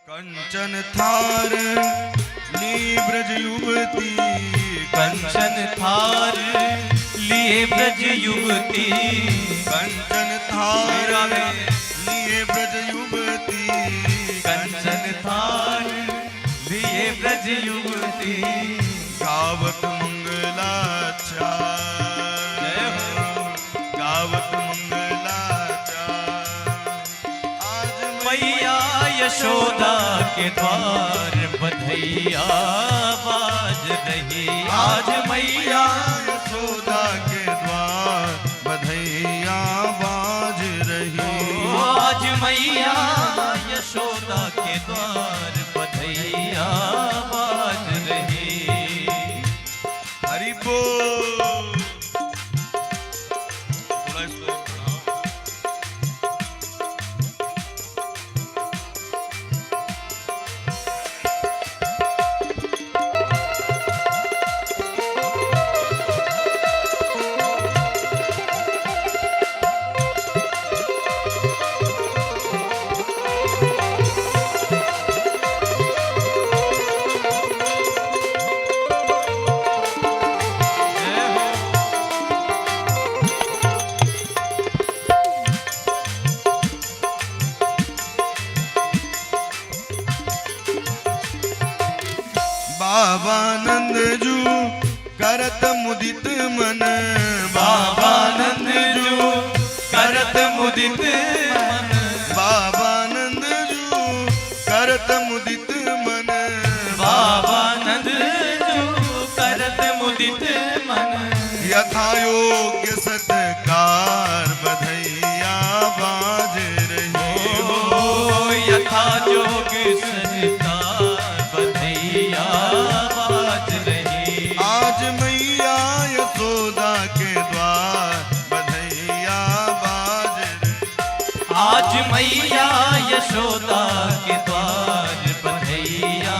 कंचन थार ली ब्रज युवती, कंचन थार लिए ब्रज युवती, कंचन थार लिए ब्रज युवती, कंचन थार लिए ब्रज युवती, गावत मंगलाचार, गावत मंगलाचार। आज मैया यशोदा के द्वार बधैया बाज रही, आज मैया यशोदा के द्वार बधैया बाज रही, आज मैया यशोदा के द्वार बधैया बाज रही। हरि बोल। थोड़ा इसको बाबा नंदजू करत मुदित मन, बाबा नंदजू करत मुदित मन, बाबा नंदजू करत मुदित मन, बाबा नंदजू करत मुदित मन, यथा योग्य सत्कार बधैया बाज रही, हो यथा जोग सत्कार बधैया बाज रही। आज मैया यशोदा के द्वार बधैया बाज रही, आज मैया यशोदा के द्वार बधैया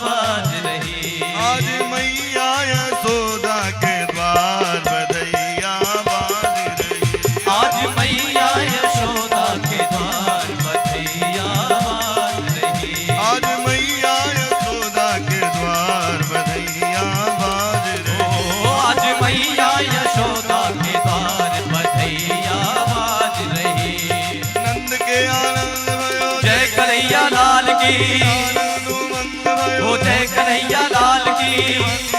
बाज रही, आज मैया यशोदा के द्वार बधैया बाज रही, आज मैया यशोदा के द्वार बधैया बाज रही, आज मैया यशोदा के द्वार बधैया बाज रही, ओ आज मैया यशोदा के द्वार बधैया बाज रही। नंद के आनंद भयो जय कन्हैया लाल की, आनंद उमंग भयो ओ जय कन्हैया लाल की,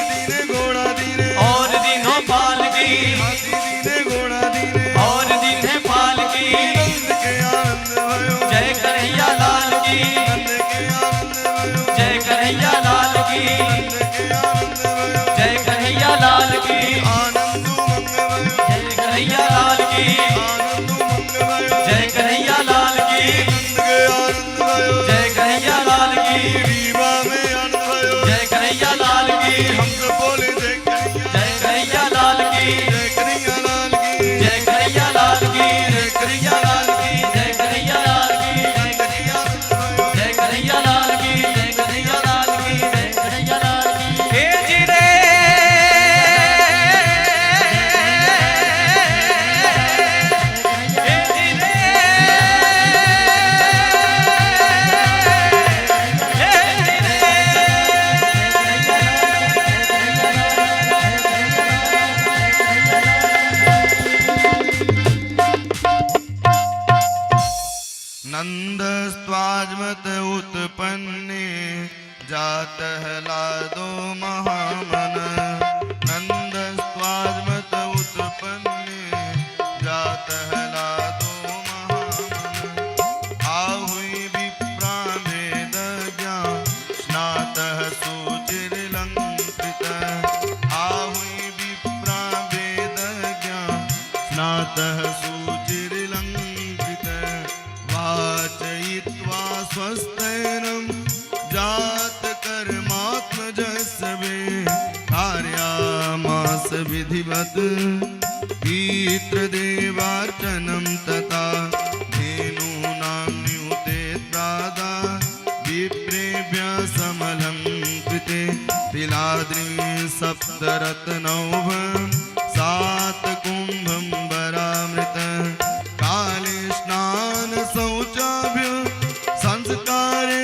दीने घोड़ा दीने और दिनों पाल की, हाथी दीने घोड़ा दीने और दिन है पाल की। नंद के आनंद भयो जय कन्हैया लाल की, नंद के आनंद भयो जय कन्हैया लाल की, नंद के आनंद भयो जय कन्हैया लाल की, आनंद उमंग भयो जय कन्हैया लाल की, आनंद उमंग भयो जय कन्हैया लाल की, नंद के आनंद भयो जय कन्हैया लाल की, रीवा में आनंद भयो जय कन्हैया लाल की, हम सब बोले जय कन्हैया, जय कन्हैया लाल की, जय कन्हैया लाल की, जय कन्हैया लाल की, जय कन्हैया लाल की, जय कन्हैया लाल की, जय कन्हैया लाल भयो जय कन्हैया लाल की, जय कन्हैया लाल की, जय कन्हैया लाल की। हे जी रे हे जी रे हे जी नंदस्त्वाज्मत उत्पन्ने जातः लादो महामन, नंदस्त्वाज्मत उत्पन्ने जातः लादो महामन, आहुई विप्रा वेदज्ञा स्नातः सुचिरलंकृतः, आहुई विप्रा वेदज्ञा स्नातः सुचिरलंकृतः, वाचयित्वा स्वस्तैनं जात कर्मात्मजस्वे कार्यामास विधिवत् पितृदेवार्चनं तथा धेनूनां न्यूते प्रादा विप्रेभ्यः समलं कृते तिलाद्रि सप्तरत्नौभ सात कुंभंबरामृत काले स्नान शौचाभ्य संस्कारे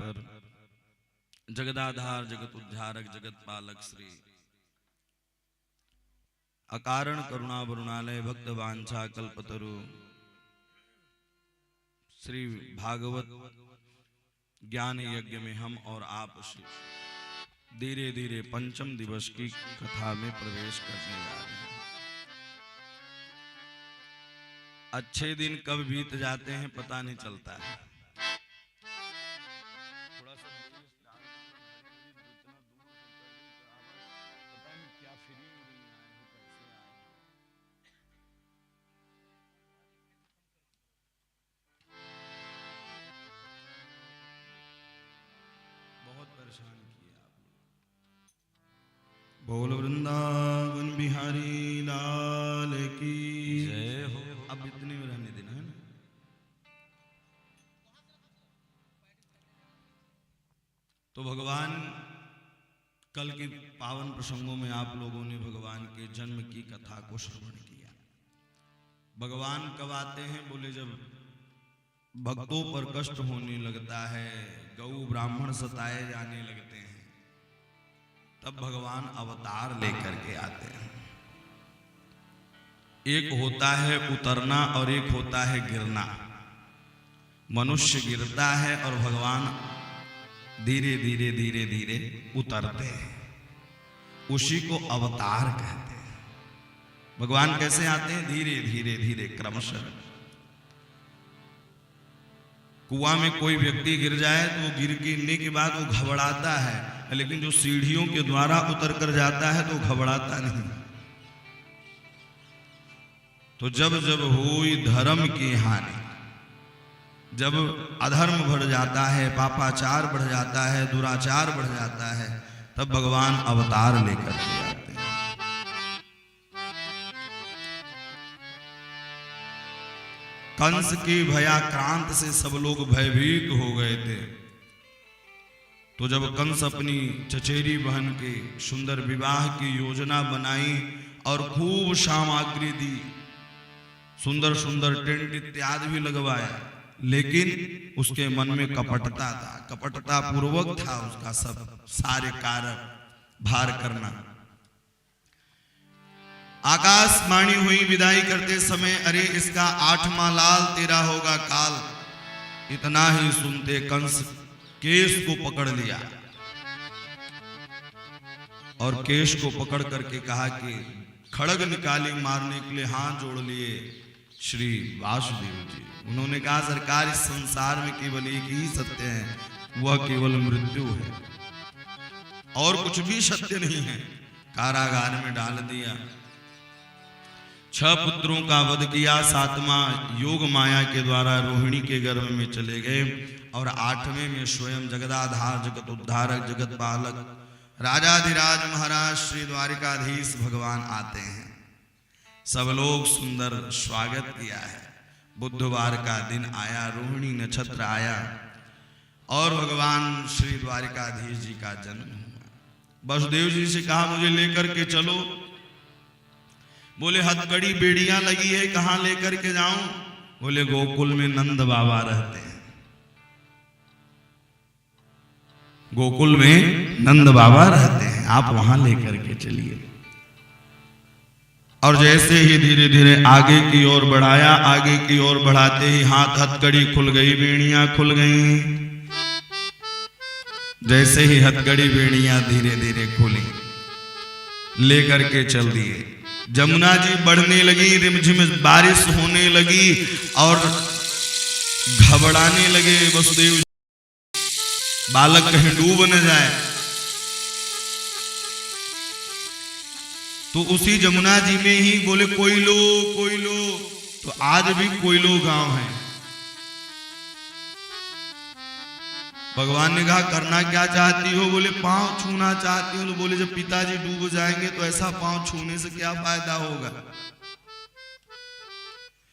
पर जगदाधार जगत उद्धारक जगत पालक श्री अकारण करुणा वरुणालय भक्त वांछा कल्पतरु श्री भागवत ज्ञान यज्ञ में हम और आप धीरे धीरे पंचम दिवस की कथा में प्रवेश करने जा रहे हैं। अच्छे दिन कब बीत जाते हैं पता नहीं चलता है। बहुत परेशान किया आप लोग। बोल वृंदावन बिहारी लाल की जय हो। अब इतने में रहने देना है ना। तो भगवान कल के पावन प्रसंगों में आप लोगों ने भगवान के जन्म की कथा को श्रवण किया। भगवान कब आते हैं? बोले जब भक्तों पर कष्ट होने लगता है, गौ ब्राह्मण सताए जाने लगते हैं, तब भगवान अवतार लेकर के आते हैं। एक होता है उतरना और एक होता है गिरना। मनुष्य गिरता है और भगवान धीरे धीरे धीरे धीरे उतरते हैं, उसी को अवतार कहते हैं। भगवान कैसे आते हैं? धीरे धीरे धीरे क्रमशः। कुआं में कोई व्यक्ति गिर जाए तो गिर गिरने के बाद वो घबराता है, लेकिन जो सीढ़ियों के द्वारा उतर कर जाता है तो घबराता नहीं। तो जब जब हुई धर्म की हानि, जब अधर्म बढ़ जाता है, पापाचार बढ़ जाता है, दुराचार बढ़ जाता है, तब भगवान अवतार लेकर के आते हैं। कंस की भयाक्रांत से सब लोग भयभीत हो गए थे। तो जब कंस अपनी चचेरी बहन के सुंदर विवाह की योजना बनाई और खूब सामग्री दी, सुंदर सुंदर टेंट इत्यादि भी लगवाया, लेकिन उसके मन में कपटता था, कपटता पूर्वक था उसका सब सारे कार्य भार करना। आकाशवाणी हुई विदाई करते समय, अरे इसका 8वां लाल तेरा होगा काल। इतना ही सुनते कंस केश को पकड़ लिया और केश को पकड़ करके कहा कि खड़ग निकाली मारने के लिए हाथ जोड़ लिए श्री वासुदेव जी। उन्होंने कहा सरकार इस संसार में केवल एक ही सत्य है, वह केवल मृत्यु है, और कुछ भी सत्य नहीं है। कारागार में डाल दिया, 6 पुत्रों का वध किया, 7वां योग माया के द्वारा रोहिणी के गर्भ में चले गए, और 8वें में स्वयं जगदाधार जगत उद्धारक जगत पालक राजाधिराज महाराज श्री द्वारिकाधीश भगवान आते हैं। सब लोग सुंदर स्वागत किया है। बुधवार का दिन आया, रोहिणी नक्षत्र आया और भगवान श्री द्वारिकाधीश जी का जन्म हुआ। वसुदेव जी से कहा मुझे लेकर के चलो। बोले हथकड़ी बेड़ियां लगी है, कहां लेकर के जाऊं? बोले गोकुल में नंद बाबा रहते हैं, गोकुल में नंद बाबा रहते हैं, आप वहां लेकर के चलिए। और जैसे ही धीरे धीरे आगे की ओर बढ़ाया, आगे की ओर बढ़ाते ही हाथ हथकड़ी खुल गई, बेड़ियां खुल गई। जैसे ही हथकड़ी बेड़ियां धीरे धीरे खुली, लेकर के चल दिए। जमुना जी बढ़ने लगी, रिमझिम बारिश होने लगी और घबराने लगे वसुदेव, बालक कहीं डूब न जाए। तो उसी जमुना जी में ही बोले कोयलो कोयलो, तो आज भी कोयलो गांव है। भगवान ने कहा करना क्या चाहती हो? बोले पांव छूना चाहती हूं। तो बोले जब पिताजी डूब जाएंगे तो ऐसा पांव छूने से क्या फायदा होगा?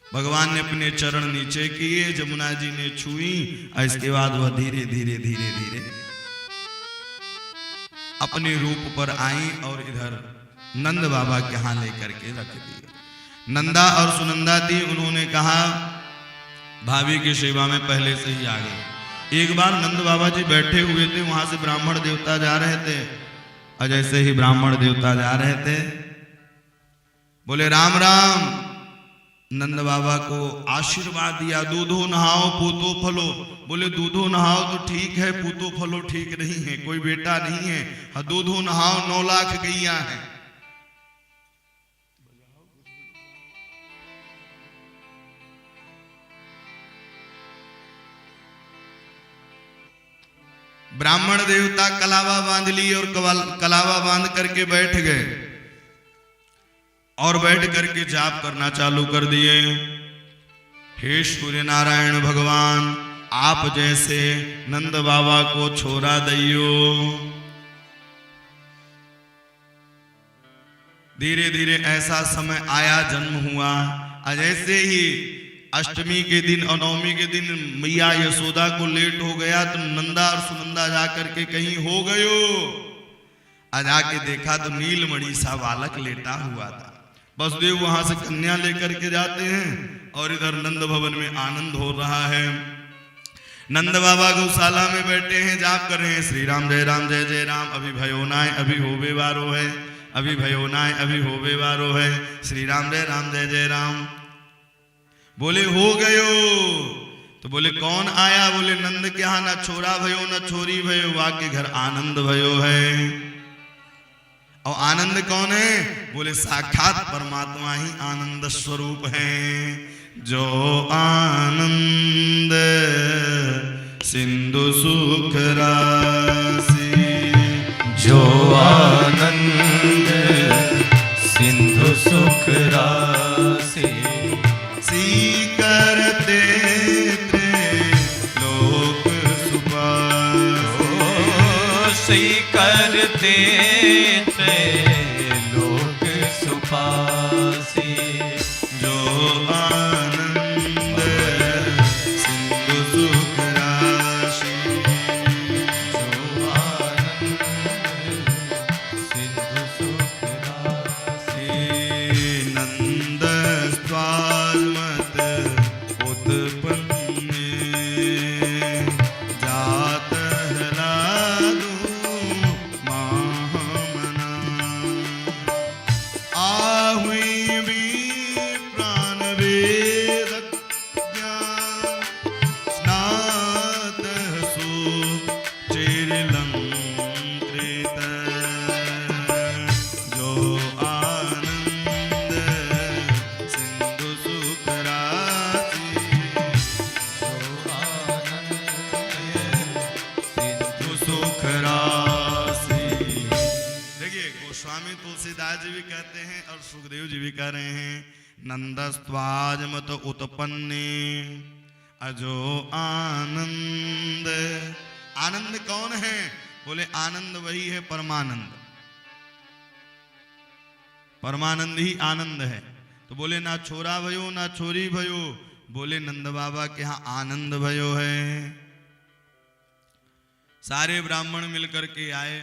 भगवान ने अपने चरण नीचे किए, जमुना जी ने छुई, और इसके बाद वह धीरे धीरे धीरे धीरे अपने रूप पर आई और इधर नंद बाबा के यहां लेकर के रख दिए। नंदा और सुनंदा थी, उन्होंने कहा भाभी की सेवा में पहले से ही आ गई। एक बार नंद बाबा जी बैठे हुए थे, वहां से ब्राह्मण देवता जा रहे थे, और जैसे ही ब्राह्मण देवता जा रहे थे, बोले राम राम। नंद बाबा को आशीर्वाद दिया, दूधो नहाओ पूतो फलो। बोले दूधो नहाओ तो ठीक है, पूतो फलो ठीक नहीं है, कोई बेटा नहीं है। हाँ, दूधो नहाओ 9 लाख गैया है। ब्राह्मण देवता कलावा बांध ली और कलावा बांध करके बैठ गए, और बैठ करके जाप करना चालू कर दिए। हे सूर्य नारायण भगवान, आप जैसे नंद बाबा को छोरा दैयो। धीरे धीरे ऐसा समय आया, जन्म हुआ। जैसे ही अष्टमी के दिन और नवमी के दिन मैया यशोदा को लेट हो गया, तो नंदा और सुनंदा जाकर के कहीं हो गयो। जाके देखा तो नीलमणि सा बालक लेटा हुआ था। वसुदेव वहां से कन्या लेकर के जाते हैं, और इधर नंद भवन में आनंद हो रहा है। नंद बाबा गौशाला में बैठे हैं, जाप कर रहे हैं, श्री राम जय जय राम। अभी भयो नाय अभी होवे वारो है, अभी भयो नाय अभी होवे वारो है। श्री राम जय राम। बोले हो गयो। तो बोले कौन आया? बोले नंद के यहाँ ना छोरा भयो न छोरी भयो, वाके घर आनंद भयो है। और आनंद कौन है? बोले साक्षात परमात्मा ही आनंद स्वरूप है। जो आनंद सिंधु सुख राशि, जो आनंद सिंधु सुख राशि, करते लोक सुपासी, करते लोक सुपासी। जो आनंद सिंधु सुख राशि, जो आनंद सिंधु सुख राशि। नंद स्वात्मत उत्पन्न जात हलादो महामना। आहुई भी प्राण वेद ज्ञान, स्नात सो चिरलंकृत। जो आनंद सिंधु सुख राशि, जो आनंद सिंधु सुख राशि। देखिए, गोस्वामी तुलसीदास जी भी कहते हैं और सुखदेव जी भी कह रहे हैं, नंदस्त्वाज मत उत्पन्ने अजो आनंद। आनंद कौन है? बोले आनंद वही है परमानंद। परमानंद ही आनंद है। तो बोले ना छोरा भयो ना छोरी भयो, बोले नंद बाबा के यहाँ आनंद भयो है। सारे ब्राह्मण मिलकर के आए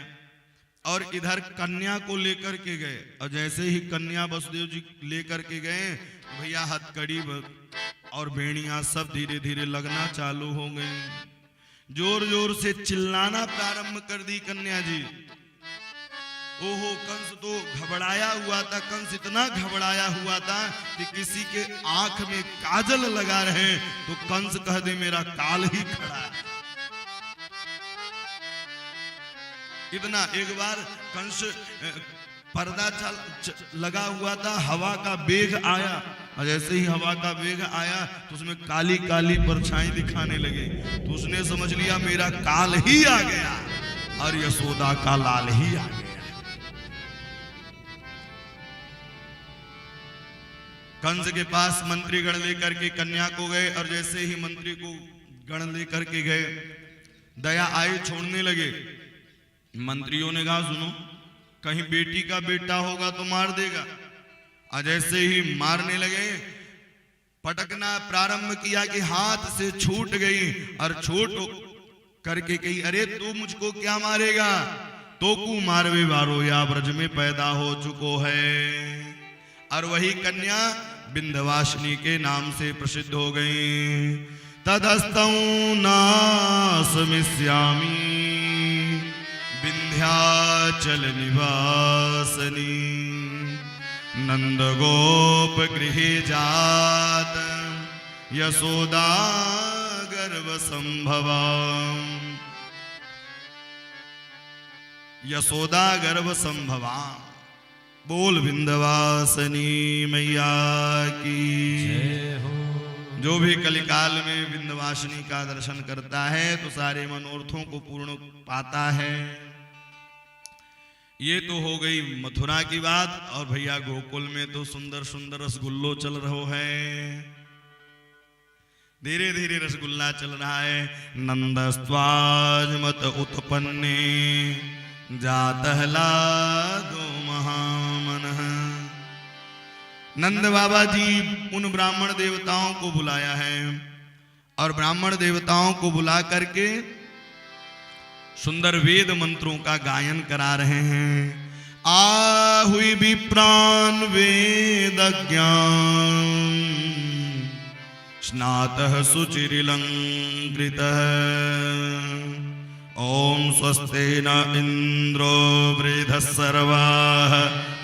और इधर कन्या को लेकर के गए, और जैसे ही कन्या वसुदेव जी लेकर के गए, भैया हथकड़ी और बेड़ियां सब धीरे धीरे लगना चालू हो गई। जोर जोर से चिल्लाना प्रारंभ कर दी कन्या जी। ओहो, कंस तो घबराया हुआ था। कंस इतना घबराया हुआ था कि किसी के आंख में काजल लगा रहे तो कंस कह दे मेरा काल ही खड़ा है। इतना एक बार कंस पर्दा लगा हुआ था, हवा का वेग आया, और जैसे ही हवा का वेग आया तो उसमें काली काली परछाई दिखाने लगी। तो उसने समझ लिया मेरा काल ही आ गया, और यशोदा का लाल ही आ गया। कंस के पास मंत्री गण लेकर के कन्या को गए, और जैसे ही मंत्री को गण लेकर के गए, दया आई, छोड़ने लगे। मंत्रियों ने कहा सुनो, कहीं बेटी का बेटा होगा तो मार देगा। और जैसे ही मारने लगे, पटकना प्रारंभ किया कि हाथ से छूट गई, और छूट करके कही अरे तू मुझको क्या मारेगा? तो कु मारवे वारो या ब्रज में पैदा हो चुको है। और वही कन्या विंध्यवासिनी के नाम से प्रसिद्ध हो गई। तदस्तौ नासमिष्यामि विंध्याचल निवासनी नंद गोप गृहे जात यशोदा गर्भ संभवा यशोदा गर्भ संभवा। बोल विंध्यवासिनी मैया की। जो भी कलिकाल में विंध्यवासिनी का दर्शन करता है तो सारे मनोरथों को पूर्ण पाता है। ये तो हो गई मथुरा की बात। और भैया गोकुल में तो सुंदर सुंदर रसगुल्लो चल रहा है, धीरे धीरे रसगुल्ला चल रहा है। नंदस्त्वाज मत उत्पन्ने जातहलादो महामन। नंद बाबा जी उन ब्राह्मण देवताओं को बुलाया है और ब्राह्मण देवताओं को बुला करके सुंदर वेद मंत्रों का गायन करा रहे हैं। आहुई विप्रान वेद ज्ञान स्नातः सुचिरिलंकृतः ओम स्वस्ते न इंद्रो वृधः सर्वाः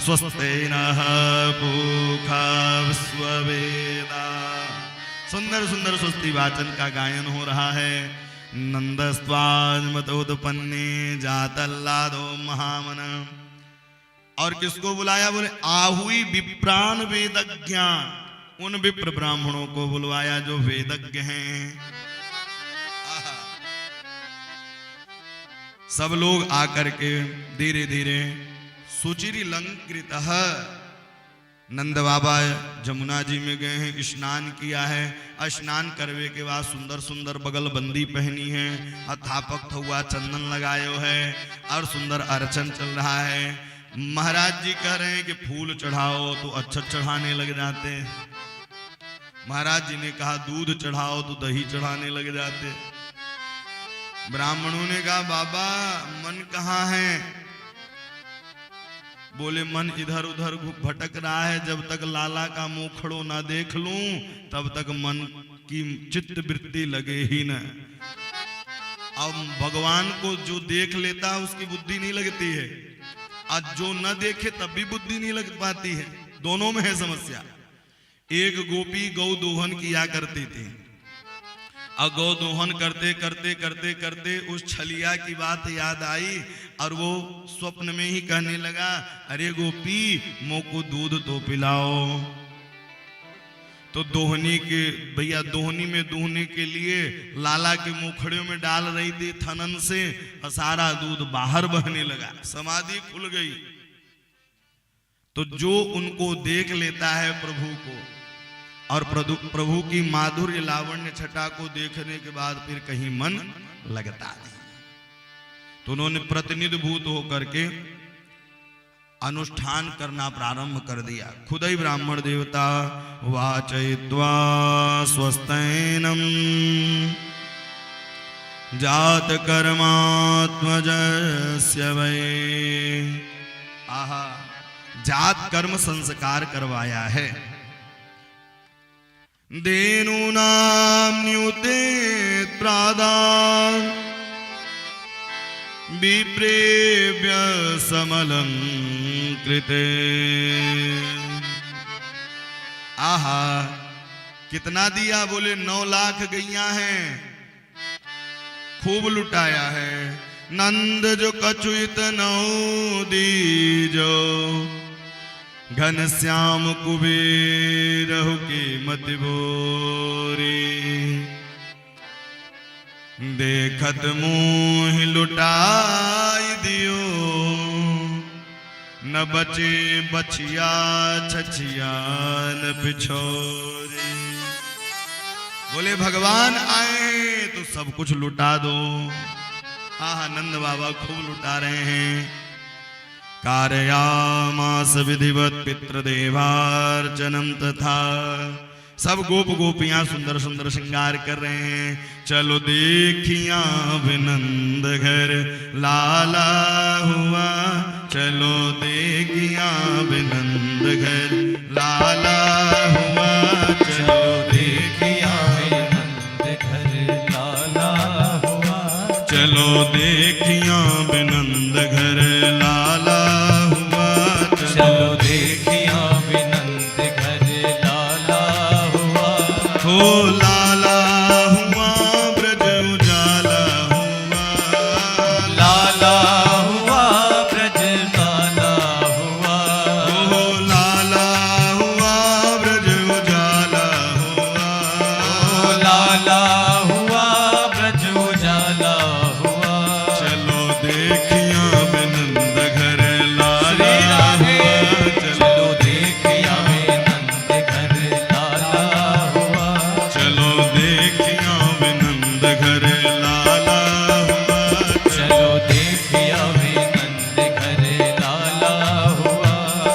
स्वस्ते नः पूषा विश्ववेदा। सुंदर सुंदर स्वस्ति वाचन का गायन हो रहा है। नंदस्त्वान्मतोत्पन्ने जातल्लादो महामन। और किसको बुलाया? बोले आहुई विप्रान वेदज्ञान। उन विप्र ब्राह्मणों को बुलवाया जो वेदज्ञ हैं। सब लोग आकर के धीरे धीरे सुचिरी लंकृत। नंद बाबा जमुना जी में गए हैं, स्नान किया है। स्नान करवे के बाद सुंदर सुंदर बगल बंदी पहनी है, अथापक हुआ चंदन लगायो है और सुंदर अर्चन चल रहा है। महाराज जी कह रहे हैं कि फूल चढ़ाओ तो अच्छा चढ़ाने लग जाते। महाराज जी ने कहा दूध चढ़ाओ तो दही चढ़ाने लग जाते। ब्राह्मणों ने कहा बाबा मन कहाँ है? बोले मन इधर उधर भटक रहा है। जब तक लाला का मुखड़ो ना देख लूं तब तक मन की चित्त वृत्ति लगे ही न। अब भगवान को जो देख लेता है उसकी बुद्धि नहीं लगती है, और जो न देखे तब भी बुद्धि नहीं लग पाती है। दोनों में है समस्या। एक गोपी गौ दोहन किया करती थी और गौ दोहन करते करते करते करते उस छलिया की बात याद आई और वो स्वप्न में ही कहने लगा अरे गोपी मोको दूध तो पिलाओ। तो दोहनी के भैया दोहनी में दोहने के लिए लाला के मुखड़ियों में डाल रही थी थनन से, और सारा दूध बाहर बहने लगा, समाधि खुल गई। तो जो उनको देख लेता है प्रभु को और प्रभु की माधुर्य लावण्य छटा को देखने के बाद फिर कहीं मन लगता नहीं। तो उन्होंने प्रतिनिधि भूत होकर के अनुष्ठान करना प्रारंभ कर दिया। खुद ही ब्राह्मण देवता वाचयित्वा स्वस्तैनम जात कर्मात्मजस्य वै। आहा, जात कर्म संस्कार करवाया है। देनूनां न्यूते प्रादान विप्रेभ्य समलं कृते। आहा, कितना दिया? बोले 9 लाख गैया हैं, खूब लुटाया है। नंद जो कछुइत नौ दीजो घनश्याम कुबेर की मति बोरी। देखत मुँह लुटाई दियो न बचे बछिया छछिया न बिछोरी। बोले भगवान आए तो सब कुछ लुटा दो। आहा, नंद बाबा खूब लुटा रहे हैं। कारयामास विधिवत पितृदेवार्चनम तथा। सब गोप गोपियां सुंदर सुंदर श्रृंगार कर रहे हैं। चलो देखिया विनंद घर लाला हुआ, चलो देखिया विनंद घर लाला हुआ, चलो देखिया विनंद घर देखिया बिनंद घर लाला हुआ। चलो देखिया बिनंद घर लाला हुआ। हो लाला हुआ ब्रज उजाला हुआ। लाला हुआ ब्रज लाला हुआ। हो लाला हुआ ब्रज उजाला हुआ। लाला हुआ ब्रज उजाला हुआ। चलो देखिया बिनंद घर लाला श्री राधे। हुआ। चलो देखिया बिनंद घर लाला हुआ। चलो देखिया बिनंद घर लाला हुआ। चलो देखिया बिनंद घर लाला हुआ।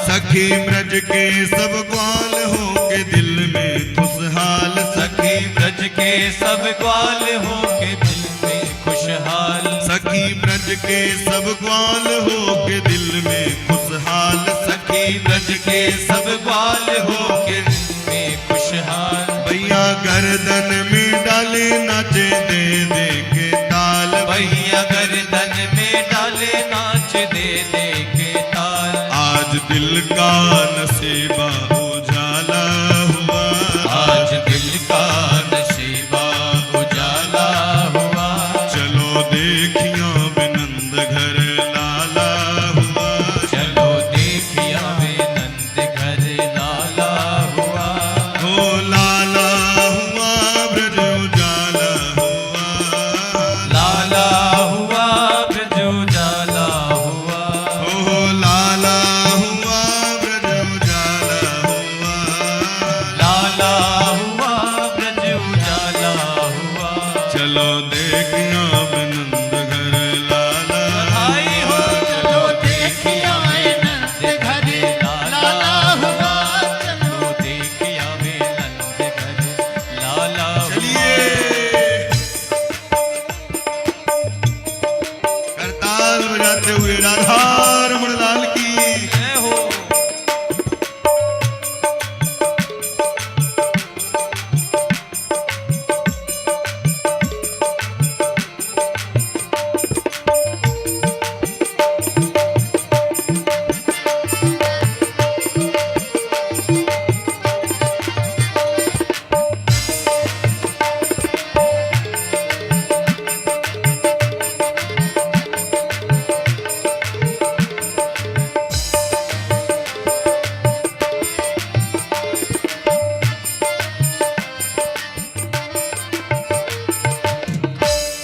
सखी ब्रज के सब ग्वाल हो के दिल में खुशहाल। सखी ब्रज के सब ग्वाल हो के दिल में खुशहाल। सखी ब्रज के सब ग्वाल हो के दिल में खुशहाल। सखी ब्रज के सब ग्वाल हो के दिल में खुशहाल। भैया गर्दन में डाले नाचे दे दे के ताल। भैया गर्दन में डाले नाच दे दे के ताल। आज दिल का नसीबा उजाला हुआ। आज दिल का नसीबा उजाला हुआ। चलो देखिया बिनंद घर लाला हुआ। चलो देखिया बिनंद घर लाला हुआ। हो लाला हुआ ब्रज उजाला हुआ। लाला हुआ ब्रज उजाला हुआ। हो लाला हुआ ब्रज उजाला हुआ। लाला हुआ ब्रज उजाला हुआ। चलो देखिया बिनंद घर लाला। आई हो चलो देखिया बिनंद घर लाला हुआ। चलो देखिया बिनंद घर लाला हुआ। चलिए करताल बजाते हुए राधा रमण लाल की। जय हो।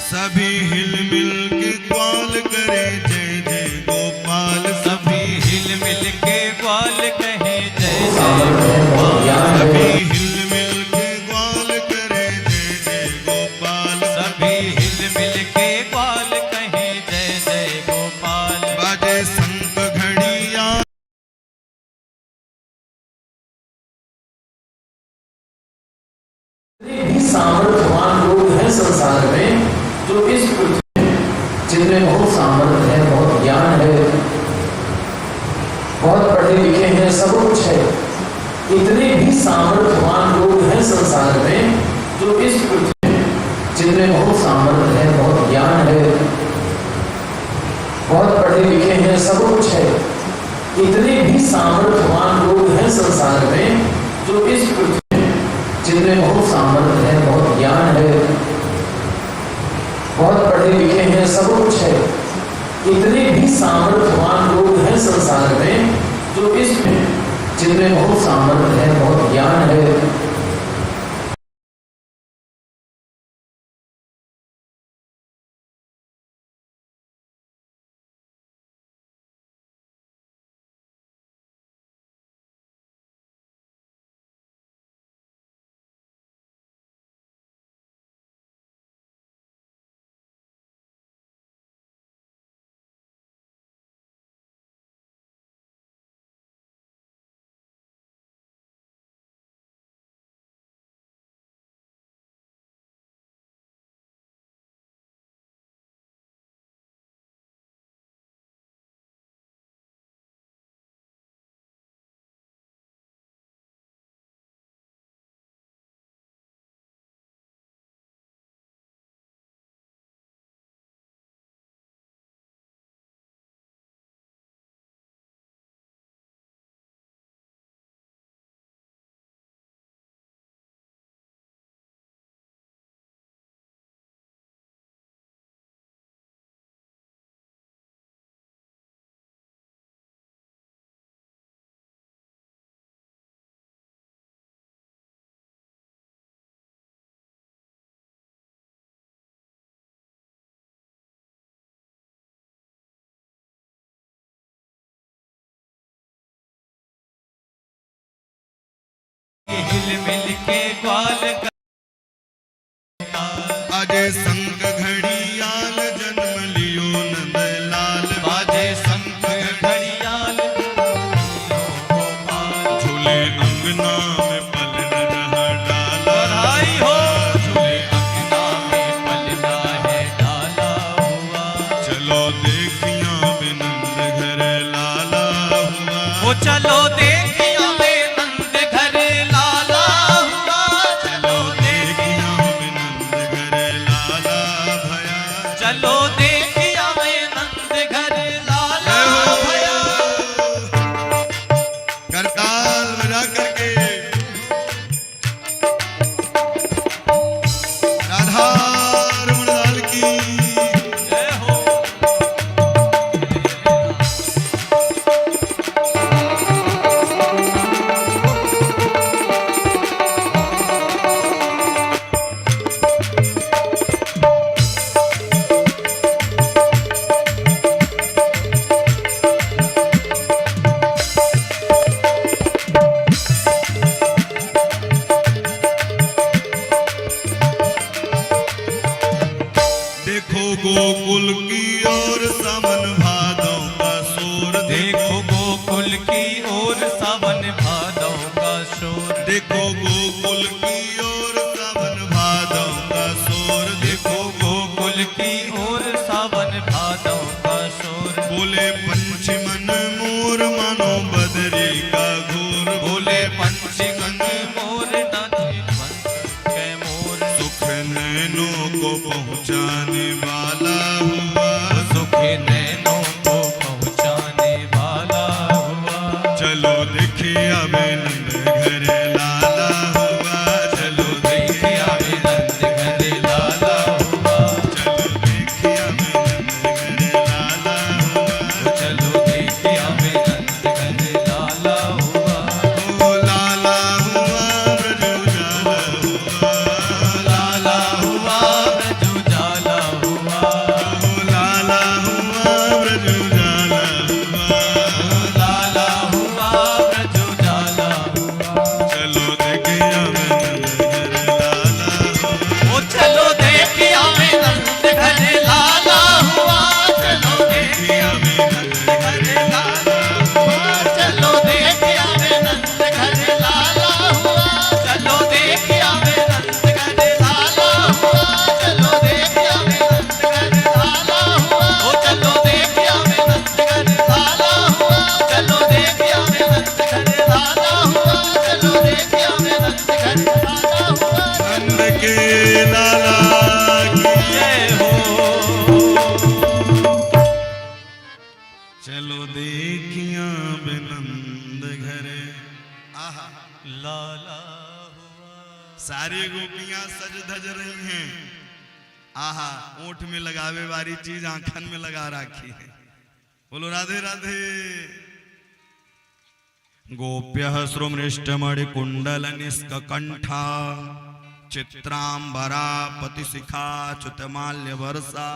सभी हिल मिल के ग्वाल करे जय जय गोपाल। सभी हिल मिल के ग्वाल कहे जय जय गोपाल। सभी हिल मिल के ग्वाल करे जय जय गोपाल। सभी हिल मिल के ग्वाल कहे जय जय गोपाल। बाजे संत घड़िया भी सामर्थ्यवान लोग हैं संसार में जो इस पृथ्वी में, जिनमें बहुत सामर्थ्य है, बहुत ज्ञान है, बहुत पढ़े लिखे हैं, सब कुछ है। इतने भी सामर्थ्यवान लोग हैं संसार में जो इस पृथ्वी में, जिनमें बहुत सामर्थ्य है, बहुत ज्ञान है, बहुत पढ़े लिखे हैं, सब कुछ है। इतने भी सामर्थ्यवान लोग हैं संसार में जो इस पृथ्वी में, जिनमें बहुत सामर्थ्य है, बहुत ज्ञान है, बहुत पढ़े लिखे हैं, सब कुछ है। इतने भी सामर्थ्यवान लोग हैं संसार में जो इस जिनमें बहुत सामर्थ्य है, बहुत ज्ञान है, मिल मिल के ग्वाल अजय संग घड़ियाल जन्म लियो नंद लाल बाजे शंख घड़ियाल झूले अंगना में पलन रहा डाला बधाई हो झूले अंगना में पलना है डाला हुआ चलो देखिया में नंद घर लाला हुआ वो चलो देखिया में नंद घर लाला हुआ चलो देखिया में नंद घर लाला भया चलो देखिया में नंद घर लाला भया करताल मिला करके राधा रमण लाल की जय हो देखो गोकुल की ओर सावन भादों का शोर देखो गोकुल की ओर सावन भादों का शोर देखो गोकुल की ओर सावन भादों का शोर देखो गोकुल की ओर सावन भादों का शोर बोले पंछी मन मोर मानो बदरी का घोर बोले पंछी मन मोर नाचे पंख के मोर सुख नैनों को पहुँचाने वाला हुआ सुख नैनों को पहुँचाने वाला हुआ चलो देखिए अबे नंद घर लाला हुआ चलो देखिए देखिया में नंद घर लाला हुआ चलो देखिए अबे नंद घर लाला हुआ चलो देखिया में नंद घर लाला हुआ ओ लाला हुआ ब्रज उजाला हुआ लाला हुआ ब्रज उजाला हुआ ओ लाला हुआ ब्रज उजाला हुआ लाला हुआ ब्रज उजाला हुआ चलो देखिए अबे नंद घर लाला हुआ ओ चलो देखिया में नंद घर लाला हुआ चलो देखिया में नंद घर लाला हुआ चलो देखिया में नंद घर लाला हुआ चलो देखिया में नंद घर लाला हुआ चलो देखिया में नंद घर लाला हुआ ओ चलो देखिया में नंद घर लाला हुआ चलो देखिया में नंद घर लाला हुआ चलो देखिया में नंद घर लाला हुआ नंद के लाला की जय हो चलो देखिया बे नंद घर आहा लाला हुआ सारी गोपियां सज धज रही हैं आहा ओठ में लगावे वाली चीज आंखन में लगा रखी है बोलो राधे राधे गोप्यः श्रुमृष्टमणि कुंडल निष्कंठा चित्रांबरा पतिशिखा च्युतमाल्य वर्षा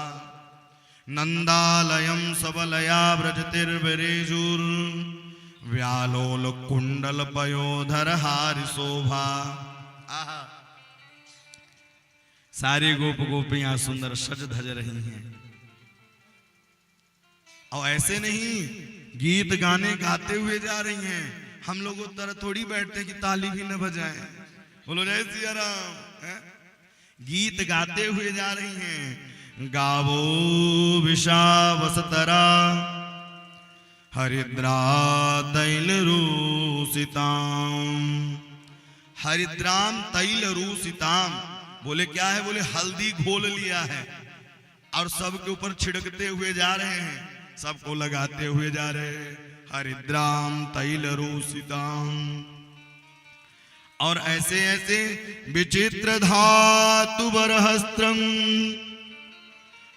नंदालयं सबलया व्रजतिर्विरेजुर व्यालोल कुंडल पयोधर हारि शोभा आहा सारी गोप गोपियां सुंदर सज धज रही हैं और ऐसे नहीं गीत गाने गाते हुए जा रही हैं हम लोग उस तरह थोड़ी बैठते हैं कि ताली भी न बजाएं बोलो जय सिया राम हैं? गीत गाते हुए जा रही हैं गावो विषावसतरा हरिद्रा तैल रूसिताम हरिद्राम तैल रूसिताम बोले क्या है बोले हल्दी घोल लिया है और सबके ऊपर छिड़कते हुए जा रहे हैं सबको लगाते हुए जा रहे हैं हरिद्राम तैल रूसिताम और ऐसे ऐसे विचित्र धातु बरहस्त्रम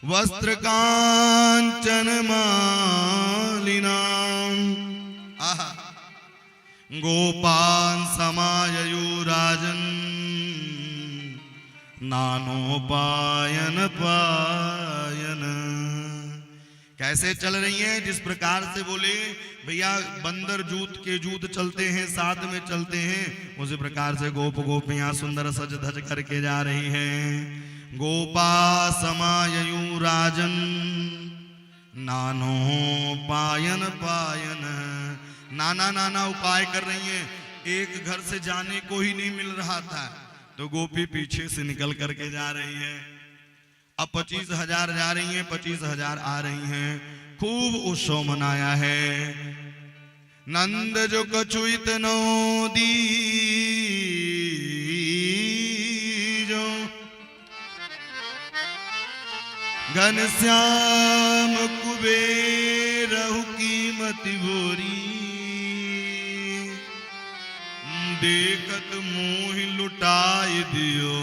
वस्त्र कांचन मालिनाम आहा गोपान समायुराजन नानोपायन पायन कैसे चल रही हैं? जिस प्रकार से बोले भैया बंदर जूत के जूत चलते हैं, साथ में चलते हैं, उसी प्रकार से गोप गोपियां सुंदर सज धज करके जा रही हैं। गोपा समाययु राजन नानो पायन पायन, नाना नाना उपाय कर रही हैं। एक घर से जाने को ही नहीं मिल रहा था तो गोपी पीछे से निकल करके जा रही है। अब 25,000 जा रही हैं, 25,000 आ रही हैं। खूब उत्सव मनाया है। नंद जो कछु इतनो दी जो घनश्याम कुबेर कीमती भोरी, देखत मोहि लुटाई दियो,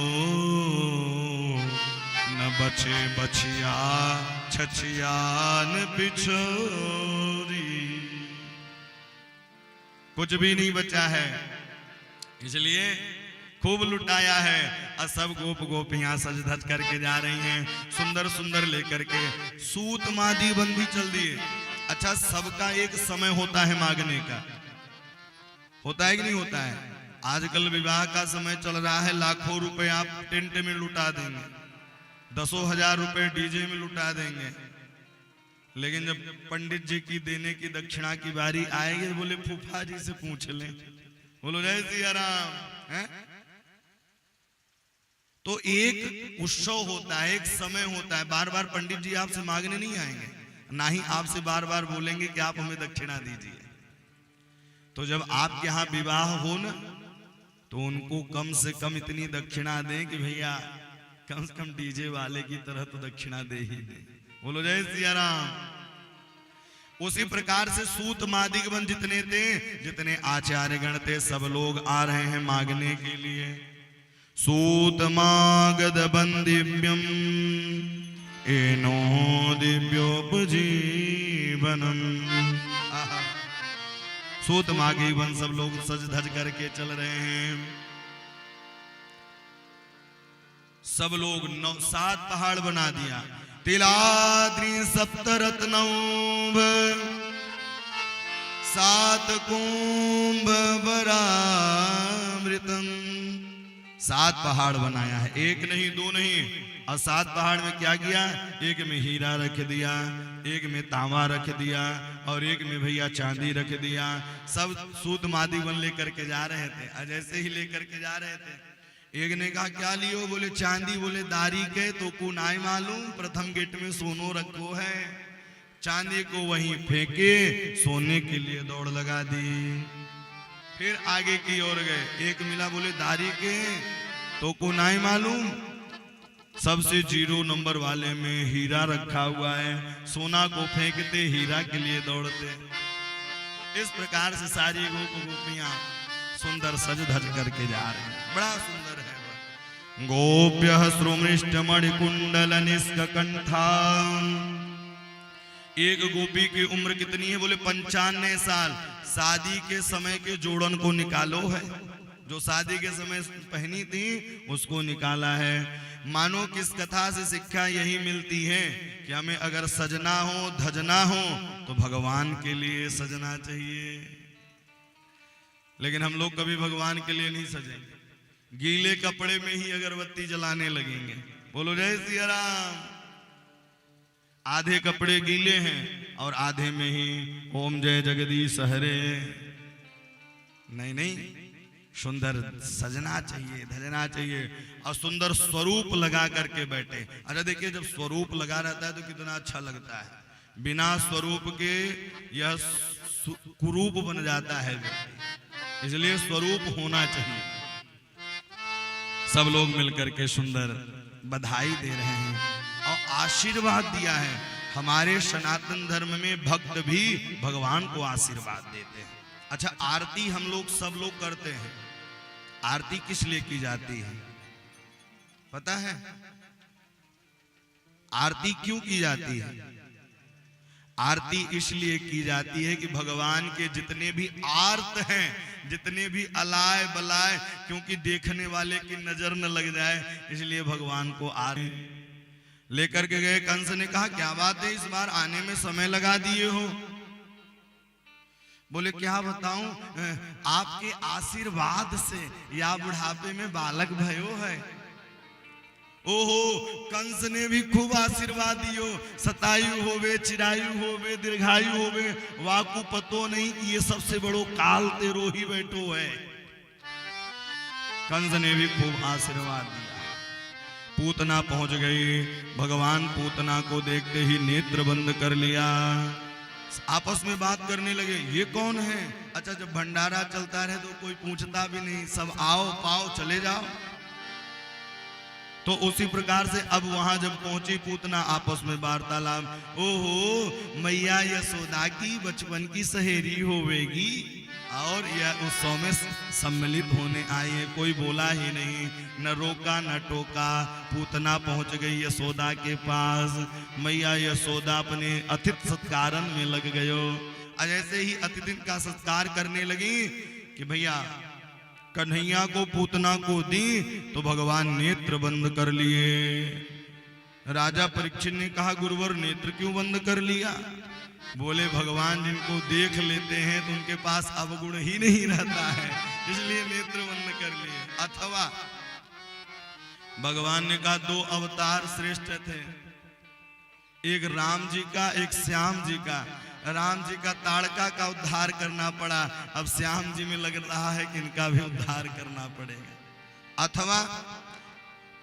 न बचे बछिया छछिया न बिछोरी। कुछ भी नहीं बचा है, इसलिए खूब लुटाया है। और सब गोप गोपियां सज धज करके जा रही हैं, सुंदर सुंदर लेकर के। सूत मादी बंदी चल दिए। अच्छा, सबका एक समय होता है मांगने का, होता है कि नहीं होता है? आजकल विवाह का समय चल रहा है, लाखों रुपए आप टेंट में लुटा देंगे, 10,000 रुपए डीजे में लुटा देंगे, लेकिन जब पंडित जी की देने की दक्षिणा की बारी आएगी बोले फूफा जी से पूछ लें, बोलो जय सिया राम है? तो एक उत्सव होता है, एक समय होता है। बार बार पंडित जी आपसे मांगने नहीं आएंगे, ना ही आपसे बार बार बोलेंगे कि आप हमें दक्षिणा दीजिए। तो जब आपके यहाँ विवाह हो ना, तो उनको कम से कम इतनी दक्षिणा दें कि भैया कम से कम डीजे वाले की तरह तो दक्षिणा दे ही दे। बोलो जय सिया राम। उसी प्रकार से सूत मादिक बन जितने थे, जितने आचार्य गण थे, सब लोग आ रहे हैं मांगने के लिए। सूत मागद बंदिव्यम एनो दिव्योपजीवनम। सूत मागी बन सब लोग सज धज करके चल रहे हैं। सब लोग 7 पहाड़ बना दिया। तिलाद्रि सप्तरत्नौभ 7 कुंभ बरामृतम। 7 पहाड़ बनाया है, एक नहीं दो नहीं। और 7 पहाड़ में क्या किया? एक में हीरा रख दिया, एक में तांबा रख दिया, और एक में भैया चांदी रख दिया। सब सूत मादी बन लेकर के जा रहे थे। और जैसे ही लेकर के जा रहे थे, एक ने कहा क्या लियो? बोले चांदी। बोले दारी के तो को नाई मालूम, प्रथम गेट में सोनो रखो है। चांदी को वहीं फेंके, सोने के लिए दौड़ लगा दी। फिर आगे की ओर गए, एक मिला, बोले दारी के तो को नाई मालूम, सबसे 0 नंबर वाले में हीरा रखा हुआ है। सोना को फेंकते, हीरा के लिए दौड़ते। इस प्रकार से सारी गोप गोपियां सुंदर सज धज करके जा रहे हैं। बड़ा सुंदर है। गोप्य श्रुमृष्ट मणिकुंडल निष्कंठा। एक गोपी की उम्र कितनी है? बोले 95 साल। शादी के समय के जोड़न को निकालो है, जो शादी के समय पहनी थी उसको निकाला है। मानो किस कथा से शिक्षा यही मिलती है कि हमें अगर सजना हो, धजना हो, तो भगवान के लिए सजना चाहिए। लेकिन हम लोग कभी भगवान के लिए नहीं सजेंगे, गीले कपड़े में ही अगरबत्ती जलाने लगेंगे। बोलो जय सिया राम। आधे कपड़े गीले हैं और आधे में ही ओम जय जगदीश हरे। नहीं नहीं, सुंदर सजना चाहिए, धजना चाहिए, और सुंदर स्वरूप लगा करके बैठे। अच्छा देखिए, जब स्वरूप लगा रहता है तो कितना अच्छा लगता है। बिना स्वरूप के यह कुरूप बन जाता है, इसलिए स्वरूप होना चाहिए। सब लोग मिलकर के सुंदर बधाई दे रहे हैं और आशीर्वाद दिया है। हमारे सनातन धर्म में भक्त भी भगवान को आशीर्वाद देते हैं। अच्छा, आरती हम लोग सब लोग करते हैं। आरती किस लिए की जाती है पता है? आरती क्यों की जाती है? आरती इसलिए की जाती है कि भगवान के जितने भी आर्त हैं, जितने भी अलाय बलाय, क्योंकि देखने वाले की नजर न लग जाए, इसलिए भगवान को आरती। लेकर के गए। कंस ने कहा क्या बात है, इस बार आने में समय लगा दिए हो। बोले क्या बताऊं, आपके आशीर्वाद से या बुढ़ापे में बालक भयो है। ओहो, कंस ने भी खूब आशीर्वाद दियो, सतायु होवे, चिरायु होवे, दीर्घायु होवे, वाकु पतो नहीं कि ये सबसे बड़ो काल तेरो ही बैठो है। कंस ने भी खूब आशीर्वाद दिया। पूतना पहुंच गई। भगवान पूतना को देखते ही नेत्र बंद कर लिया। आपस में बात करने लगे, ये कौन है। अच्छा, जब भंडारा चलता रहे तो कोई पूछता भी नहीं, सब आओ पाओ चले जाओ। तो उसी प्रकार से अब वहां जब पहुंची पूतना, आपस में वार्तालाप, ओहो मैया यशोदा की बचपन की सहेली होवेगी और यह उत्सव में सम्मिलित होने आई है। कोई बोला ही नहीं, न रोका न टोका। पूतना पहुंच गई यशोदा के पास। मैया यशोदा अपने अतिथि सत्कारन में लग गयो। जैसे ही अतिथि का सत्कार करने लगी कि भैया कन्हैया को पूतना को दी, तो भगवान नेत्र बंद कर लिए। राजा परीक्षित ने कहा गुरुवर नेत्र क्यों बंद कर लिया। बोले भगवान जिनको देख लेते हैं तो उनके पास अवगुण ही नहीं रहता है, इसलिए नेत्र बंद कर लिए। अथवा भगवान ने कहा दो अवतार श्रेष्ठ थे, एक राम जी का एक श्याम जी का। राम जी का ताड़का का उद्धार करना पड़ा, अब श्याम जी में लग रहा है कि इनका भी उद्धार करना पड़ेगा। अथवा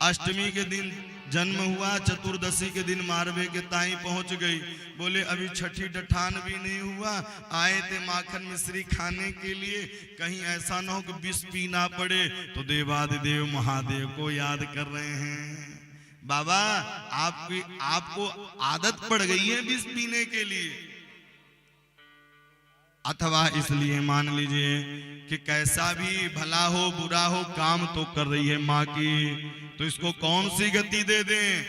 अष्टमी के दिन जन्म हुआ, चतुर्दशी के दिन मारवे के ताई पहुंच गई। बोले अभी छठी डठान भी नहीं हुआ, आए थे माखन मिश्री खाने के लिए, कहीं ऐसा ना हो कि विष पीना पड़े। तो देवादिदेव महादेव को याद कर रहे हैं, बाबा आपको आदत पड़ गई है विष पीने के लिए। अथवा इसलिए मान लीजिए कि कैसा भी भला हो बुरा हो काम तो कर रही है माँ की, तो इसको कौन सी गति दे दें।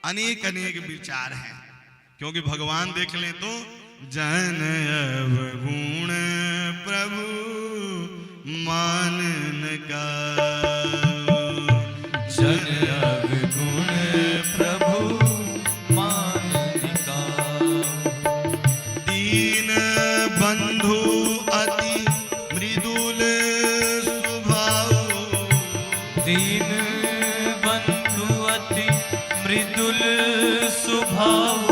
अनेक अनेक विचार हैं, क्योंकि भगवान देख लें तो जन अवगुण प्रभु मानन का, जन अवगुण प्रभु मानन का। दीन बंधु अति मृदुल स्वभाव, दीन बंधु अति मृदुल स्वभाव।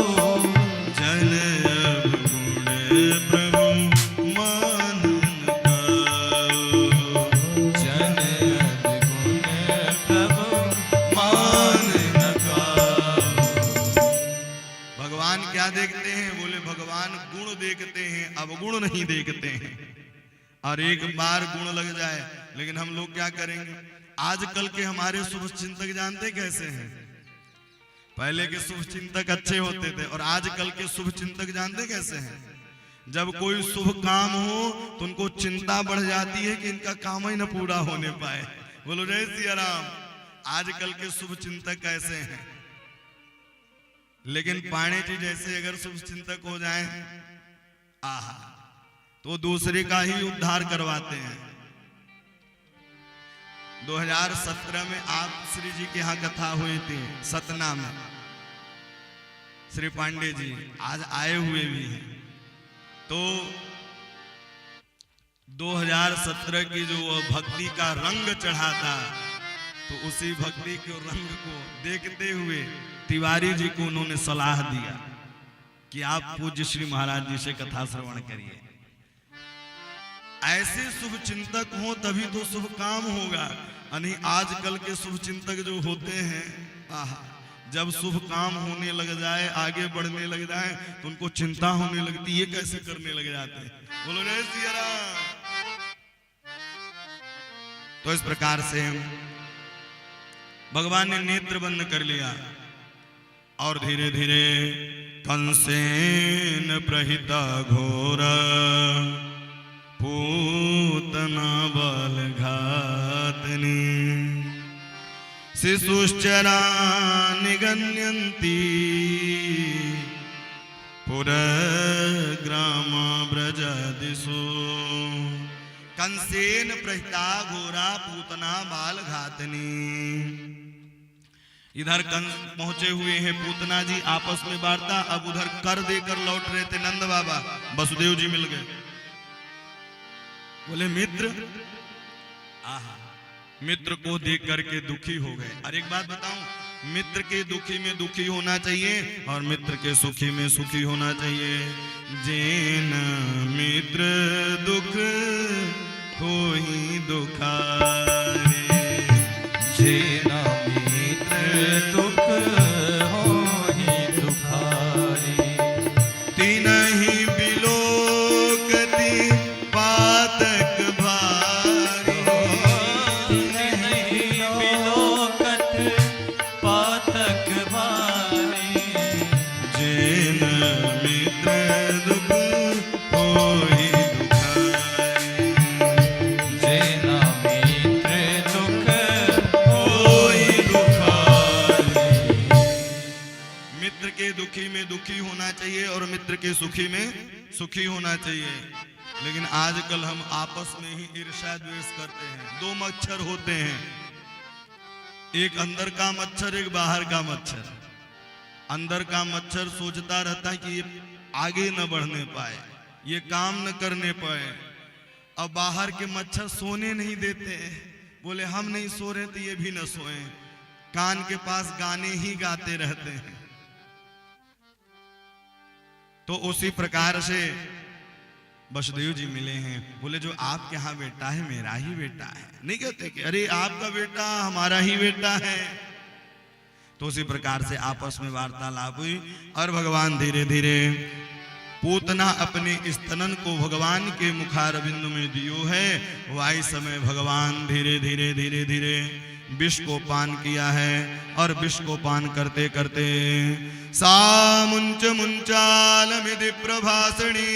जन अवगुण प्रभु मानन का, जन अवगुण प्रभु मानन का। भगवान क्या देखते हैं, बोले भगवान गुण देखते हैं, अवगुण नहीं देखते हैं। और एक बार गुण लग जाए, लेकिन हम लोग क्या करेंगे। आजकल के हमारे शुभ चिंतक जानते कैसे हैं, पहले के शुभ चिंतक अच्छे होते थे, और आजकल के शुभ चिंतक जानते कैसे हैं। जब कोई शुभ काम हो तो उनको चिंता बढ़ जाती है कि इनका काम ही न पूरा होने पाए। बोलो जय सिया राम। आजकल के शुभ चिंतक कैसे हैं, लेकिन पाणे जी जैसे अगर शुभ चिंतक हो जाएं, आहा, तो दूसरे का ही उद्धार करवाते हैं। 2017 में आप श्री जी के यहाँ कथा हुई थी सतना में, श्री पांडे जी आज आए हुए भी हैं। तो 2017 की जो भक्ति का रंग चढ़ा था, तो उसी भक्ति के रंग को देखते हुए तिवारी जी को उन्होंने सलाह दिया कि आप पूज्य श्री महाराज जी से कथा श्रवण करिए। ऐसे शुभ चिंतक हो तभी तो शुभ काम होगा। यानी आजकल के शुभ चिंतक जो होते हैं, जब शुभ काम होने लग जाए, आगे बढ़ने लग जाए, तो उनको चिंता होने लगती, ये कैसे करने लग जाते हैं। बोलो जय सिया राम। तो इस प्रकार से भगवान ने नेत्र बंद कर लिया और धीरे धीरे कंसेन प्रहिता घोर पूतना बल घातनी शिशुश्चरा निगण्यन्ति पुरग्राम ब्रज दिशो। कंसेन प्रहिता घोरा पूतना बाल घातनी। इधर कंस पहुंचे हुए हैं, पूतना जी आपस में वार्ता। अब उधर कर देकर लौट रहे थे नंद बाबा, वसुदेव जी मिल गए। बोले मित्र, आहा, मित्र को देख करके दुखी हो गए। और एक बात बताऊं, मित्र के दुखी में दुखी होना चाहिए और मित्र के सुखी में सुखी होना चाहिए। जेन मित्र दुख होई दुखारे, जेना मित्र दुख होहि दुखारे, तिनहि बिलोकति पातक भारी, तिनहि बिलोकत पातक भारी, जेन मित्र दुख होई दुखारे, जेना मित्र दुख होई दुखारे। मित्र के दुखी में दुखी होना चाहिए और मित्र के सुखी में सुखी होना चाहिए। लेकिन आजकल हम आपस में ही ईर्ष्या द्वेष करते हैं। दो मच्छर होते हैं, एक अंदर का मच्छर, एक बाहर का मच्छर। अंदर का मच्छर सोचता रहता है कि ये आगे न बढ़ने पाए, ये काम न करने पाए। अब बाहर के मच्छर सोने नहीं देते, बोले हम नहीं सो रहे तो ये भी न सोए, कान के पास गाने ही गाते रहते हैं। तो उसी प्रकार से वसुदेव जी मिले हैं। बोले जो आपके यहाँ बेटा है मेरा ही बेटा है। नहीं कहते कि अरे आपका बेटा हमारा ही बेटा है। तो उसी प्रकार से आपस में वार्तालाप हुई और भगवान धीरे धीरे पूतना अपने स्तनन को भगवान के मुखारविंद में दियो है। वाई समय भगवान धीरे धीरे धीरे धीरे विष को पान किया है और विष को पान करते करते सा मुंच मुंचालमिति प्रभासणी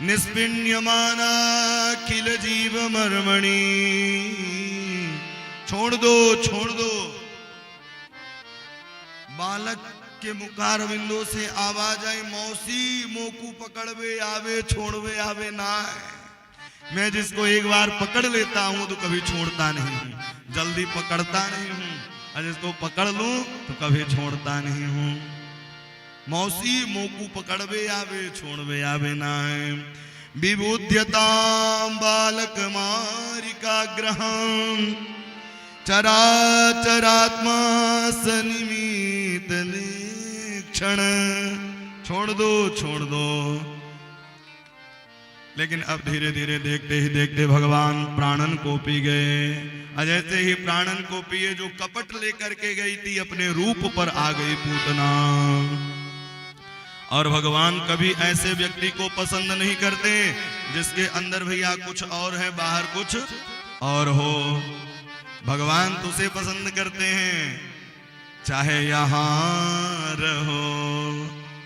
निष्पिण्यमाना खिल जीव मर्मणि। छोड़ दो छोड़ दो। बालक के मुखारविंदों से आवाज आई, मौसी मोकू पकड़वे आवे छोड़वे आवे ना है। मैं जिसको एक बार पकड़ लेता हूं तो कभी छोड़ता नहीं हूं, जल्दी पकड़ता नहीं हूं, और जिसको पकड़ लूं तो कभी छोड़ता नहीं हूं। मौसी मोकू पकड़वे आवे छोड़वे आवे ना है। विबुध्यताम बालक मारिका ग्रहम चराचरात्मा सनिमित क्षण। छोड़ दो छोड़ दो। लेकिन अब धीरे धीरे देखते ही देखते भगवान प्राणन को पी गए। जैसे ही प्राणन को पिए, जो कपट लेकर के गई थी अपने रूप पर आ गई पूतना। और भगवान कभी ऐसे व्यक्ति को पसंद नहीं करते जिसके अंदर भैया कुछ और है बाहर कुछ और हो। भगवान तुझे पसंद करते हैं, चाहे यहां रहो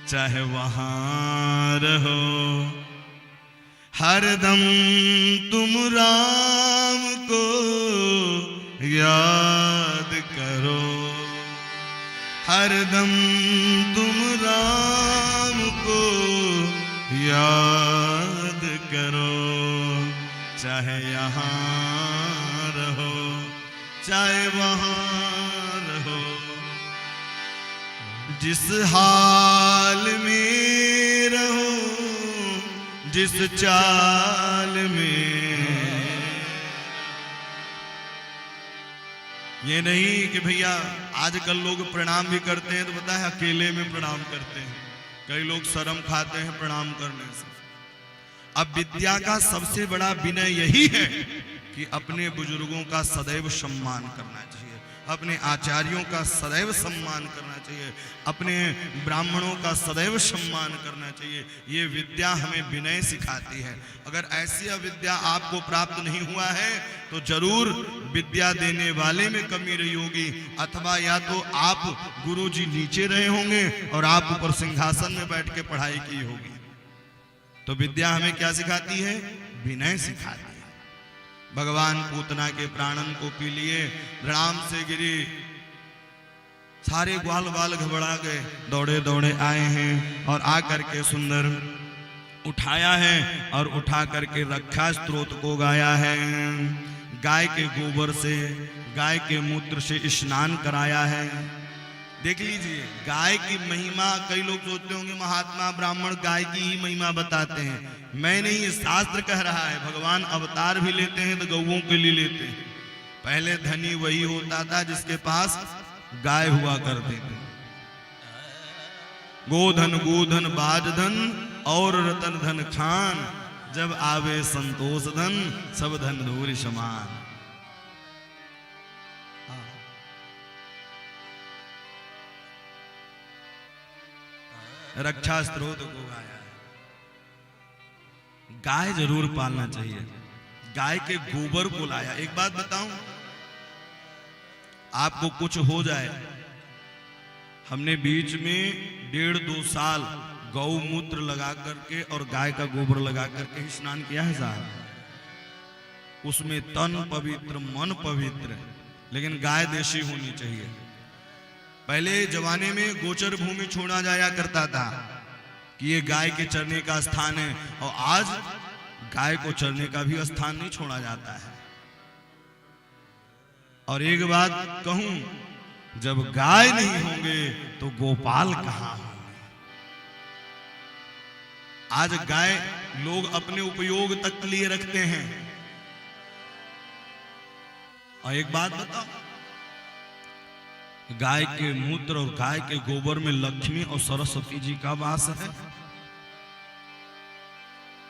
चाहे वहां रहो, हरदम तुम राम को याद करो, हरदम तुम राम को याद करो, चाहे यहाँ रहो चाहे वहाँ रहो। जिस हाल में रहो जिस चाल में, ये नहीं कि भैया आजकल लोग प्रणाम भी करते हैं तो पता है अकेले में प्रणाम करते हैं। कई लोग शर्म खाते हैं प्रणाम करने से। अब विद्या का सबसे बड़ा विनय यही है कि अपने बुजुर्गों का सदैव सम्मान करना चाहिए, अपने आचार्यों का सदैव सम्मान करना चाहिए, अपने ब्राह्मणों का सदैव सम्मान करना चाहिए। ये विद्या हमें विनय सिखाती है। अगर ऐसी विद्या आपको प्राप्त नहीं हुआ है तो जरूर विद्या देने वाले में कमी रही होगी, अथवा या तो आप गुरुजी नीचे रहे होंगे और आप ऊपर सिंहासन में बैठ के पढ़ाई की होगी। तो विद्या हमें क्या सिखाती है? विनय सिखाती है। भगवान पूतना के प्राणन को पी लिए, राम से गिरी, सारे ग्वाल बाल घबरा गए, दौड़े दौड़े आए हैं और आकर के सुंदर उठाया है और उठा करके रक्षा स्तोत्र को गाया है। गाय के गोबर से गाय के मूत्र से स्नान कराया है। देख लीजिए गाय की महिमा, कई लोग सोचते होंगे महात्मा ब्राह्मण गाय की ही महिमा बताते हैं। मैं नहीं, ये शास्त्र कह रहा है। भगवान अवतार भी लेते हैं तो गौओं के लिए लेते हैं। पहले धनी वही होता था जिसके पास गाय हुआ करते थे। गोधन गोधन बाजधन और रतन धन खान, जब आवे संतोष धन सब धन धूरि समान। रक्षा स्त्रोत को गाया है। गाय जरूर पालना चाहिए। गाय के गोबर को लाया। एक बात बताऊं, आपको कुछ हो जाए, हमने बीच में 1.5-2 साल गौमूत्र लगा करके और गाय का गोबर लगा करके ही स्नान किया है साहब। उसमें तन पवित्र मन पवित्र, लेकिन गाय देशी होनी चाहिए। पहले जमाने में गोचर भूमि छोड़ा जाया करता था कि ये गाय के चरने का स्थान है, और आज गाय को चरने का भी स्थान नहीं छोड़ा जाता है। और एक बात कहूं, जब गाय नहीं होंगे तो गोपाल कहां होंगे। आज गाय लोग अपने उपयोग तक के लिए रखते हैं। और एक बात बताओ, गाय के मूत्र और गाय के गोबर में लक्ष्मी और सरस्वती जी का वास है।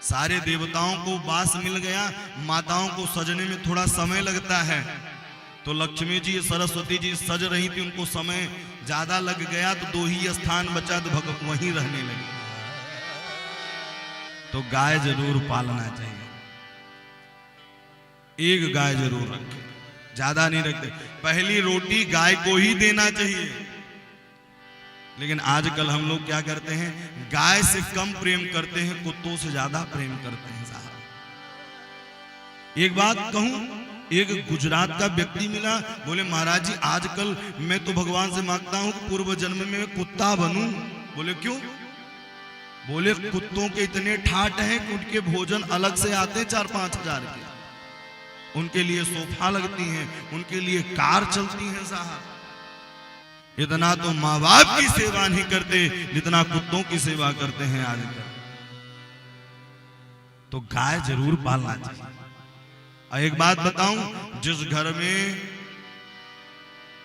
सारे देवताओं को वास मिल गया। माताओं को सजने में थोड़ा समय लगता है, तो लक्ष्मी जी सरस्वती जी सज रही थी, उनको समय ज्यादा लग गया, तो 2 ही स्थान बचा तो वहीं रहने लगे। तो गाय जरूर पालना चाहिए। एक गाय जरूर रखें, ज्यादा नहीं रखते। पहली रोटी गाय को ही देना चाहिए। लेकिन आजकल हम लोग क्या करते हैं, गाय से कम प्रेम करते हैं, कुत्तों से ज्यादा प्रेम करते हैं साहब। एक बात कहूं, एक गुजरात का व्यक्ति मिला, बोले महाराज जी आजकल मैं तो भगवान से मांगता हूं कि पूर्व जन्म में मैं कुत्ता बनूं। बोले क्यों? बोले कुत्तों के इतने ठाट हैं कि उनके भोजन अलग से आते 4-5 हजार के, उनके लिए सोफा लगती हैं, उनके लिए कार चलती हैं साहब। इतना तो माँ बाप की सेवा नहीं करते जितना कुत्तों की सेवा करते हैं आजकल। तो गाय जरूर पालना चाहिए। और एक बात बताऊं, जिस घर में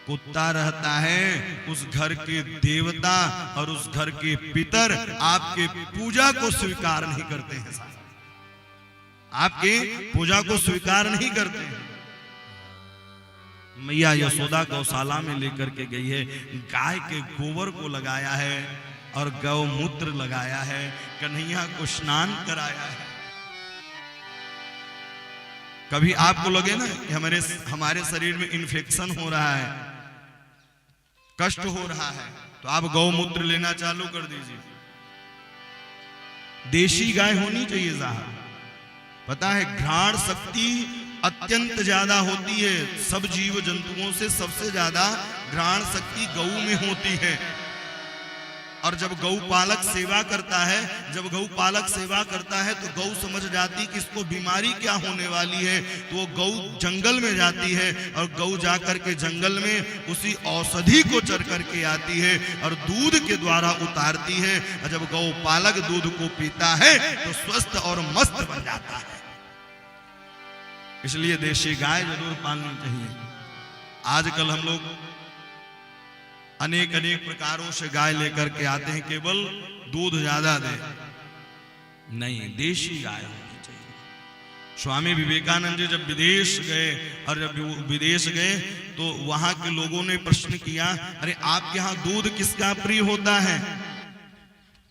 कुत्ता रहता है उस घर के देवता और उस घर के पितर आपके पूजा को स्वीकार नहीं करते हैं साहब। आपके पूजा को स्वीकार नहीं करते हैं। मैया यशोदा गौशाला में लेकर के गई है, गाय के गोबर को लगाया है और गौमूत्र लगाया है, कन्हैया को स्नान कराया है। कभी आपको लगे ना कि हमारे शरीर में इन्फेक्शन हो रहा है, कष्ट हो रहा है, तो आप गौमूत्र लेना चालू कर दीजिए। देशी गाय होनी चाहिए साहब। पता है घ्राण शक्ति अत्यंत ज्यादा होती है। सब जीव जंतुओं से सबसे ज्यादा घ्राण शक्ति गौ में होती है। और जब गौ पालक सेवा करता है तो गौ समझ जाती कि इसको बीमारी क्या होने वाली है, तो वो गौ जंगल में जाती है और गौ जाकर के जंगल में उसी औषधि को चर करके आती है और दूध के द्वारा उतारती है। और जब गौ पालक दूध को पीता है तो स्वस्थ और मस्त बन जाता है। इसलिए देशी गाय जरूर पालनी चाहिए। आजकल हम लोग अनेक प्रकारों से गाय लेकर के आते हैं, केवल दूध ज्यादा दे, नहीं, देशी गाय होनी चाहिए। स्वामी विवेकानंद जी जब विदेश गए, और जब विदेश गए तो वहां के लोगों ने प्रश्न किया, अरे आपके यहाँ दूध किसका प्रिय होता है?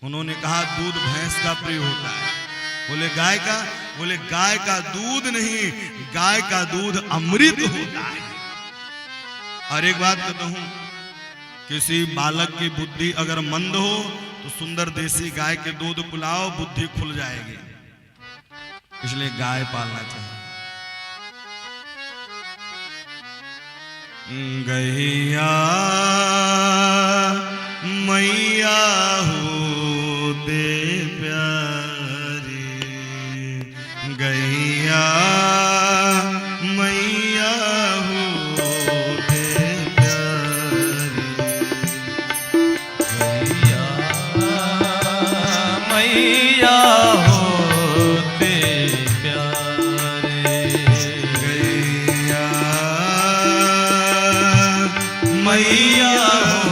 उन्होंने कहा दूध भैंस का प्रिय होता है। बोले गाय का? बोले गाय का दूध नहीं, गाय का दूध अमृत होता है। और एक बात कहता हूं, किसी बालक की बुद्धि अगर मंद हो तो सुंदर देसी गाय के दूध पिलाओ, बुद्धि खुल जाएगी। इसलिए गाय पालना चाहिए। गैया मैया होते प्यारी, गैया मैया हो मैया होते प्यारे, गैया मैया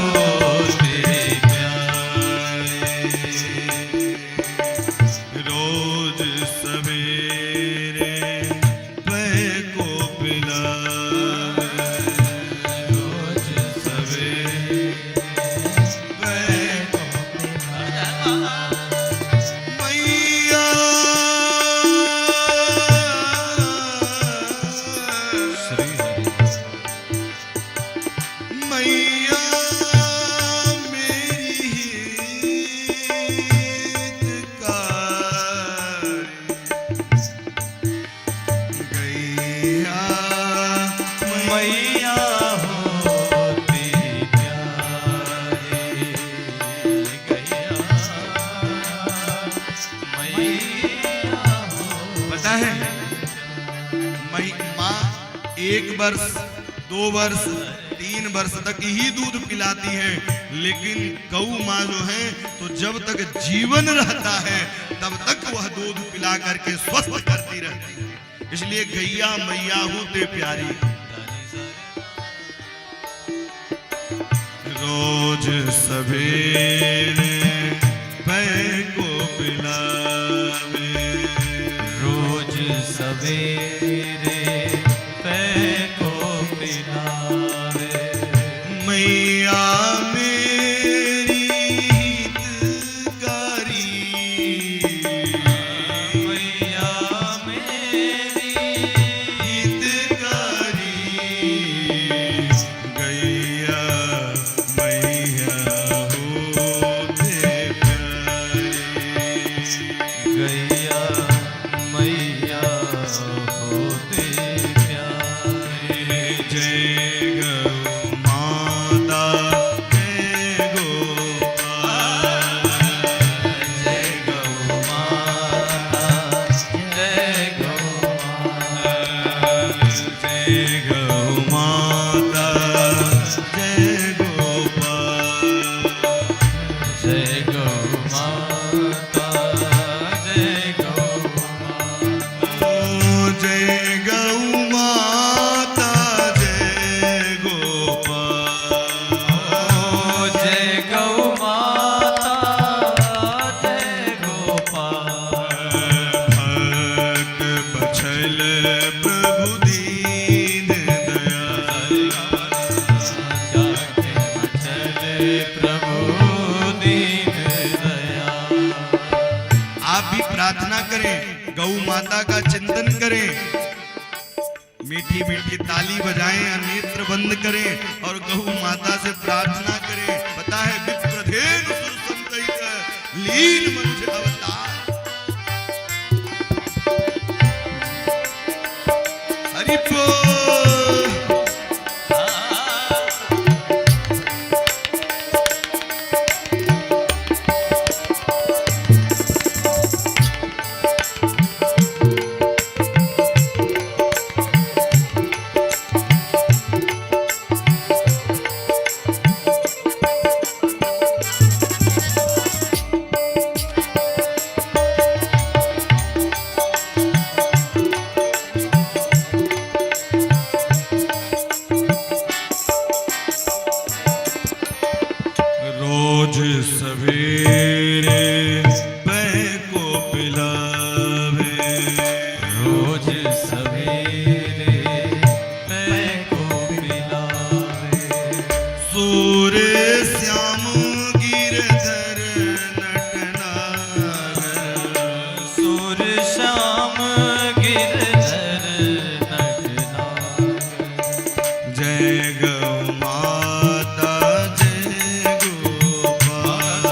होते प्यारे, रोज सवेरे पै को पिलावे, रोज सवेरे पै को मैया श्री मैया मेरी हितकारी, गैया मैया होती प्यारे, गैया मैया पता है माँ 1 वर्ष 2 वर्ष 3 वर्ष तक ही दूध पिलाती है, लेकिन गौ माँ जो है तो जब तक जीवन रहता है तब तक वह दूध पिला करके स्वस्थ करती रहती है। इसलिए गैया मैया होते प्यारी, रोज सवेरे पै को पिलावे, रोज सवेरे पै को पिलावे, मैया मेरी हितकारी, मैया मेरी हितकारी, गैया मैया होते प्यारी, गैया मैया होते प्यारे, जय गौ माता जय गोपाल, जय गौ माता जय गौ जय गौ माता जय गोपाल, जय गौ माता जय गौ ओ जय गौ माता जय गोपाल, जय गौ माता जय गोपाल, भक्त बछल प्रभु दीन दयाल, चले प्रभु दीन दयाल। आप भी प्रार्थना करें, गौ माता का चिंतन करें, मीठी मीठी ताली बजाएं या नेत्र बंद करें और गौ माता से प्रार्थना करें। पता है विप्रधेनु सुरसंतहित लीन मनुज अवतार, हरि बोल। रोज सवेरे पै को पिलावे, रोज सवेरे पै को पिलावे, सूर्य श्याम गिरधर नटनागर, सूर्य श्याम गिरधर नटनागर, जय गौ माता जय गोपाल,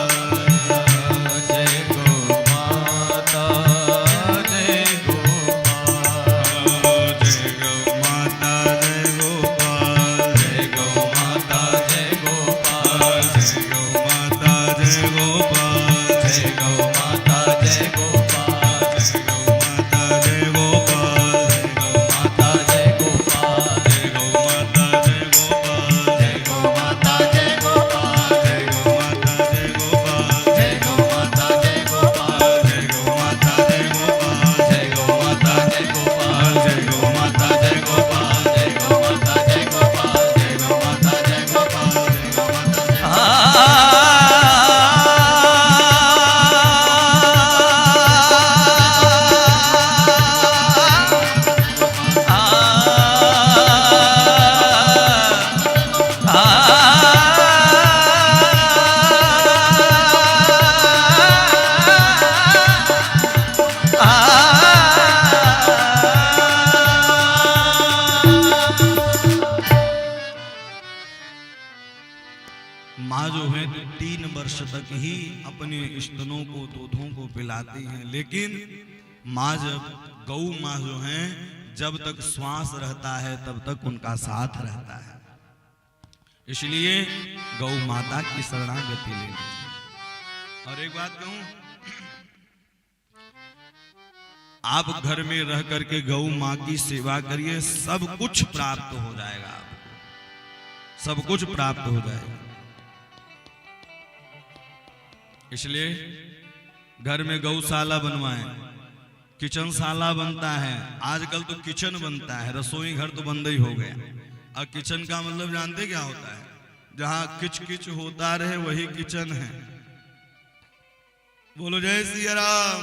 3 वर्ष तक ही अपने स्तनों को, दूधों को पिलाती हैं। लेकिन माँ गौ माँ जो हैं, जब तक श्वास रहता है तब तक उनका साथ रहता है। इसलिए गौ माता की शरणागति ले लीजिए। और एक बात कहूं, आप घर में रह करके गौ माँ की सेवा करिए, सब कुछ प्राप्त हो जाएगा, आपको सब कुछ प्राप्त हो जाएगा। इसलिए घर में गौशाला बनवाएं, किचनशाला बनता है, आजकल तो किचन बनता है, रसोई घर तो बंद ही हो गया। और किचन का मतलब जानते क्या होता है? जहां किच किच होता रहे वही किचन है। बोलो जय सिया राम।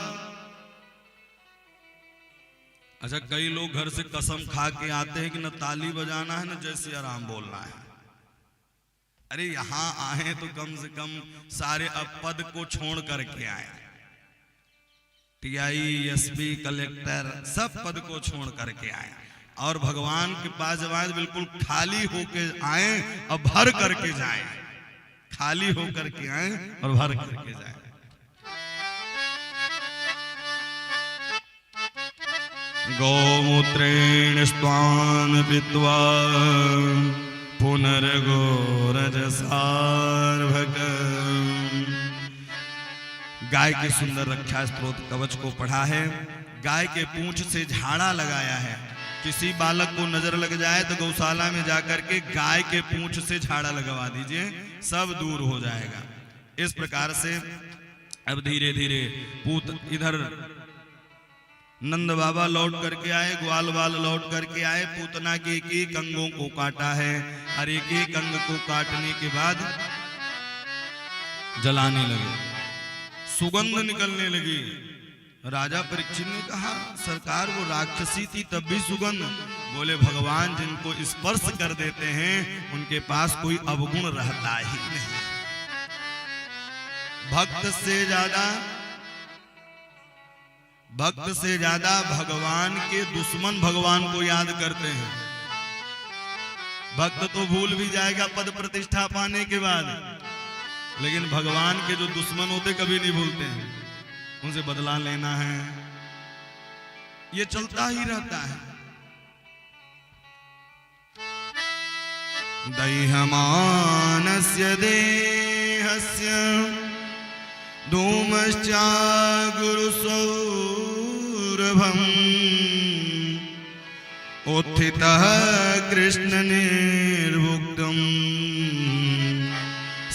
अच्छा, कई लोग घर से कसम खा के आते हैं कि न ताली बजाना है न जय सिया राम बोलना है। अरे यहां आए तो कम से कम सारे पद को छोड़ करके आए। TI, SP, कलेक्टर सब पद को छोड़ करके आए और भगवान के पास जब आए बिल्कुल खाली होके आए और भर करके जाए। खाली होकर के आए और भर करके जाए। गौमूत्रेण स्वान पित्वा पुनर्गोरजसार्भक। गाय के सुंदर रक्षा स्तोत्र कवच को पढ़ा है। गाय के पूंछ से झाड़ा लगाया है। किसी बालक को नजर लग जाए तो गौशाला में जाकर के गाय के पूंछ से झाड़ा लगवा दीजिए, सब दूर हो जाएगा। इस प्रकार से अब धीरे धीरे पूत इधर नंद बाबा लौट करके आए, ग्वाल वाल लौट करके आए। पूतना के एक अंगों को काटा है और एक एक अंग को काटने के बाद जलाने लगे, सुगंध निकलने लगी। राजा परीक्षित ने कहा, सरकार वो राक्षसी थी तब भी सुगंध। बोले भगवान जिनको स्पर्श कर देते हैं उनके पास कोई अवगुण रहता ही नहीं। भक्त से ज्यादा भगवान के दुश्मन भगवान को याद करते हैं। भक्त तो भूल भी जाएगा पद प्रतिष्ठा पाने के बाद, लेकिन भगवान के जो दुश्मन होते कभी नहीं भूलते हैं। उनसे बदला लेना है, ये चलता ही रहता है। दैहमानस्य देहस्य धूमश्चा गुरुसौरभम् उत्थितः कृष्ण निर्भुक्तम्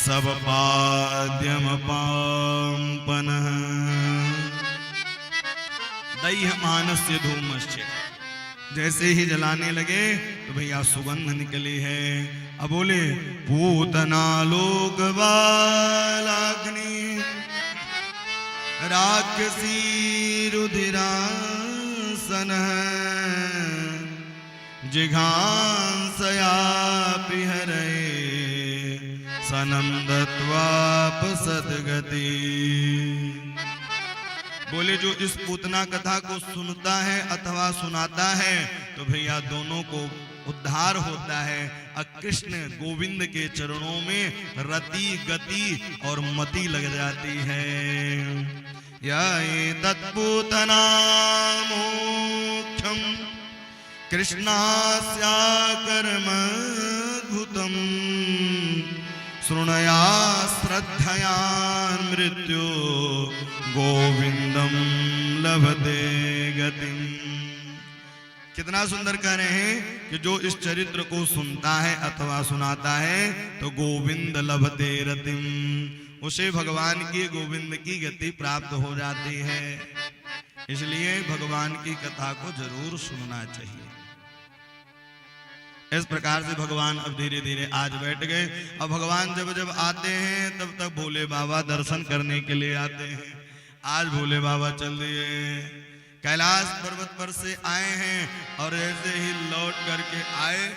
सब पाद्यमपाम्पनः। दैहमानस्य धूमश्च, जैसे ही जलाने लगे तो भैया सुगंध निकली है। अब बोले पूतना लोकबालाग्नि राक्षसी रुधिरासन जिघांसयापि हरे सनंदत्वाप सद्गति। बोले जो इस पूतना कथा को सुनता है अथवा सुनाता है तो भैया दोनों को उद्धार होता है। कृष्ण गोविंद के चरणों में रति गति और मति लग जाती है। या तत्पूतना मोक्षम कृष्णास्या कर्मद्भुतम् शृणया श्रद्धया मृत्यु गोविंदम लभते गतिम। कितना सुंदर कह रहे हैं कि जो इस चरित्र को सुनता है अथवा सुनाता है तो गोविंद लभते रतिम, उसे भगवान की गोविंद की गति प्राप्त हो जाती है। इसलिए भगवान की कथा को जरूर सुनना चाहिए। इस प्रकार से भगवान अब धीरे धीरे आज बैठ गए। अब भगवान जब जब आते हैं तब तक भोले बाबा दर्शन करने के लिए आते हैं। आज भोले बाबा चल दिए, कैलाश पर्वत पर से आए हैं और ऐसे ही लौट करके आए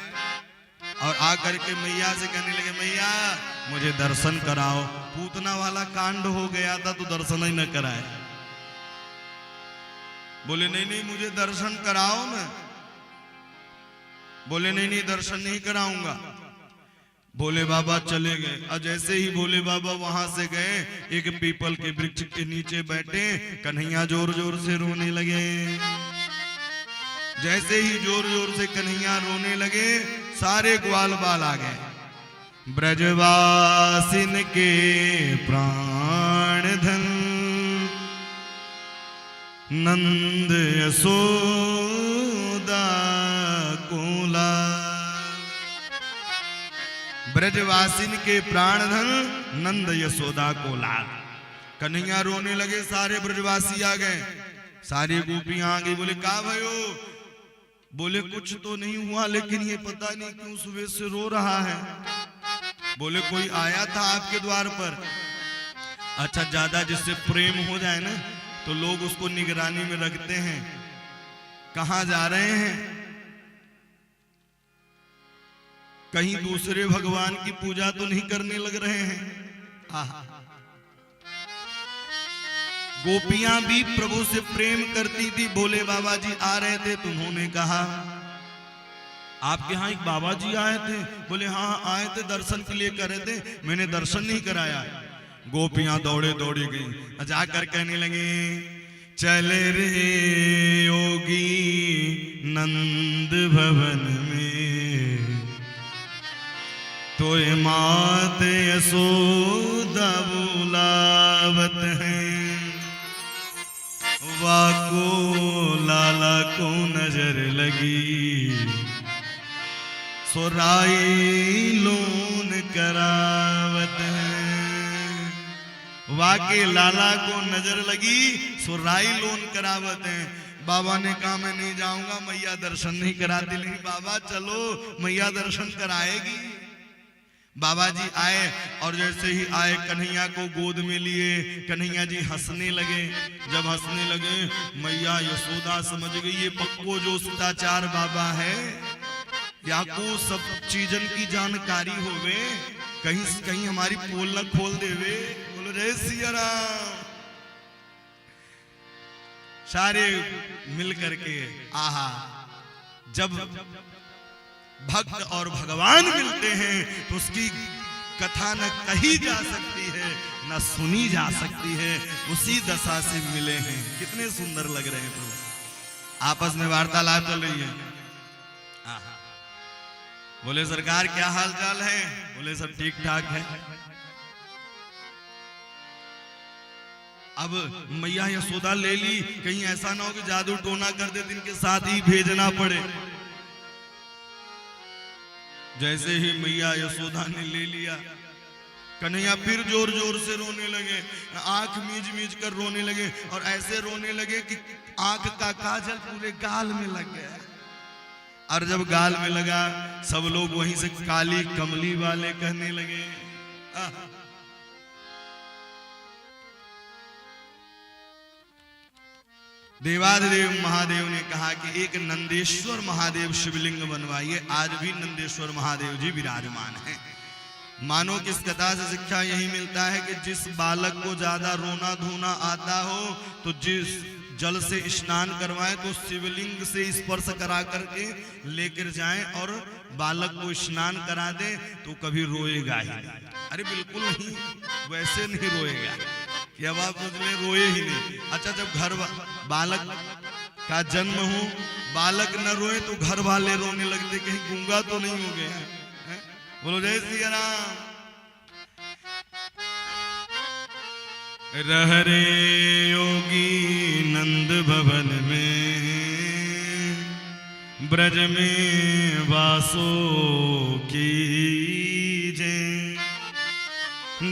और आकर के मैया से कहने लगे, मैया मुझे दर्शन कराओ। पूतना वाला कांड हो गया था तो दर्शन ही न कराए। बोले नहीं नहीं मुझे दर्शन कराओ ना। बोले नहीं नहीं दर्शन नहीं कराऊंगा। भोले बाबा चले गए। और जैसे ही भोले बाबा वहां से गए, एक पीपल के वृक्ष के नीचे बैठे, कन्हैया जोर जोर से रोने लगे। जैसे ही जोर जोर से कन्हैया रोने लगे, सारे ग्वाल बाल आ गए। ब्रजवासिन के प्राण धन नंद यशोदा कोला। ब्रजवासिन के प्राण धन नंद यशोदा को लाल। कन्हैया रोने लगे, सारे ब्रजवासी आ गए, सारी गोपियां आ गई। बोले का भयो? बोले कुछ तो नहीं हुआ, लेकिन ये पता नहीं क्यों सुबह से रो रहा है। बोले कोई आया था आपके द्वार पर? अच्छा, ज्यादा जिससे प्रेम हो जाए ना तो लोग उसको निगरानी में रखते हैं, कहां जा रहे हैं, कहीं दूसरे भगवान की पूजा तो नहीं करने लग रहे हैं। आहा, गोपियां भी प्रभु से प्रेम करती थी। भोले बाबा जी आ रहे थे तो उन्होंने कहा आपके यहाँ एक बाबा जी आए थे। बोले हाँ आए थे, दर्शन के लिए कर रहे थे, मैंने दर्शन नहीं कराया। गोपियां दौड़े दौड़ी गई, जाकर कहने लगे चले रे योगी नंद भवन में, तो मात यशोदा बुलावत हैं, वाको लाला को नजर लगी, सोराई लोन करावत है। वाके लाला को नजर लगी, सोराई लोन करावत है। बाबा ने कहा मैं नहीं जाऊंगा, मैया दर्शन नहीं कराती। लेकिन बाबा चलो, मैया दर्शन कराएगी। बाबा जी आए और जैसे ही आए कन्हैया को गोद में लिए। कन्हैया जी हंसने लगे। जब हंसने लगे, मैया यशोदा समझ गई ये पक्को जो सीताचार बाबा है, या को सब चीजन की जानकारी होवे, कहीं कहीं हमारी पोल न खोल देवे। बोलो जय सिया राम। सारे मिल करके आहा, जब भक्त और भगवान मिलते हैं तो उसकी कथा न कही जा सकती है न सुनी जा सकती है। उसी दशा से मिले हैं। कितने सुंदर लग रहे हैं प्रभु। आपस में वार्तालाप चल रही है। बोले सरकार क्या हाल चाल है? बोले सब ठीक ठाक है। अब मैया यशोदा ले ली, कहीं ऐसा ना हो कि जादू टोना कर दे, इनके साथ ही भेजना पड़े। जैसे ही मैया यशोदा ने ले लिया, कन्हैया फिर जोर जोर से रोने लगे, आंख मीज मीज कर रोने लगे, और ऐसे रोने लगे कि आंख का काजल पूरे गाल में लग गया। और जब गाल में लगा, सब लोग वहीं से काली कमली वाले कहने लगे। देवाधिदेव महादेव ने कहा कि एक नंदेश्वर महादेव शिवलिंग बनवाइए। आज भी नंदेश्वर महादेव जी विराजमान हैं। मानो कि इस कथा से शिक्षा यही मिलता है कि जिस बालक को ज्यादा रोना धोना आता हो तो जिस जल से स्नान करवाएं, तो शिवलिंग से स्पर्श करा करके लेकर जाएं और बालक को स्नान करा दे, तो कभी रोएगा ही नहीं। अरे बिल्कुल नहीं, वैसे नहीं रोएगा कि अब आप मुझे रोए ही नहीं। अच्छा, जब घर बालक का जन्म हो, बालक न रोए तो घर वाले रोने लगते, कहीं गूंगा तो नहीं हो गए हैं? बोलो जय सिया राम। रह रे योगी नंद भवन में, ब्रज में वासो कीजे,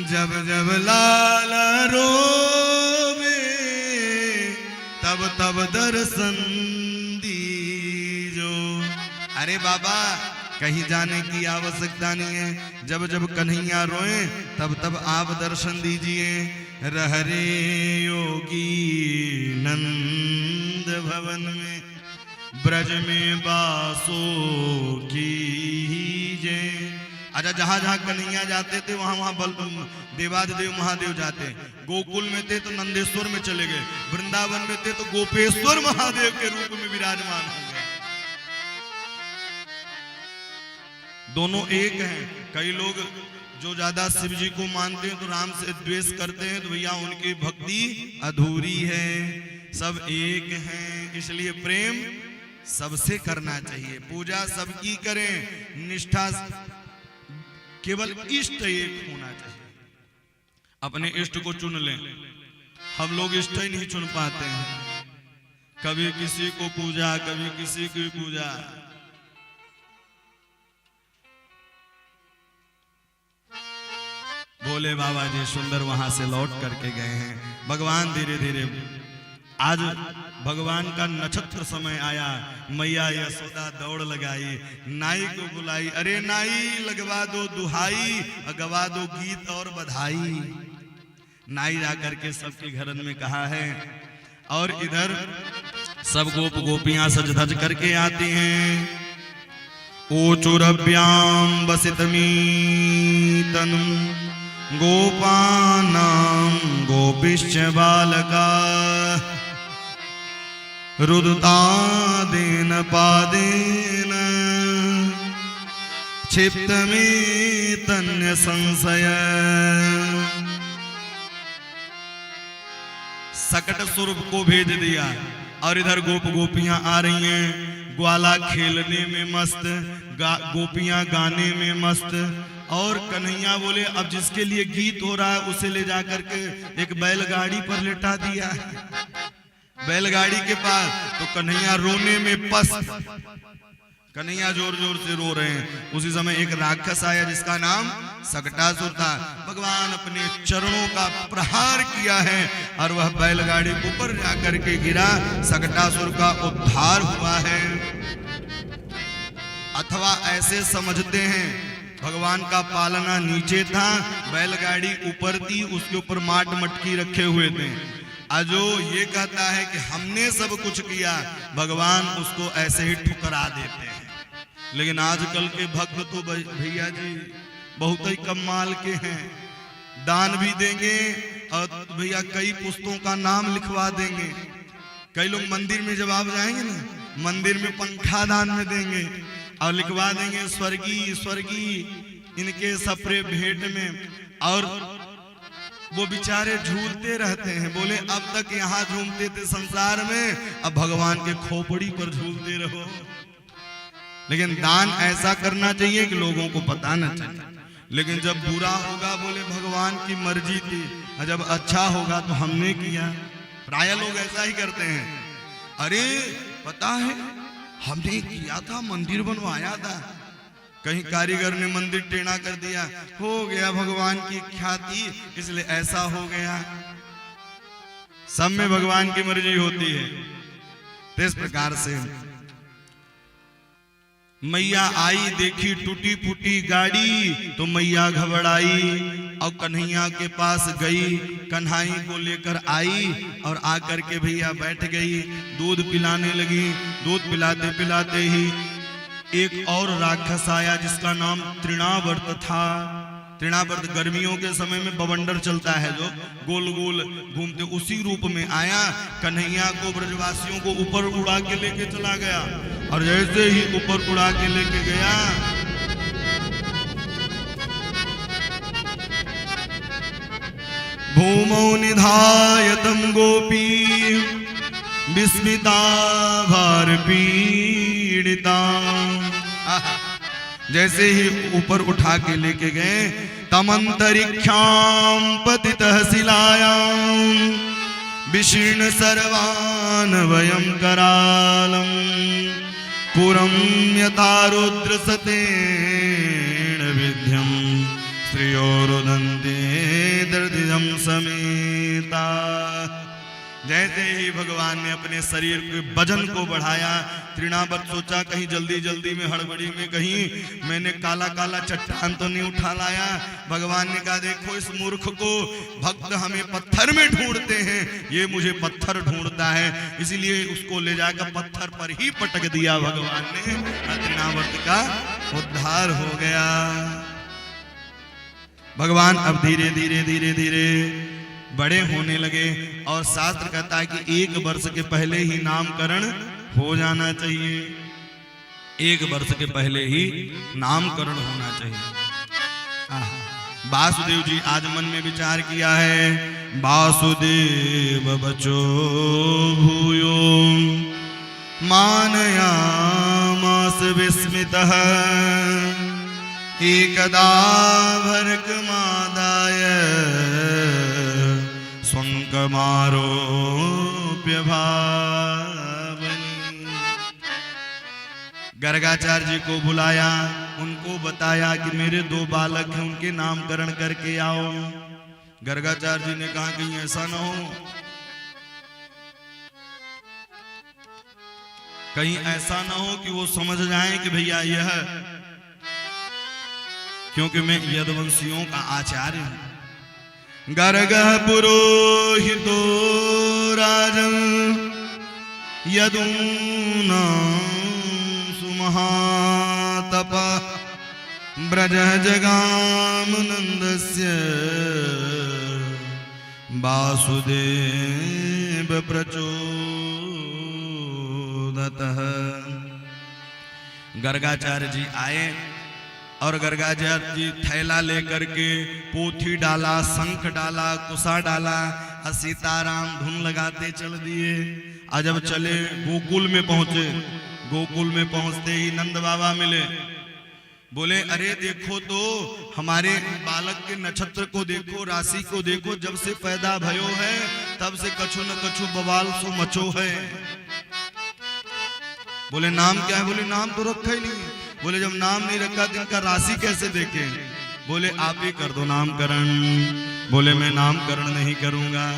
जब जब लाल रोवे तब तब दर्शन दीजो। अरे बाबा, कहीं जाने की आवश्यकता नहीं है। जब जब कन्हैया रोए तब तब आप दर्शन दीजिए। रह रे योगी नंद भवन में, ब्रज में वासो कीजे। अच्छा, जहां जहां कन्हैया जाते थे वहां वहां देवाधिदेव महादेव जाते। गोकुल में थे तो नंदेश्वर में चले गए, वृंदावन में थे तो गोपेश्वर महादेव के रूप में विराजमान हो गए। दोनों एक हैं। कई लोग जो ज्यादा शिव जी को मानते हैं तो राम से द्वेष करते हैं, तो भैया उनकी भक्ति अधूरी है। सब एक हैं, इसलिए प्रेम सबसे करना चाहिए, पूजा सबकी करें, निष्ठा केवल इष्ट एक होना चाहिए। अपने इष्ट को चुन लें। हम लोग इष्ट ही नहीं चुन पाते हैं, कभी किसी को पूजा, कभी किसी की पूजा। भोले बाबा जी सुंदर वहां से लौट करके गए हैं। भगवान धीरे धीरे, आज भगवान का नक्षत्र समय आया, मैया यशोदा दौड़ लगाई, नाई को बुलाई, अरे नाई लगवा दो दुहाई, गवा दो गीत और बधाई। नाई जाकर के सबके घरन में कहा है, और इधर सब गोप गोपियां सज धज करके आती हैं। ओचुरभ्याम बसितमी तनु गोपानां गोपिश्च बालका रुदतादेन पादेन क्षिप्तमेतन्य संशय। सकट सुर को भेज दिया और इधर गोप गोपियां आ रही हैं, ग्वाला खेलने में मस्त, गोपियां गाने में मस्त। और कन्हैया बोले अब जिसके लिए गीत हो रहा है उसे ले जाकर के एक बैलगाड़ी पर लेटा दिया, बैलगाड़ी के पास। तो कन्हैया रोने में पस्त, कन्हैया जोर जोर से रो रहे हैं। उसी समय एक राक्षस आया जिसका नाम सकटासुर था। भगवान अपने चरणों का प्रहार किया है और वह बैलगाड़ी ऊपर जाकर के गिरा, सकटासुर का उद्धार हुआ है। अथवा ऐसे समझते हैं भगवान का पालना नीचे था, बैलगाड़ी ऊपर थी, उसके ऊपर माट मटकी रखे हुए थे। जो ये कहता है कि हमने सब कुछ किया, भगवान उसको ऐसे ही ठुकरा देते हैं। लेकिन आजकल के भक्त तो भैया जी बहुत ही कमाल के हैं, दान भी देंगे और भैया कई पुस्तकों का नाम लिखवा देंगे। कई लोग मंदिर में जब आप जाएंगे ना, मंदिर में पंखा दान में देंगे और लिखवा देंगे स्वर्गीय स्वर्गीय इनके सपरे भेंट में। और वो बेचारे झूलते रहते हैं, बोले अब तक यहाँ झूमते थे संसार में, अब भगवान के खोपड़ी पर झूलते रहो। लेकिन दान ऐसा करना चाहिए कि लोगों को पता न चले। लेकिन जब बुरा होगा बोले भगवान की मर्जी थी, और जब अच्छा होगा तो हमने किया। प्राय लोग ऐसा ही करते हैं, अरे पता है हमने किया था, मंदिर बनवाया था, कहीं कारीगर ने मंदिर टेढ़ा कर दिया, हो गया भगवान की ख्याति इसलिए ऐसा हो गया। सब में भगवान की मर्जी होती है। तो इस प्रकार से मैया आई, देखी टूटी फूटी गाड़ी, तो मैया घबराई और कन्हैया के पास गई, कन्हाई को लेकर आई और आकर के भैया बैठ गई, दूध पिलाने लगी। दूध पिलाते पिलाते ही एक और राक्षस आया जिसका नाम तृणावर्त था। तृणावर्त गर्मियों के समय में बवंडर चलता है जो गोल गोल घूमते, उसी रूप में आया। कन्हैया को ब्रजवासियों को ऊपर उड़ा के लेके चला गया, और जैसे ही ऊपर उड़ा के लेके गया भूमौ निधायतं गोपी विस्मिता भार पीड़िता। जैसे ही ऊपर उठा के लेके गए, तमंतरिक्षाम पतितः शिलायां विशीर्ण सर्वान् वयं करालम पुरं यथा रुद्र सतेन विध्यं स्त्रियो रुदन्ते दर्दिदं समेता। जैसे ही भगवान ने अपने शरीर के वजन को बढ़ाया, तृणावर्त सोचा कहीं जल्दी जल्दी में हड़बड़ी में कहीं मैंने काला काला चट्टान तो नहीं उठा लाया। भगवान ने कहा देखो इस मूर्ख को, भक्त हमें पत्थर में ढूंढते हैं, ये मुझे पत्थर ढूंढता है, इसीलिए उसको ले जाकर पत्थर पर ही पटक दिया भगवान ने। तृणावर्त का उद्धार हो गया। भगवान अब धीरे धीरे धीरे धीरे बड़े होने लगे, और शास्त्र कहता है कि 1 वर्ष के पहले ही नामकरण हो जाना चाहिए। 1 वर्ष के पहले ही नामकरण होना चाहिए। वासुदेव जी आज मन में विचार किया है, वासुदेव बचो भूयो मानयामास विस्मितः एकदा भर्गमादाय स्वंकमारोप्य भावनी। गर्गाचार्य जी को बुलाया, उनको बताया कि मेरे 2 बालक हैं, उनके नामकरण करके आओ। गर्गाचार्य जी ने कहा कि ऐसा ना हो, कहीं ऐसा ना हो कि वो समझ जाएं कि भैया यह, क्योंकि मैं यदुवंशियों का आचार्य हूं। गर्गः पुरोहितो राजन् यदूनां सुमहातपः ब्रजः जगाम नन्दस्य वासुदेव प्रचोदतः। गर्गाचार्य जी आए और गर्गाचार्य जी थैला लेकर के पोथी डाला, शंख डाला, कुशा डाला और सीताराम धुन लगाते चल दिए। आज जब चले गोकुल में पहुंचे, गोकुल में पहुंचते ही नंद बाबा मिले, बोले अरे देखो तो हमारे बालक के नक्षत्र को देखो, राशि को देखो, जब से पैदा भयो है तब से कछु न कछु बवाल सो मचो है। बोले नाम क्या है? बोले नाम तो रखा ही नहीं। बोले जब नाम नहीं रखा तो इनका राशि कैसे देखें? बोले आप ही कर दो नामकरण। बोले मैं नामकरण नहीं करूंगा।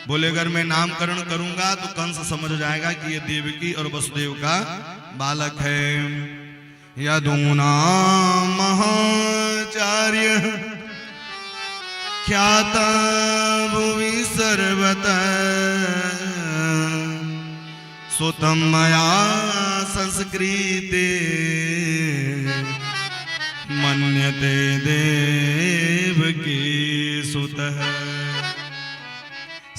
बोले अगर मैं नामकरण करूंगा तो कंस समझ जाएगा कि ये देवकी और वसुदेव का बालक है। यदूना महाचार्य ख्याता भुवि सर्वतः सुतम मया संस्कृते मन्यते देवकी सुतः।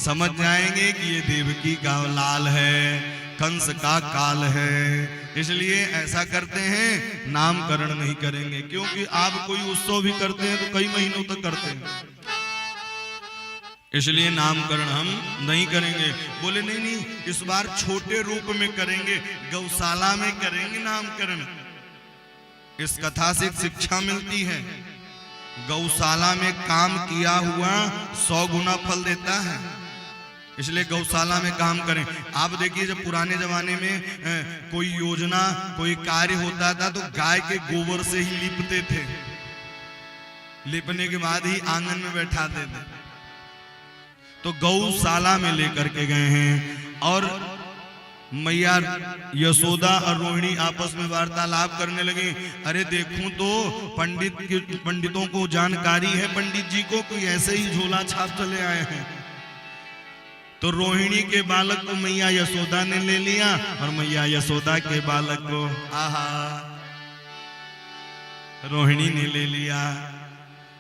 समझ जाएंगे कि ये देवकी का लाल है, कंस का काल है, इसलिए ऐसा करते हैं, नामकरण नहीं करेंगे। क्योंकि आप कोई उत्सव भी करते हैं तो कई महीनों तक करते हैं, इसलिए नामकरण हम नहीं करेंगे। बोले नहीं नहीं, इस बार छोटे रूप में करेंगे, गौशाला में करेंगे नामकरण। इस कथा से एक शिक्षा मिलती है, गौशाला में काम किया हुआ 100 गुना फल देता है, इसलिए गौशाला में काम करें। आप देखिए जब पुराने जमाने में कोई योजना, कोई कार्य होता था तो गाय के गोबर से ही लिपते थे, लिपने के बाद ही आंगन में बैठाते थे। तो गौशाला में लेकर के गए हैं और मैया यशोदा और रोहिणी आपस में वार्तालाप करने लगे। अरे देखूं तो पंडितों को जानकारी है, पंडित जी को कोई ऐसे ही झोला छाप चले आए हैं। तो रोहिणी के बालक को मैया यशोदा ने ले लिया और मैया यशोदा के बालक को रोहिणी ने ले लिया,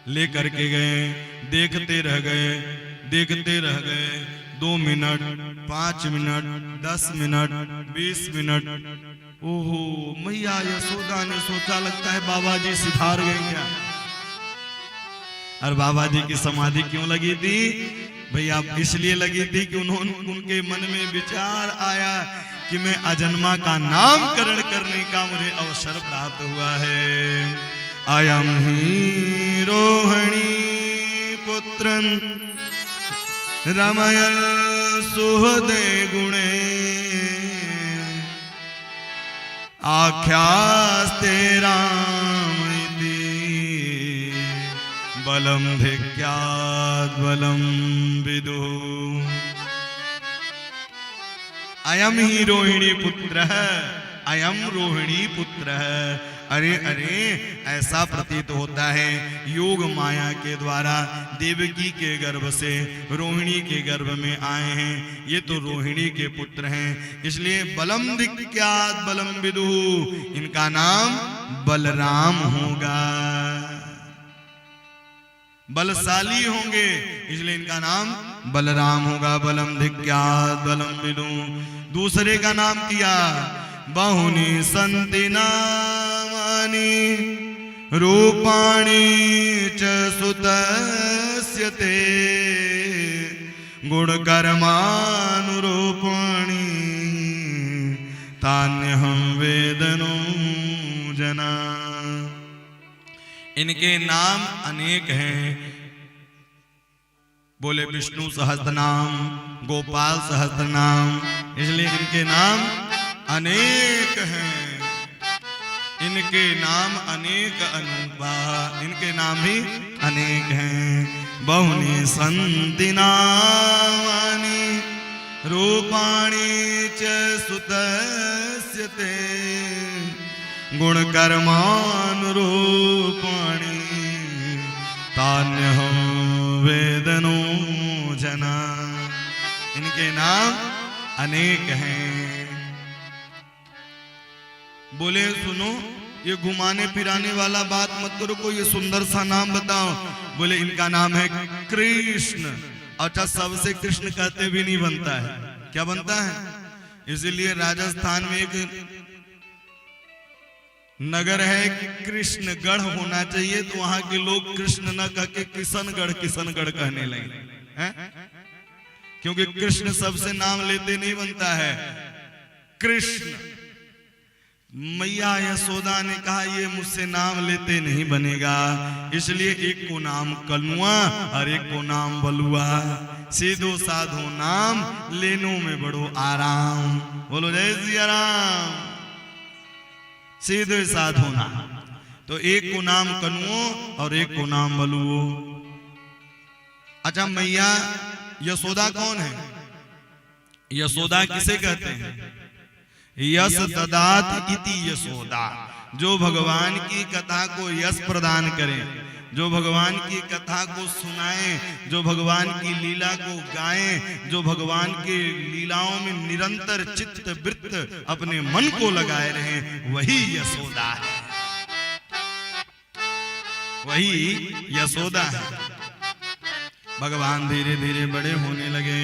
ले करके गए, देखते रह गए, देखते रह गए। 2 मिनट, 5 मिनट, 10 मिनट, 20 मिनट। ओहो, मैया यशोदा ने सोचा लगता है बाबा जी सिधार गए क्या। और बाबा जी की समाधि क्यों लगी थी भैया? इसलिए लगी थी कि उनके मन में विचार आया कि मैं अजन्मा का नामकरण करने का मुझे अवसर प्राप्त हुआ है। अयम ही रोहिणी पुत्रन रमयन सुहृदे गुणे आख्यास्ते रामैति बलम धिक्यात् बलम विदुः। अयम ही रोहिणी पुत्र है, अयम रोहिणी पुत्र है। अरे अरे, ऐसा प्रतीत होता है योग माया के द्वारा देवकी के गर्भ से रोहिणी के गर्भ में आए हैं, ये तो रोहिणी के पुत्र हैं। इसलिए बलम धिक्यात् बलम विदुः, इनका नाम बलराम होगा, बलशाली होंगे, इसलिए इनका नाम बलराम होगा। बलम धिक्यात् बलम विदुः। दूसरे का नाम किया बहुनी संति नामानि रूपाणि च सुतस्य ते गुणकर्मानुरूपाणि तान्यहं वेदनो जना। इनके नाम अनेक हैं। बोले विष्णु सहस्त्रनाम, गोपाल सहस्त्रनाम, इसलिए इनके नाम अनेक हैं। इनके नाम अनेक अनूपा, इनके नाम ही अनेक हैं। बहुनी संति नामानि रूपाणि च सुतस्य ते गुणकर्मानुरूपाणि तान्यहं वेदनो जना। इनके नाम अनेक हैं। बोले सुनो, ये घुमाने फिराने वाला बात मत करो, कोई ये सुंदर सा नाम बताओ। बोले इनका नाम है कृष्ण। अच्छा, सबसे कृष्ण कहते भी नहीं बनता है, क्या बनता है? इसीलिए राजस्थान में एक नगर है कृष्णगढ़ होना चाहिए, तो वहां के लोग कृष्ण न कह के किशनगढ़ किशनगढ़ कहने लगे हैं? क्योंकि कृष्ण सबसे नाम लेते नहीं बनता है। कृष्ण, मैया यशोदा ने कहा ये मुझसे नाम लेते नहीं बनेगा, इसलिए एक को नाम कनुआ और एक को नाम बलुआ। सीधो साधो नाम लेनो में बड़ो आराम। बोलो जय सिया राम। सीधे साधो नाम, तो एक को नाम कनुओ और एक को नाम बलुओ। अच्छा, मैया यशोदा कौन है? यशोदा किसे कहते हैं? यश ददात इति यशोदा, जो भगवान की कथा को यश प्रदान करें, जो भगवान की कथा को सुनाएं, जो भगवान की लीला को गाएं, जो भगवान के लीलाओं में निरंतर चित्त वृत्त अपने मन को लगाए रहें, वही यशोदा है, वही यशोदा है। भगवान धीरे धीरे बड़े होने लगे,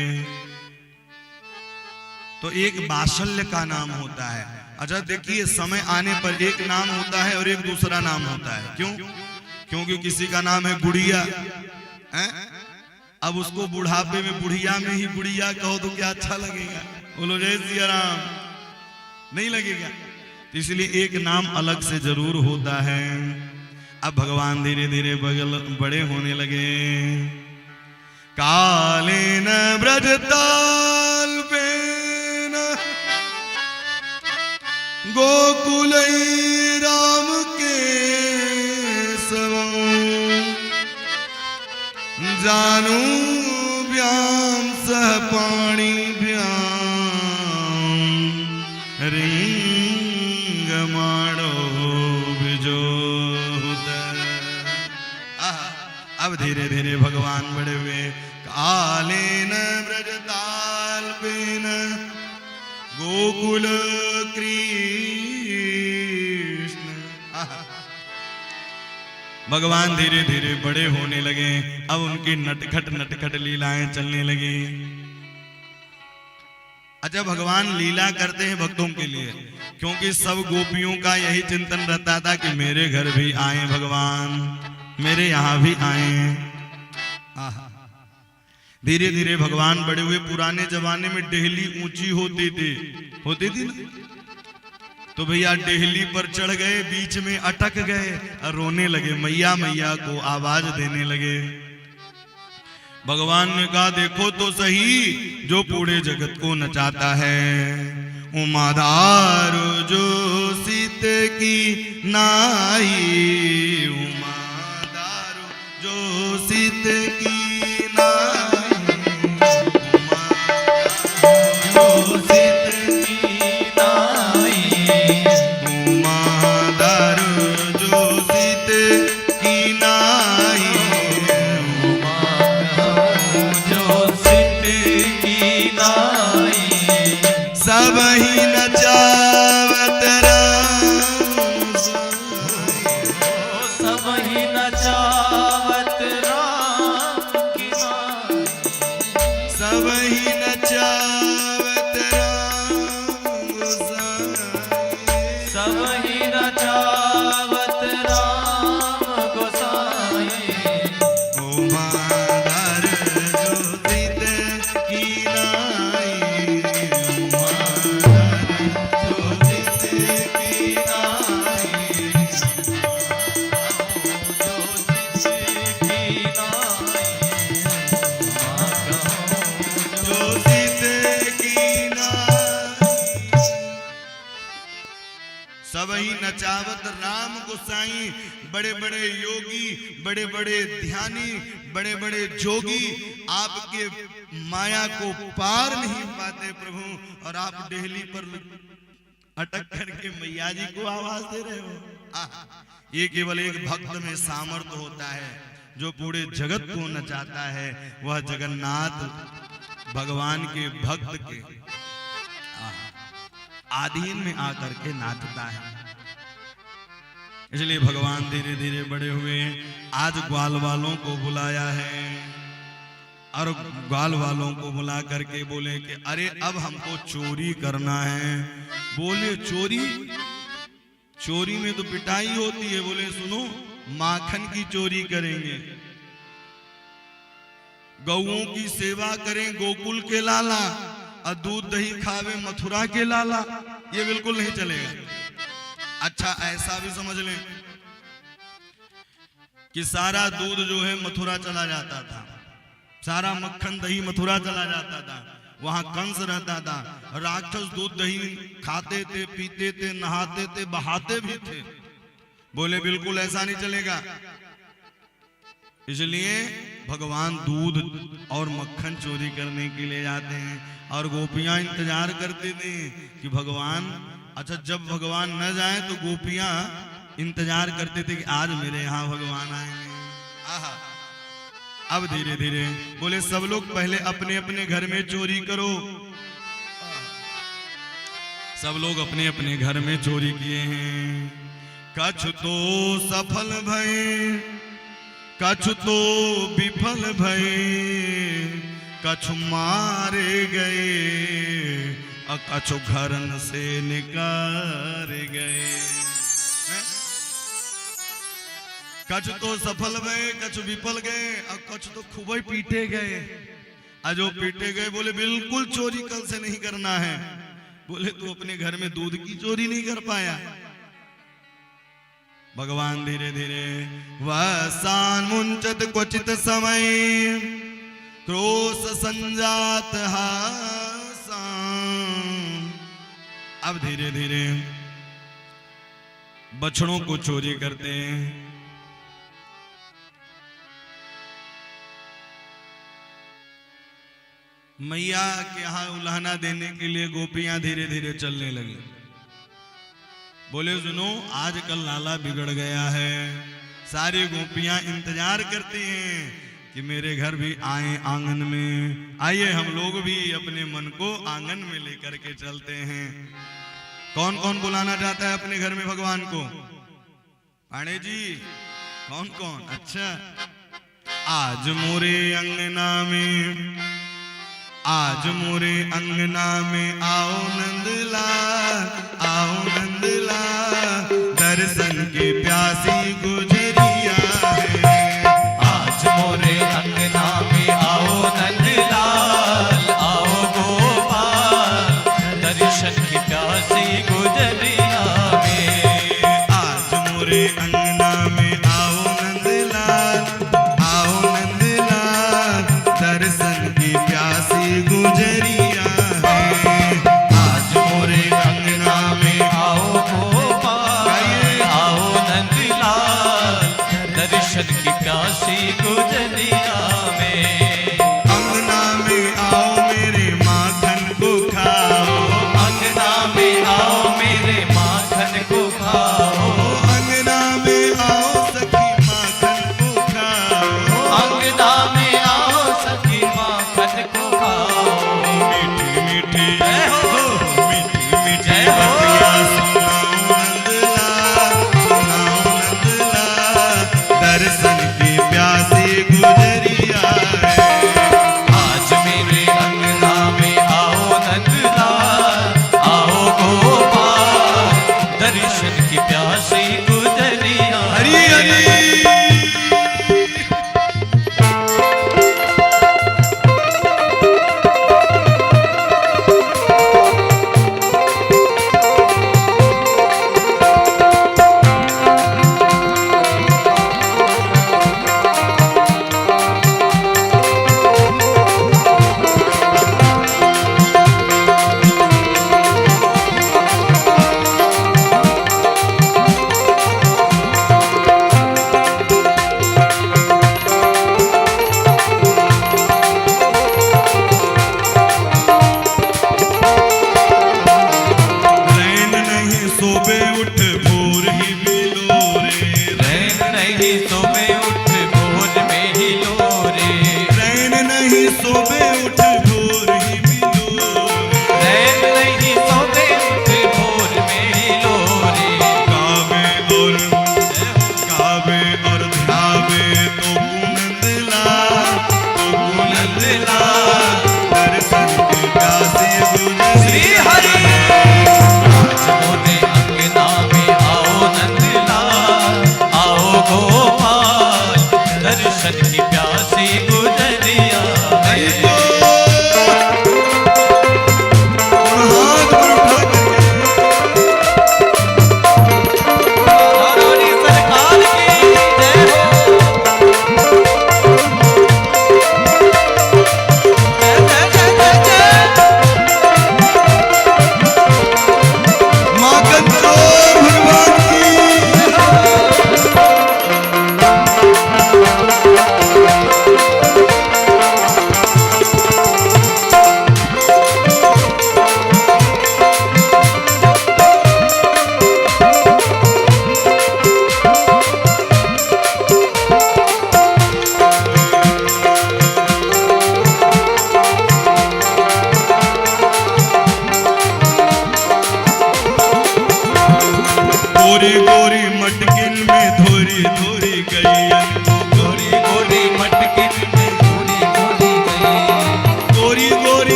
तो एक बाशल्य का नाम होता है। अच्छा देखिए, समय आने पर एक नाम होता है और एक दूसरा नाम होता है। क्यों? क्योंकि किसी का नाम है गुड़िया, अब उसको बुढ़ापे में बुढ़िया में ही गुड़िया कहो तो क्या अच्छा लगेगा? बोलो जय सिया राम, नहीं लगेगा। तो इसलिए एक नाम अलग से जरूर होता है। अब भगवान धीरे धीरे बड़े होने लगे। कालेन ब्रजताल्पेन गोकुल राम के जानू व्याम सह पाणी व्याम रिंग माड़ो बिजोद। अब धीरे धीरे भगवान बड़े हुए। कालेन ब्रजताल्पेन गोकुल कृष्ण। भगवान धीरे धीरे बड़े होने लगे। अब उनकी नटखट लीलाएं चलने लगी। अच्छा, भगवान लीला करते हैं भक्तों के लिए, क्योंकि सब गोपियों का यही चिंतन रहता था कि मेरे घर भी आए भगवान, मेरे यहां भी आए। धीरे धीरे भगवान बड़े हुए। पुराने जमाने में डेहली ऊंची होती थी ना? तो भैया डेहली पर चढ़ गए, बीच में अटक गए और रोने लगे, मैया मैया को आवाज देने लगे। भगवान ने कहा देखो तो सही, जो पूरे जगत को नचाता है, उमादार जो सीत की नाई, उमादार जो सीत की तबही नचावत राम गोसाई। बड़े बड़े योगी, बड़े बड़े ध्यानी, बड़े बड़े जोगी आपके माया को पार नहीं पाते प्रभु, और आप डेहली पर अटक करके मैया जी को आवाज दे रहे हो। ये केवल एक भक्त में सामर्थ्य होता है जो पूरे जगत को नचाता है। वह जगन्नाथ भगवान के भक्त के आधीन में आकर के नाचता है। इसलिए भगवान धीरे धीरे बड़े हुए। आज ग्वाल वालों को बुलाया है और ग्वाल वालों को बुला करके बोले कि अरे अब हमको चोरी करना है। बोले चोरी? चोरी में तो पिटाई होती है। बोले सुनो, माखन की चोरी करेंगे, गौओं की सेवा करें गोकुल के लाला, और दूध दही खावे मथुरा के लाला, ये बिल्कुल नहीं चलेगा। अच्छा ऐसा भी समझ लें कि सारा दूध जो है मथुरा चला जाता था, सारा मक्खन दही मथुरा चला जाता था। वहां कंस रहता था, राक्षस दूध दही खाते थे, पीते थे, नहाते थे, बहाते भी थे। बोले बिल्कुल ऐसा नहीं चलेगा। इसलिए भगवान दूध और मक्खन चोरी करने के लिए जाते हैं, और गोपियां इंतजार करती थी कि भगवान, अच्छा जब भगवान न जाए तो गोपियां इंतजार करते थे कि आज मेरे यहाँ भगवान आएंगे। आहा, अब धीरे धीरे बोले सब लोग पहले अपने अपने घर में चोरी करो। सब लोग अपने अपने घर में चोरी किए हैं। कछु तो सफल भये, कछु तो विफल भये, कछु मारे गए, और कछु घरन से निकाल गए। कछु तो सफल भये, कछु विफल गए, और कछु तो खूब ही पीटे गए। और जो पीटे गए बोले बिल्कुल चोरी कल से नहीं करना है। बोले तू अपने घर में दूध की चोरी नहीं कर पाया। भगवान धीरे धीरे वसान मुंचत क्वचित समय, क्रोश संजात हासा। अब धीरे धीरे बछड़ों को चोरी करते हैं। मैया के यहाँ उल्हाना देने के लिए गोपियां धीरे धीरे चलने लगी। बोले सुनो, आजकल लाला बिगड़ गया है। सारी गोपियां इंतजार करती हैं कि मेरे घर भी आए आंगन में। आइए हम लोग भी अपने मन को आंगन में लेकर के चलते हैं। कौन कौन बुलाना चाहता है अपने घर में भगवान को? पाणे जी, कौन कौन? अच्छा, आज मोरे अंगना में, आज मोरे अंगना में आओ नंदलाल, आओ नंदलाल, दर्शन के प्यासी गुजरिया है। आज मोरे अंगना में आओ नंदलाल, आओ गोपाल, दर्शन की प्यासी गुजरिया में। आज मोरे अंगना में आओ नंदलाल, आओ नंदलाल, दर्शन की प्यासी गुजरिया है। आज मोरे अंगना में आओ गोपाल, आओ नंदलाल, दर्शन की प्यासी गुजरिया में। अंगना में आओ मेरे माखन को खाओ, अंगना में आओ मेरे माखन को खाओ, अंगना में आओ सखी माखन को खाओ, अंगना में आओ सखी माखन को खाओ। मीठी मीठी जय हो, मीठी मीठी जय हो। बतिया सुनाओ नंदलाल, सुनाओ नंदलाल, दर्शन की प्यासी गुजरिया है। आज मेरे अंगना में आओ नंदलाल, आओ गोपाल, दर्शन की प्यासी गुजरिया। हरी हरी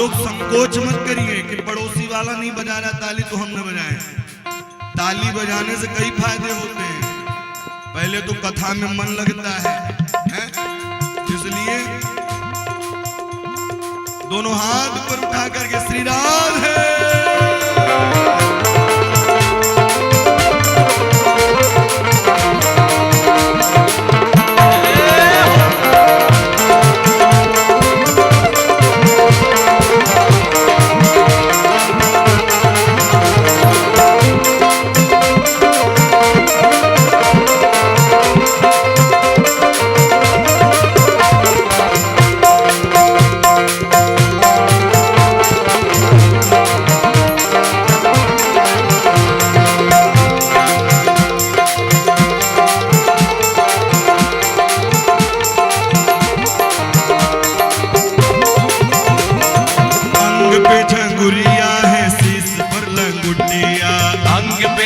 लोग संकोच मत करिए कि पड़ोसी वाला नहीं बजा रहा ताली तो हम न बजाएं। ताली बजाने से कई फायदे होते हैं। पहले तो कथा में मन लगता है? इसलिए दोनों हाथ पर उठा करके श्री राधे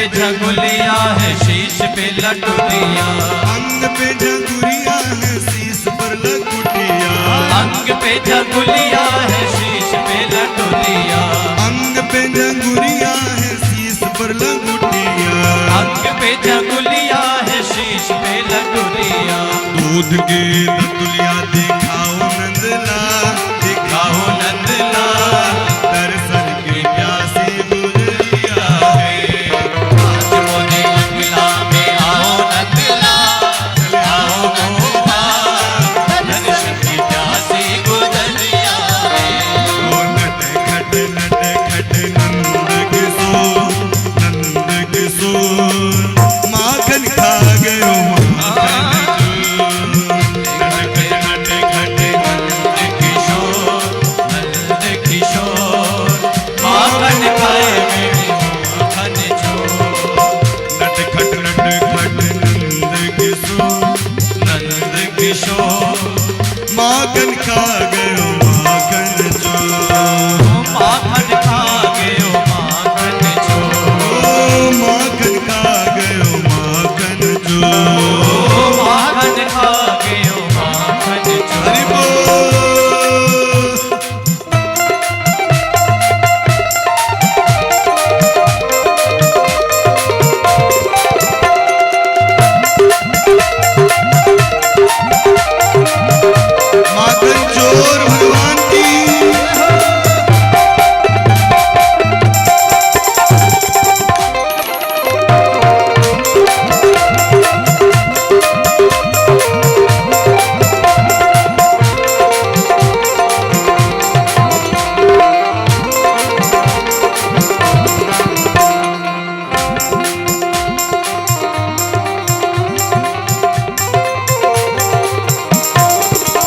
झगुलिया है शीश पे लटुलिया, अंग पे झगुलिया है शीश पर लटुलिया, अंग पे झगुलिया है शीश पे लटुलिया, अंग पे झगुलिया है शीश पर लटुलिया, अंग पे झगुलिया है शीश पे लटुलिया। दूध के लटुलिया दिखाओ नंदला, दिखाओ नंदला, दर्शन की प्यासी गुजरिया है। आज मोरे अंगना में आओ नंदला, आओ मोहा, दर्शन की प्यासी गुजरिया है। ओ नट खट नंद किशोर, नंद किशोर, माखन खा गयो माखन माखन खा गयो माखन जो, माखन खा गयो माखन जो, माखन खा गयो माखन जो, माखन खा गयो माखन जो। हरि बोल। माखन चोर भगवान की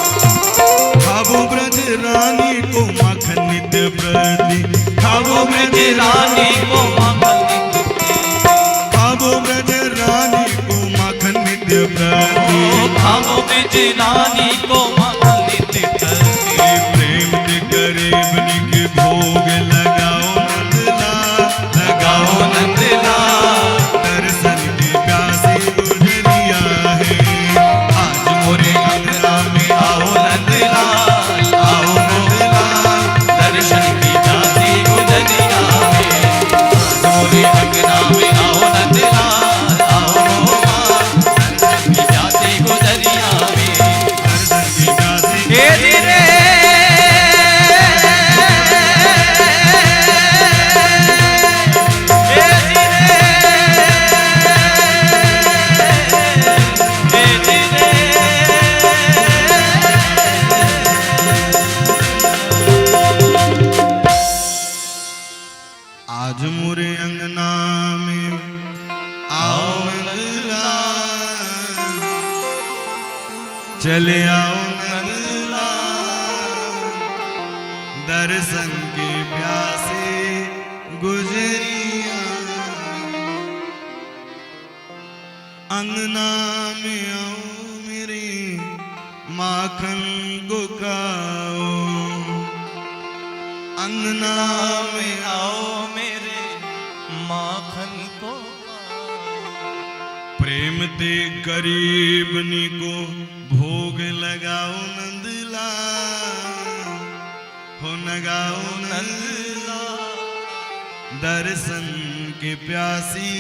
खावो ब्रज रानी को माखन नित्य प्रति, खावो ब्रज रानी को माखन नित्य, खावो ब्रज रानी को माखन नित्य प्रति, खावो ब्रज रानी को माखन नित्य प्रति। प्रेम के गरीब के भोग लगाओ नंदला, लगाओ नंदला, दर्शन की प्यासी गुजरिया है। आज मोरे अंगना में आओ नंदला, आओ नंदला, दर्शन की प्यासी गुजरिया है। आज मोरे अंगना में आओ नंदला, आओ मोहा, दर्शन की प्यासी गुजरिया है। दर्शन की प्यासी हे धीरे आज मोरे अंगना में आओ नंदला, चले आओ नंदला, दर्शन के प्यासे गुजरिया। अंगना में आओ मेरे माखन को खाओ, अंगना में आओ मेरे माखन को, प्रेम ते गरीबनी को भोग लगाओ नंदला, हो न गाओ दर्शन के प्यासी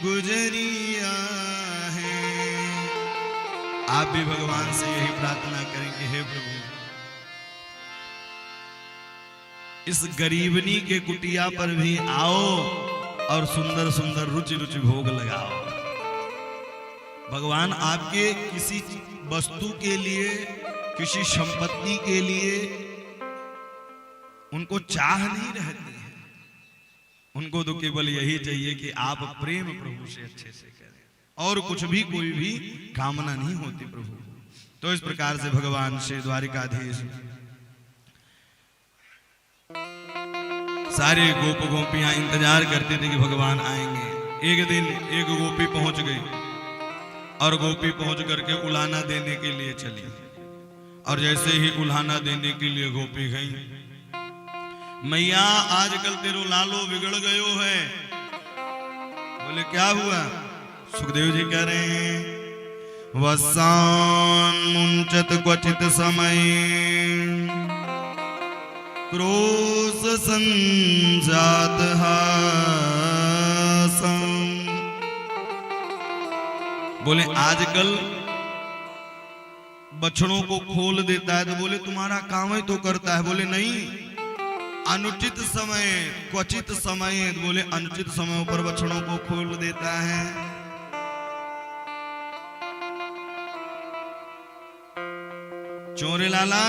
गुजरिया है। आप भी भगवान से यही प्रार्थना करें कि हे प्रभु, इस गरीबनी के कुटिया पर भी आओ और सुंदर सुंदर रुचि रुचि भोग लगाओ। भगवान आपके किसी वस्तु के लिए, किसी संपत्ति के लिए उनको चाह नहीं रहती है। उनको तो केवल यही चाहिए कि आप प्रेम प्रभु से अच्छे से करें, और कुछ भी कोई भी कामना नहीं होती प्रभु। तो इस प्रकार से भगवान से द्वारिकाधीश सारे गोप गोपियां इंतजार करते थे कि भगवान आएंगे। एक दिन एक गोपी पहुंच गई और गोपी पहुंच करके उलाना देने के लिए चली। और जैसे ही उलाना देने के लिए गोपी गई, मैया आजकल तेरो लालो बिगड़ गयो है। बोले क्या हुआ? सुखदेव जी कह रहे हैं, वसान मुंचत क्वचित समय क्रोश संजात हासम। बोले आजकल बछड़ों को खोल देता है। तो बोले तुम्हारा काम ही तो करता है। बोले नहीं, अनुचित समय क्वचित समय, बोले अनुचित समय पर बछड़ों को खोल देता है। चोरे लाला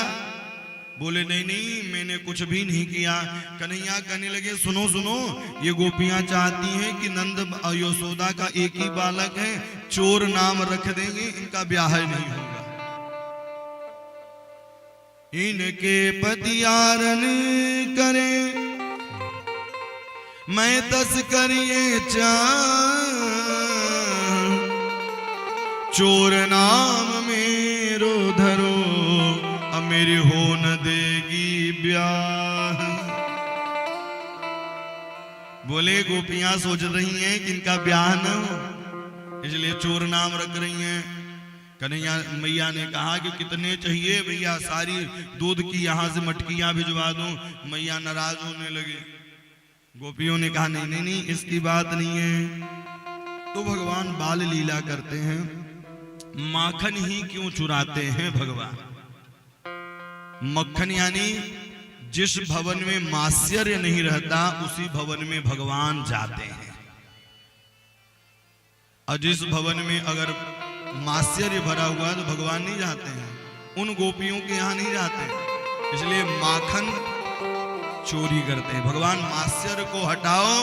बोले नहीं नहीं, मैंने कुछ भी नहीं किया। कन्हैया कहने लगे सुनो सुनो, ये गोपियां चाहती हैं कि नंद यशोदा का एक ही बालक है, चोर नाम रख देंगे, इनका ब्याह नहीं होगा। इनके पतियारन करे मैं तस्करिए चोर नाम मेरो धरो, मेरी हो न देगी ब्याह। बोले गोपियां सोच रही हैं कि इनका ब्याह न हो, इसलिए चोर नाम रख रही हैं। कन्हैया मैया ने कहा कि कितने चाहिए भैया, सारी दूध की यहां से मटकियां भिजवा दूं। मैया नाराज होने लगी। गोपियों ने कहा नहीं नहीं नहीं, इसकी बात नहीं है। तो भगवान बाल लीला करते हैं, माखन ही क्यों चुराते हैं भगवान। मक्खन यानी जिस भवन में मात्सर्य नहीं रहता उसी भवन में भगवान जाते हैं, और जिस भवन में अगर मात्सर्य भरा हुआ तो भगवान नहीं जाते हैं। उन गोपियों के यहां नहीं जाते, इसलिए माखन चोरी करते हैं। भगवान मात्सर्य को हटाओ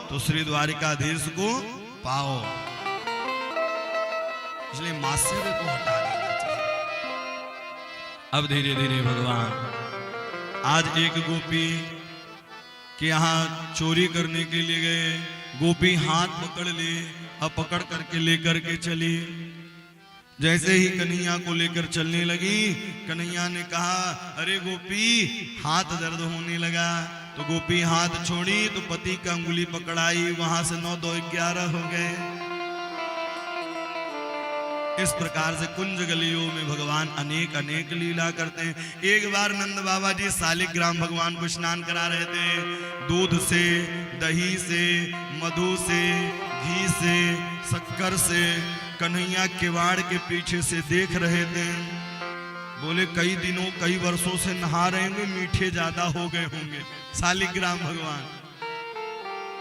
तो श्री द्वारिकाधीश को पाओ, इसलिए मात्सर्य को हटा देना चाहिए। अब धीरे धीरे भगवान आज एक गोपी के यहाँ चोरी करने के लिए गए। गोपी हाथ पकड़ ली, अब पकड़ करके लेकर के चली। जैसे ही कन्हैया को लेकर चलने लगी, कन्हैया ने कहा अरे गोपी हाथ दर्द होने लगा। तो गोपी हाथ छोड़ी तो पति का अंगुली पकड़ाई, वहां से 9 2 11 हो गए। इस प्रकार से कुंज गलियों में भगवान अनेक अनेक लीला करते हैं। एक बार नंद बाबा जी सालिग्राम भगवान को स्नान करा रहे थे। दूध से, दही से, मधु से, घी से, शक्कर से कन्हैया किवाड़ के पीछे से देख रहे थे। बोले कई दिनों कई वर्षों से नहा रहे होंगे, मीठे ज्यादा हो गए होंगे। सालिग्राम भगवान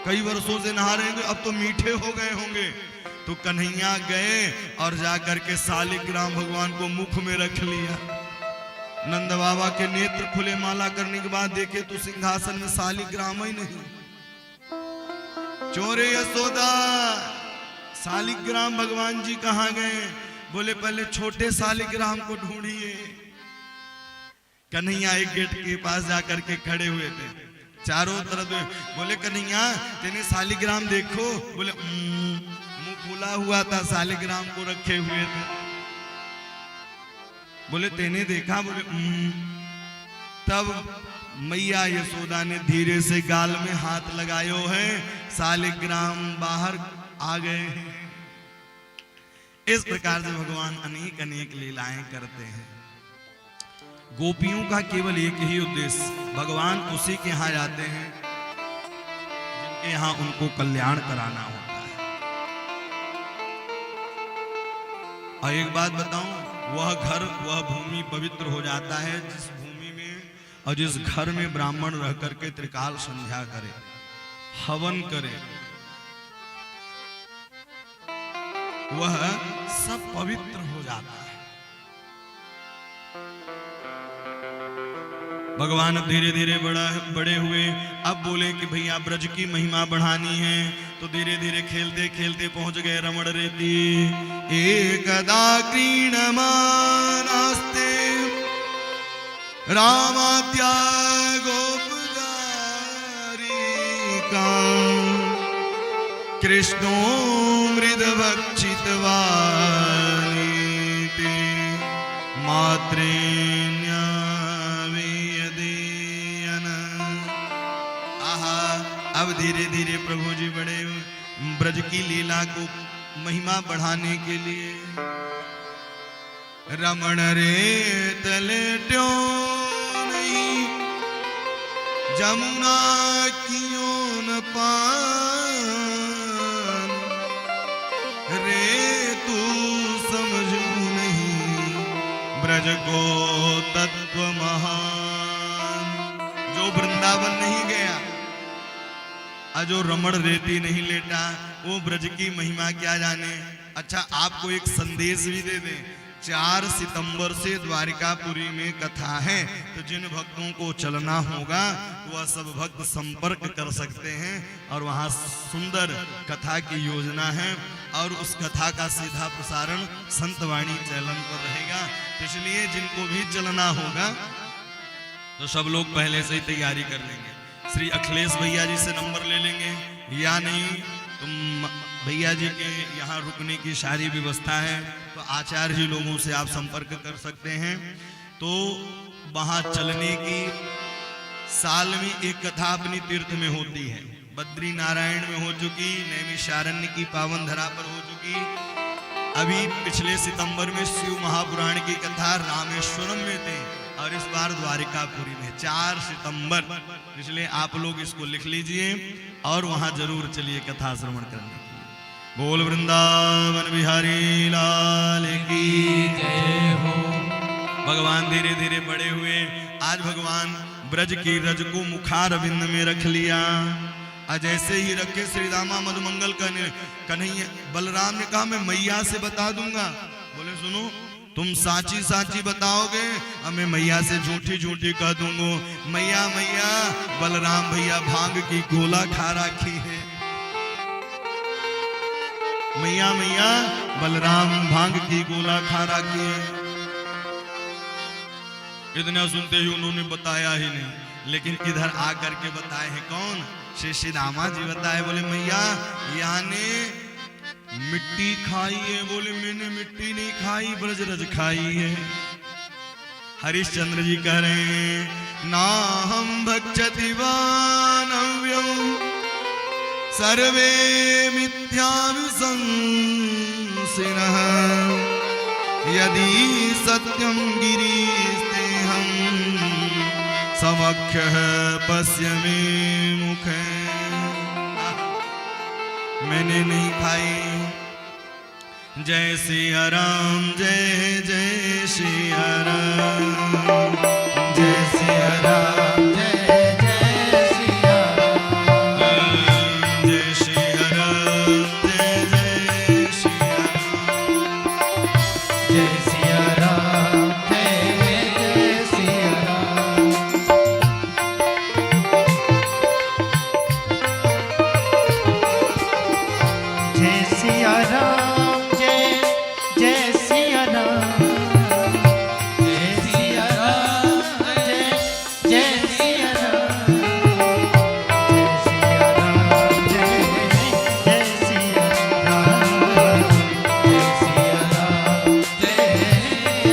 कई वर्षों से नहा रहे होंगे, अब तो मीठे हो गए होंगे। तो कन्हैया गए और जाकर के सालिग्राम भगवान को मुख में रख लिया। नंद बाबा के नेत्र खुले, माला करने के बाद देखे तो सिंहासन में सालिग्राम ही नहीं। चोरे यशोदा, सालिग्राम भगवान जी कहाँ गए? बोले पहले छोटे सालिग्राम को ढूंढिए। कन्हैया एक गेट के पास जाकर के खड़े हुए थे, चारों तरफ। बोले कन्हैया तेने सालिग्राम देखो। बोले मुंह खुला हुआ था, सालिग्राम को रखे हुए थे। बोले तेने देखा? बोले तब मैया यशोदा ने धीरे से गाल में हाथ लगायो है, सालिग्राम बाहर आ गए हैं। इस प्रकार से भगवान अनेक अनेक लीलाएं करते हैं। गोपियों का केवल एक ही उद्देश्य, भगवान उसी के यहाँ जाते हैं जिनके यहाँ उनको कल्याण कराना होता है। और एक बात बताऊं, वह घर, वह भूमि पवित्र हो जाता है जिस भूमि में और जिस घर में ब्राह्मण रह करके त्रिकाल संध्या करे, हवन करे, वह सब पवित्र हो जाता है। भगवान धीरे धीरे बड़े हुए, अब बोले कि भैया ब्रज की महिमा बढ़ानी है, तो धीरे धीरे खेलते खेलते पहुंच गए रमण रेती। एकदा क्रीणमानास्ते रामात्या गोपगारिका कृष्णो मृदभक्षितवानीति मात्रेण्या अब धीरे धीरे प्रभु जी बड़े ब्रज की लीला को महिमा बढ़ाने के लिए रमण रे तलेट्यो नहीं जमुना कियो न पान रे तू समझू नहीं ब्रज को तत्व महान। जो वृंदावन नहीं गया, जो रमण रेती नहीं लेटा, वो ब्रज की महिमा क्या जाने। अच्छा, आपको एक संदेश भी दे दें, 4 सितंबर से द्वारिकापुरी में कथा है, तो जिन भक्तों को चलना होगा वह सब भक्त संपर्क कर सकते हैं और वहां सुंदर कथा की योजना है और उस कथा का सीधा प्रसारण संतवाणी चैनल पर रहेगा। तो इसलिए जिनको भी चलना होगा तो सब लोग पहले से ही तैयारी कर लेंगे। श्री अखिलेश भैया जी से नंबर ले लेंगे, या नहीं तुम भैया जी के यहाँ रुकने की सारी व्यवस्था है, तो आचार्य जी लोगों से आप संपर्क कर सकते हैं। तो वहाँ चलने की साल में एक कथा अपनी तीर्थ में होती है, बद्री नारायण में हो चुकी, नैमिषारण्य की पावन धरा पर हो चुकी। अभी पिछले सितंबर में शिव महापुराण की कथा रामेश्वरम में थे और इस बार द्वारिकापुरी में 4 सितंबर। इसलिए आप लोग इसको लिख लीजिए और वहां जरूर चलिए कथा श्रवण करने के लिए। बोल वृंदावन बिहारी लाल की जय हो। भगवान धीरे धीरे बड़े हुए, आज भगवान ब्रज की रज को मुखारविंद में रख लिया। जैसे ही रखे श्री रामा मधुमंगल कन्हैया, बलराम ने कहा मैं मैया से बता दूंगा। बोले सुनो, तुम साची साची बताओगे और मैं मैया से झूठी झूठी कह दूंगा। मैया मैया बलराम भैया भांग की गोला खा रखी है। मैया मैया बलराम भांग की गोला खा रखी है। इतना सुनते ही उन्होंने बताया ही नहीं, लेकिन इधर आकर के बताए हैं कौन? श्री रामा जी बताए। बोले मैया यहाँ ने मिट्टी खाई है। बोले मैंने मिट्टी नहीं खाई, ब्रजरज खाई है। हरिश्चंद्र जी कह रहे हैं ना हम भक्षति वानव्यं सर्वे मिथ्याभिशंसिनः यदि सत्यं गिरीस्ते हम समक्षः पश्यमे मुखे। मैंने नहीं खाई। जय सिया राम, जय जय सिया राम, जय सिया राम, जय जय सिया राम, जय सिया राम, जय जय सिया राम, जय सिया राम, जय जय सिया राम। जय सिया राम, जय जय सिया राम, जय सिया राम, जय जय सिया राम, जय सिया राम, जय जय सिया राम, जय सिया राम, जय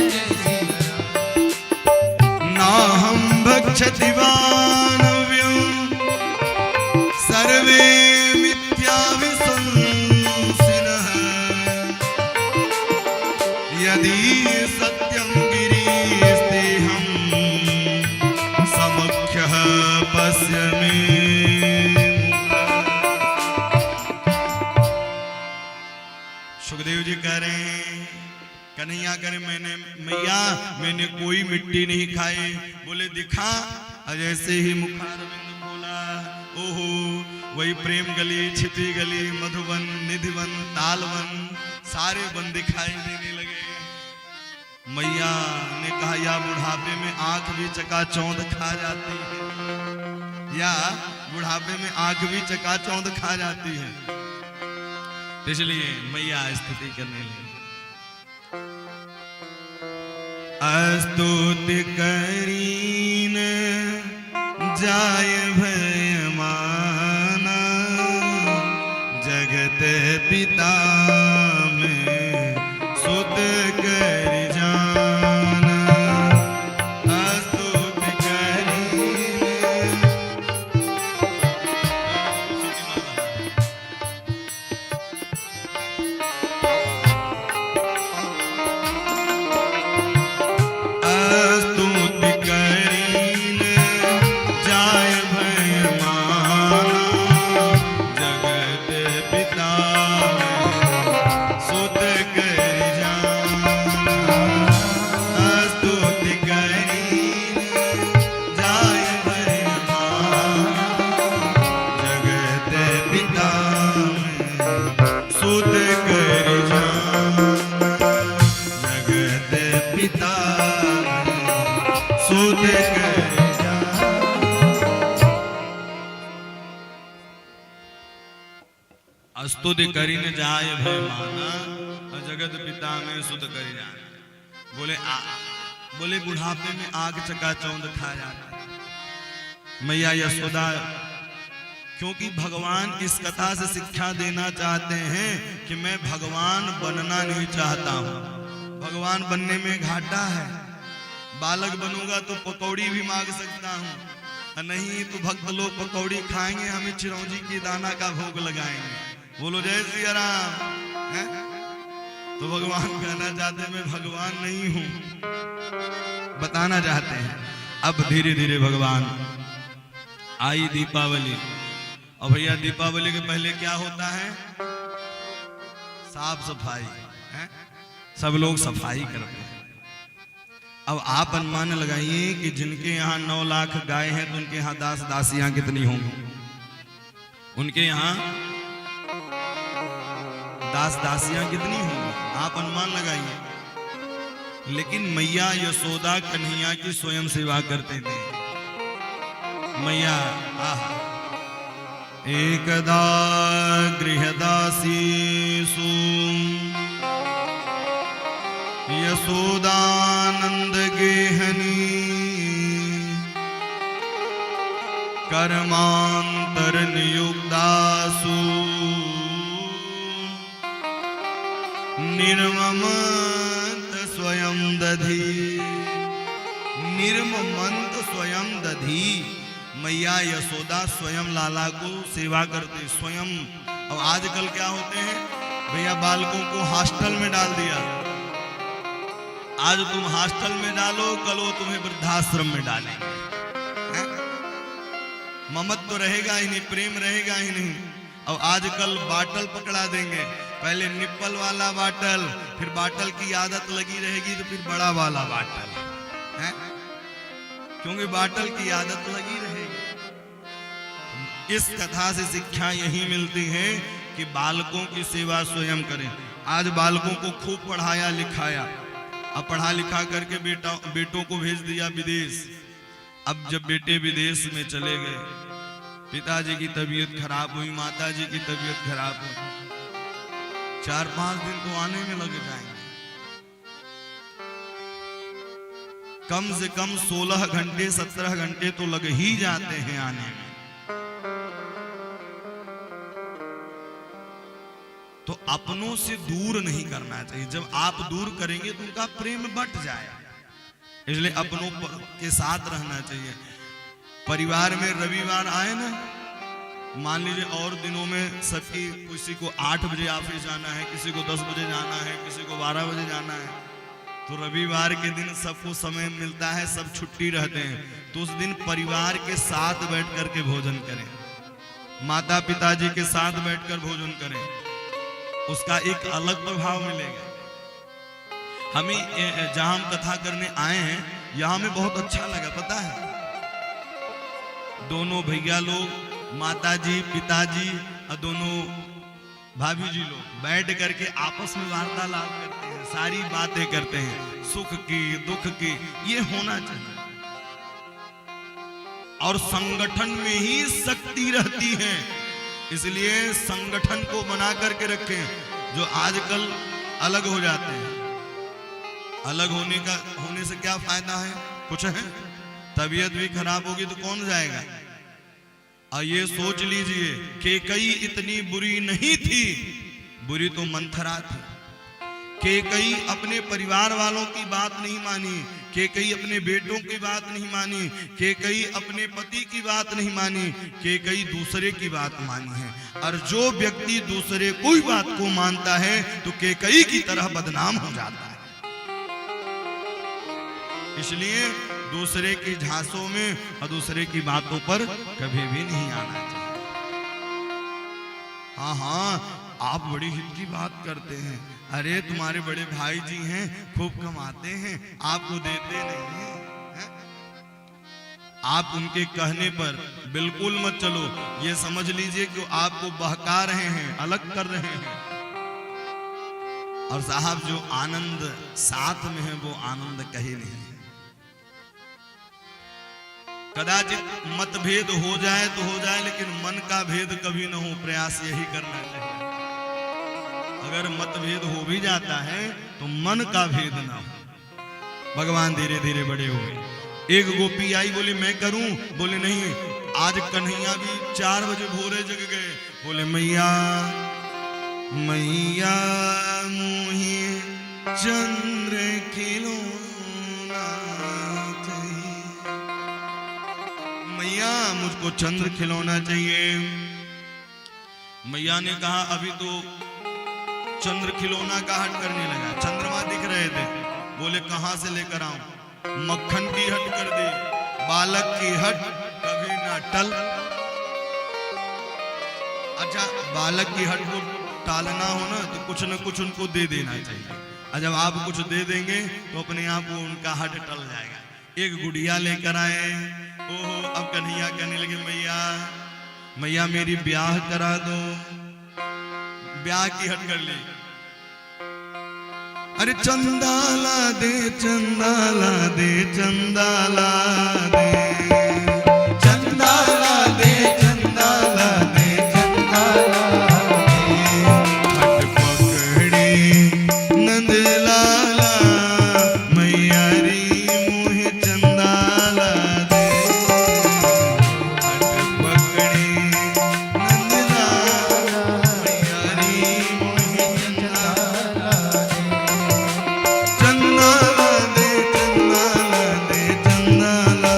जय सिया राम। ना हम भक्षति वानव्यं सर्वे मिथ्याभिशंसिनः यदि सत्यं गिरीस्ते हम कन्हैया करे मैंने कोई मिट्टी नहीं खाई। बोले दिखा। जैसे ही मुखारविंद खोला, ओहो वही प्रेम गली, छिपी गली, मधुबन, निधिवन, तालवन सारे वन दिखाई देने लगे। मैया ने कहा या बुढ़ापे में आंख भी चकाचौंध खा जाती है, या बुढ़ापे में आंख भी चकाचौंध खा जाती है। इसलिए मैया स्तुति करने लगी। स्तुति करीन जाय भय माना, जगत पिता में सुत कर जाना। स्तुति करीन स्तुति करी न जाय भय माना, जगत पिता में सुत करी जाना। बोले बुढ़ापे में आग चकाचौंध खा जाता। मैया यशोदा क्योंकि भगवान इस कथा से शिक्षा देना चाहते हैं कि मैं भगवान बनना नहीं चाहता हूं। भगवान बनने में घाटा है। बालक बनूंगा तो पकौड़ी भी मांग सकता हूं, नहीं तो भक्त लोग पकौड़ी खाएंगे, हमें चिरौंजी की दाना का भोग लगाएंगे। बोलो जय सिया राम। तो भगवान कहना चाहते हैं मैं भगवान नहीं हूं, बताना चाहते हैं। अब धीरे धीरे भगवान आई दीपावली। और भैया दीपावली के पहले क्या होता है? साफ सफाई है, सब लोग सफाई करते हैं। अब आप अनुमान लगाइए कि जिनके यहाँ 9 लाख गाय हैं तो उनके यहाँ दास दासियां कितनी होंगी? उनके यहाँ दास दासियां कितनी होंगी? आप अनुमान लगाइए। लेकिन मैया यशोदा कन्हैया की स्वयं सेवा करते थे। मैया एकदा गृहदासीसु यशोदानंद गेहनी, कर्मांतर नियुक्तासु निर्ममंत स्वयं दधी। निर्ममंत स्वयं दधी। मैया यशोदा स्वयं लाला को सेवा करते स्वयं। और आजकल क्या होते हैं भैया, बालकों को हॉस्टल में डाल दिया। आज तुम हॉस्टल में डालो, कल वो तुम्हें वृद्धाश्रम में डालेंगे। ममत्व तो रहेगा ही नहीं, प्रेम रहेगा ही नहीं। और आजकल बाटल पकड़ा देंगे, पहले निप्पल वाला बाटल, फिर बाटल की आदत लगी रहेगी तो फिर बड़ा वाला बाटल है, क्योंकि बाटल की आदत लगी रहेगी। इस कथा से शिक्षा यही मिलती है कि बालकों की सेवा स्वयं करें। आज बालकों को खूब पढ़ाया लिखाया, अब पढ़ा लिखा करके बेटों को भेज दिया विदेश। अब जब बेटे विदेश में चले गए, पिताजी की तबीयत खराब हुई, माताजी की तबीयत खराब हुई, 4-5 दिन तो आने में लग जाएंगे। कम से कम 16 घंटे 17 घंटे तो लग ही जाते हैं आने में। तो अपनों से दूर नहीं करना चाहिए। जब आप दूर करेंगे तो उनका प्रेम बट जाएगा। इसलिए अपनों के साथ रहना चाहिए। परिवार में रविवार आए ना, मान लीजिए और दिनों में सबकी, किसी को 8 बजे ऑफिस जाना है, किसी को 10 बजे जाना है, किसी को 12 बजे जाना है, तो रविवार के दिन सबको समय मिलता है, सब छुट्टी रहते हैं, तो उस दिन परिवार के साथ बैठ कर के भोजन करें, माता पिताजी के साथ बैठकर भोजन करें, उसका एक अलग प्रभाव मिलेगा। हमें जहां हम कथा करने आए हैं यहां में बहुत अच्छा लगा, पता है। दोनों भैया लोग, माताजी, पिताजी और दोनों भाभी जी लोग बैठ करके आपस में वार्तालाप करते हैं, सारी बातें करते हैं, सुख की, दुख की। ये होना चाहिए और संगठन में ही शक्ति रहती है, इसलिए संगठन को बना करके रखें। जो आजकल अलग हो जाते हैं, अलग होने से क्या फायदा है? कुछ है? तबीयत भी खराब होगी तो कौन जाएगा? और ये सोच लीजिए कैकेयी इतनी बुरी नहीं थी, बुरी तो मंथरा थी। कैकेयी अपने परिवार वालों की बात नहीं मानी, कैकेयी अपने बेटों की बात नहीं मानी, कैकेयी अपने पति की बात नहीं मानी, कैकेयी दूसरे की बात मानी है। और जो व्यक्ति दूसरे कोई बात को मानता है तो कैकेयी की तरह बदनाम हो जाता है। इसलिए दूसरे की झांसों में और दूसरे की बातों पर कभी भी नहीं आना चाहिए। हाँ हाँ, आप बड़ी हित की बात करते हैं, अरे तुम्हारे बड़े भाई जी हैं, खूब कमाते हैं, आपको देते नहीं हैं, है? आप उनके कहने पर बिल्कुल मत चलो, ये समझ लीजिए कि आपको बहका रहे हैं, अलग कर रहे हैं। और साहब जो आनंद साथ में है वो आनंद कहीं नहीं। कदाचित मतभेद हो जाए तो हो जाए, लेकिन मन का भेद कभी न हो, प्रयास यही करना चाहिए। अगर मतभेद हो भी जाता है तो मन का भेद ना हो। भगवान धीरे धीरे बड़े हुए। एक गोपी आई, बोले मैं करूं, बोले नहीं। आज कन्हैया भी 4 बजे भोरे जग गए, बोले मैया मैया मोहे चंद्र खिलौना चाहिए, मैया मुझको चंद्र खिलौना चाहिए। मैया ने कहा अभी तो चंद्र खिलौना का हट करने लगा, चंद्रमा दिख रहे थे। बोले कहां से लेकर आऊं? मक्खन की हट कर दे, बालक की हट कभी ना टल। अच्छा, बालक की हट को टालना हो ना तो कुछ न कुछ उनको दे देना चाहिए, और जब आप कुछ दे देंगे तो अपने आप वो उनका हट टल जाएगा। एक गुड़िया लेकर आए, ओहो, अब कन्हैया कहने लगे मैया मैया मेरी ब्याह करा दो। ब्याह की हट कर ली। अरे चंदाला दे, चंदाला दे, चंदाला दे, चंदाला दे, चंदाला दे, चंदाला दे। हट पकड़ी नंद लाला, मैया री मुहे चंदाला दे। हट पकड़ी नंद लाला, मैया री मुहे चंदाला दे। चंदाला दे, चंदाला दे, चंदाला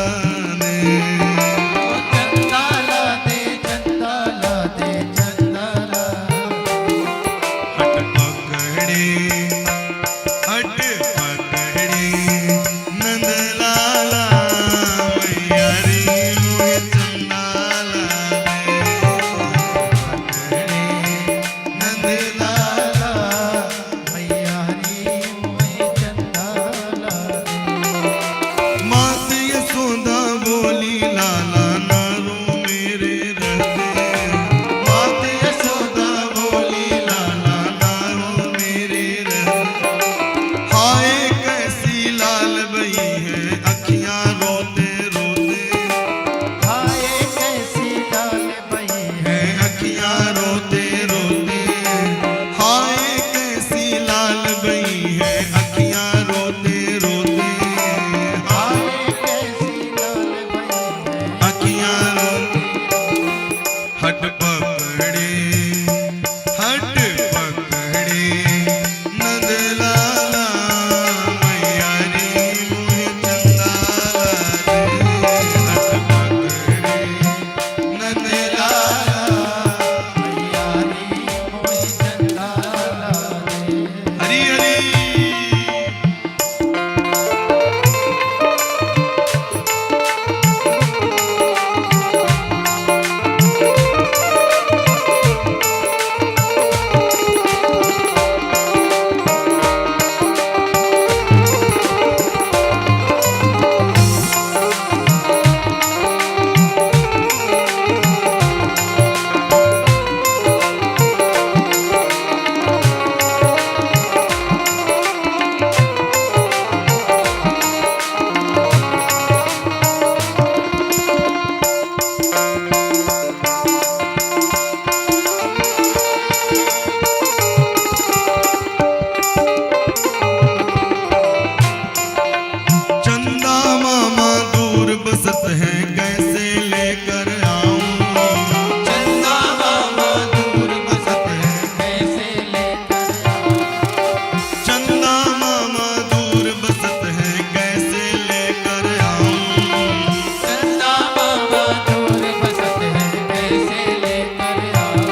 है कैसे लेकर आऊं, चंदा मामा दूर बसत है कैसे लेकर आऊं, चंदा मामा दूर बसत है कैसे लेकर आऊं, चंदा मामा दूर बसत है कैसे लेकर आऊं,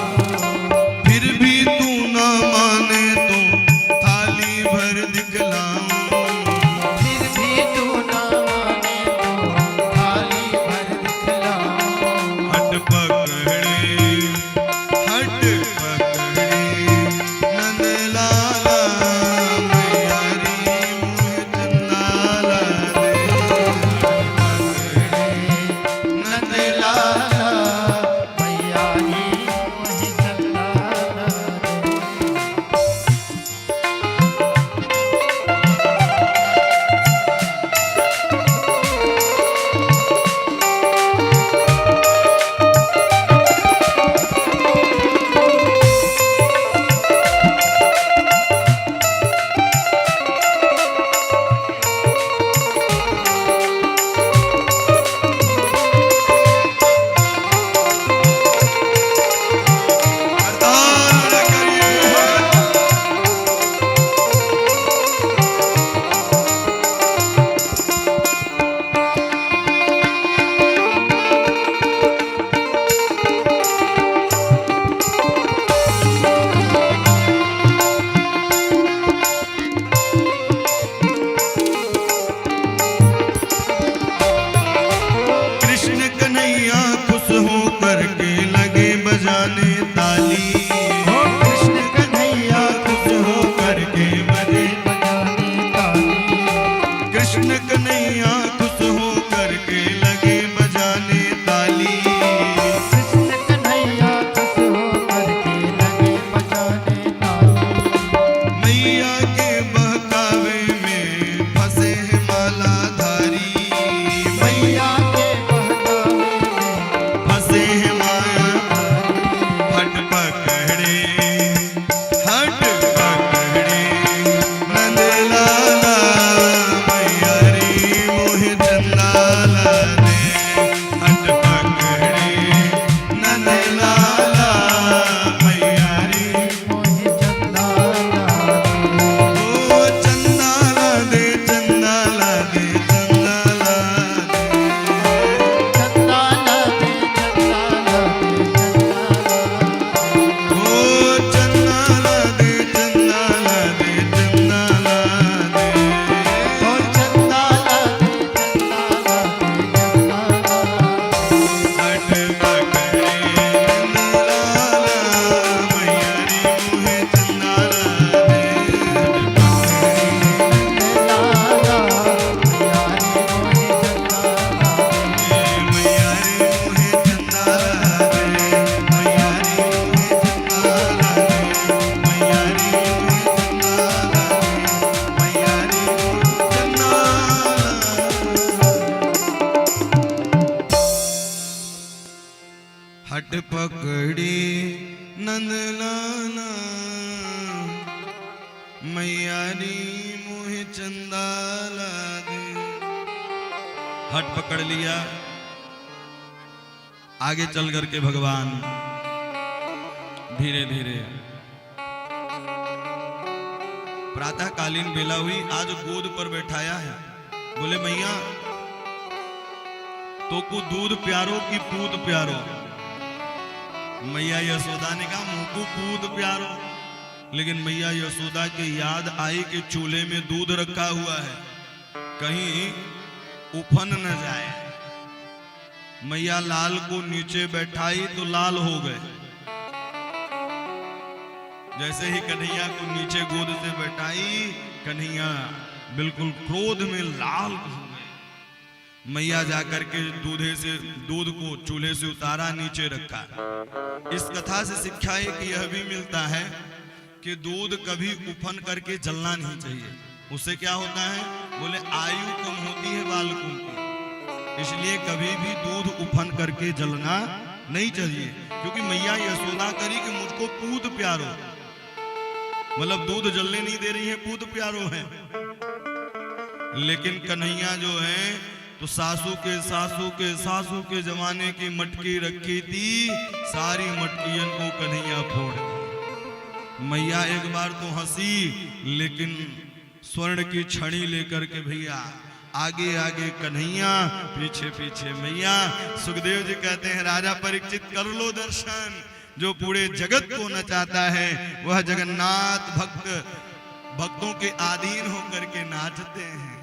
फिर भी तू ना माने तो थाली भर दिखलाऊं, फिर भी तू ना माने तो थाली भर दिखलाऊं, हट पकड़े नंद लाला मैया री मुझे चंदाला दे, नंद लाला मैया ही मोहि चंदाला दे। अरदास करिए। कृष्ण कन्हैया खुश हो करके लगे बजाने ताली, ओ कृष्ण कन्हैया खुश हो करके बजे, बजाने ताली, कृष्ण कन्हैया खुश हो करके लगे बजाने ताली, कृष्ण कन्हैया खुश हो करके लगे बजाने ताली, मैया के बहकावे में फंसे हैं मालाधारी, मैया के बहकावे में फंसे हैं माया हट पकड़े नंद लाला मैया री मोहि चंदाला दे, हट पकड़े नंद लाला मैया री मोहि चंदाला दे। ओ चंदाला दे चंदाला दे चंदाला दे, चंदाला दे चंदाला दे चंदाला दे। ओ चंदाला दे चंदाला दे चंदाला दे, ओ चंदाला दे चंदाला दे चंदाला दे। हट पकड़े नंद लाला मैया री मोहि चंदाला दे, लाला मैया रे मोहि चंदाला दे। मैया री मोहि चंदाला दे, मैया री मोहि चंदाला दे, मैया री मोहि चंदाला दे, मैया री मोहि चंदाला। हट पकड़ी नंद लाला मैया री मोहि चंदाला दे, हट पकड़ लिया। आगे चल करके भगवान धीरे धीरे प्रातःकालीन बेला हुई, आज गोद पर बैठाया है। बोले मैया तो को दूध प्यारो की पूत प्यारो, मैया यशोदा ने कहा मुझको पूत प्यारो, लेकिन मैया यशोदा के याद आई कि चूल्हे में दूध रखा हुआ है, कहीं उफन न जाए। मैया लाल को नीचे बैठाई तो लाल हो गए, जैसे ही कन्हैया को नीचे गोद से बैठाई कन्हैया बिल्कुल क्रोध में लाल हो गए। मैया जाकर के दूध को चूल्हे से उतारा, नीचे रखा। इस कथा से शिक्षा एक यह भी मिलता है कि दूध कभी उफन करके जलना नहीं चाहिए। उससे क्या होता है, बोले आयु कम होती है बालकों की, इसलिए कभी भी दूध उफन करके जलना नहीं चाहिए। क्योंकि मैया यशोदा करी कि मुझको पूत प्यारो, मतलब दूध जलने नहीं दे रही है, पूत प्यारो है। लेकिन कन्हैया जो है तो सासू के जमाने की मटकी रखी थी, सारी मटकियन को कन्हैया फोड़ दी। मैया एक बार तो हंसी, लेकिन स्वर्ण की छड़ी लेकर के भैया आगे आगे कन्हैया, पीछे पीछे मैया। सुखदेव जी कहते हैं राजा परीक्षित कर लो दर्शन, जो पूरे जगत को नचाता है वह जगन्नाथ भक्तों के अधीन होकर के नाचते हैं।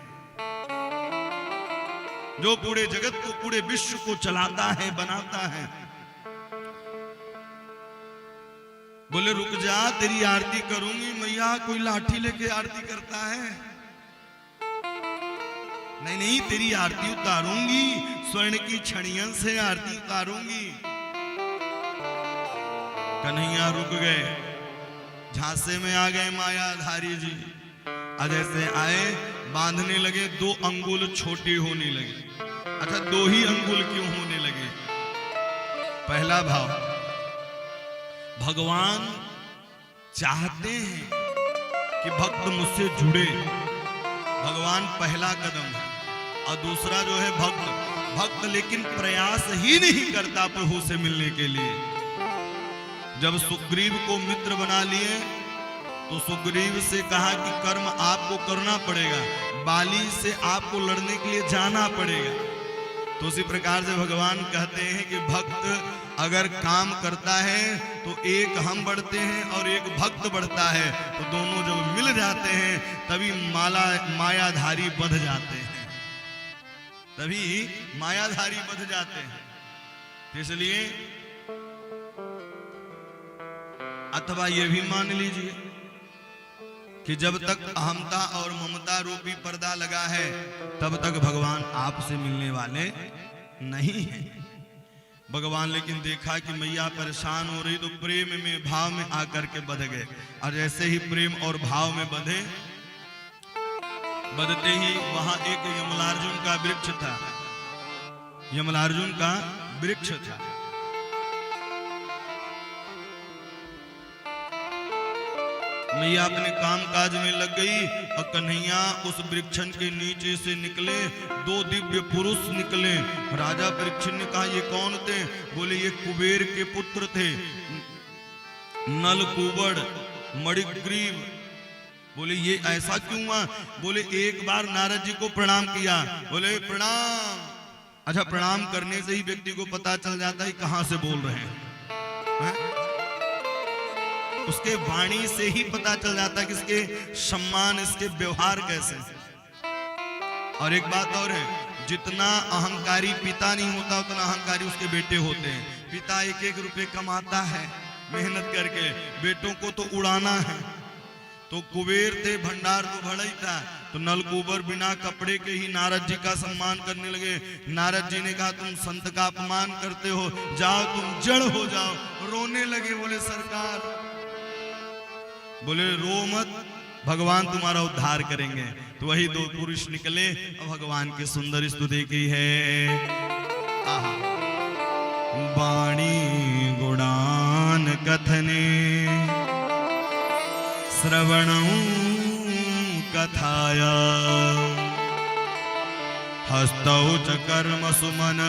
जो पूरे जगत को, पूरे विश्व को चलाता है, बनाता है। बोले रुक जा, तेरी आरती करूंगी। मैया कोई लाठी लेके आरती करता है? नहीं नहीं, तेरी आरती उतारूंगी, स्वर्ण की छड़ियन से आरती उतारूंगी। कन्हैया रुक गए, झांसे में आ गए मायाधारी जी। जैसे आए, बांधने लगे, 2 अंगुल छोटी होने लगी। अच्छा, 2 ही अंगुल क्यों होने लगे? पहला भाव, भगवान चाहते हैं कि भक्त मुझसे जुड़े, भगवान पहला कदम है। और दूसरा जो है भक्त लेकिन प्रयास ही नहीं करता प्रभु से मिलने के लिए। जब सुग्रीव को मित्र बना लिए तो सुग्रीव से कहा कि कर्म आपको करना पड़ेगा, बाली से आपको लड़ने के लिए जाना पड़ेगा। तो उसी प्रकार से भगवान कहते हैं कि भक्त अगर काम करता है तो एक हम बढ़ते हैं और एक भक्त बढ़ता है, तो दोनों जब मिल जाते हैं तभी मायाधारी बंध जाते हैं, तभी मायाधारी बंध जाते हैं। इसलिए अथवा यह भी मान लीजिए कि जब तक अहमता और ममता रूपी पर्दा लगा है तब तक भगवान आपसे मिलने वाले नहीं हैं। भगवान लेकिन देखा कि मैया परेशान हो रही तो प्रेम में, भाव में आकर के बंध गए। और जैसे ही प्रेम और भाव में बंधे, बंधते ही वहां एक यमलार्जुन का वृक्ष था, यमलार्जुन का वृक्ष था। मैया अपने काम काज में लग गई और कन्हैया उस वृक्षन के नीचे से निकले। 2 दिव्य पुरुष निकले। राजा परीक्षित ने कहा ये कौन थे? बोले ये कुबेर के पुत्र थे, नल कुबड़ मणिग्रीव। बोले ये ऐसा क्यों हुआ? बोले एक बार नारद जी को प्रणाम किया। बोले प्रणाम। अच्छा, प्रणाम करने से ही व्यक्ति को पता चल जाता है कहां से बोल रहे हैं। उसके वाणी से ही पता चल जाता है कि इसके सम्मान, इसके व्यवहार कैसे। और एक बात और है, जितना अहंकारी पिता नहीं होता उतना अहंकारी उसके बेटे होते हैं। पिता 1-1 रुपए कमाता है मेहनत करके, बेटों को तो उड़ाना है। तो कुबेर थे, भंडार तो भरा ही था, तो नलकुबर बिना कपड़े के ही नारद जी का सम्मान करने लगे। नारद जी ने कहा तुम संत का अपमान करते हो, जाओ तुम जड़ हो जाओ। रोने लगे। बोले सरकार, बोले रो मत, भगवान तुम्हारा उद्धार करेंगे। तो वही 2 पुरुष निकले और भगवान की सुंदर स्तुति की है। आहा, वाणी गुणान कथने श्रवणं कथाया हस्तौ च कर्म सुमन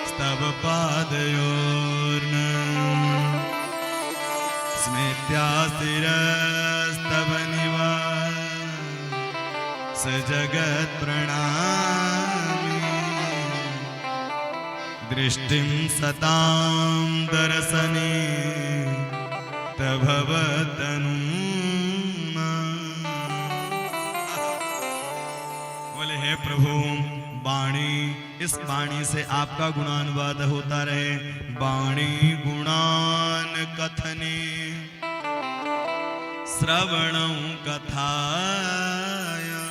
स्तव पादयोर्न स्मृत्या शिरस्तव निवास जगत् प्रणामी दृष्टिं सतां दर्शने तभवतनु। बोले हे प्रभु, वाणी, इस वाणी से आपका गुणानुवाद होता रहे। वाणी गुणान कथने श्रवणं कथाया,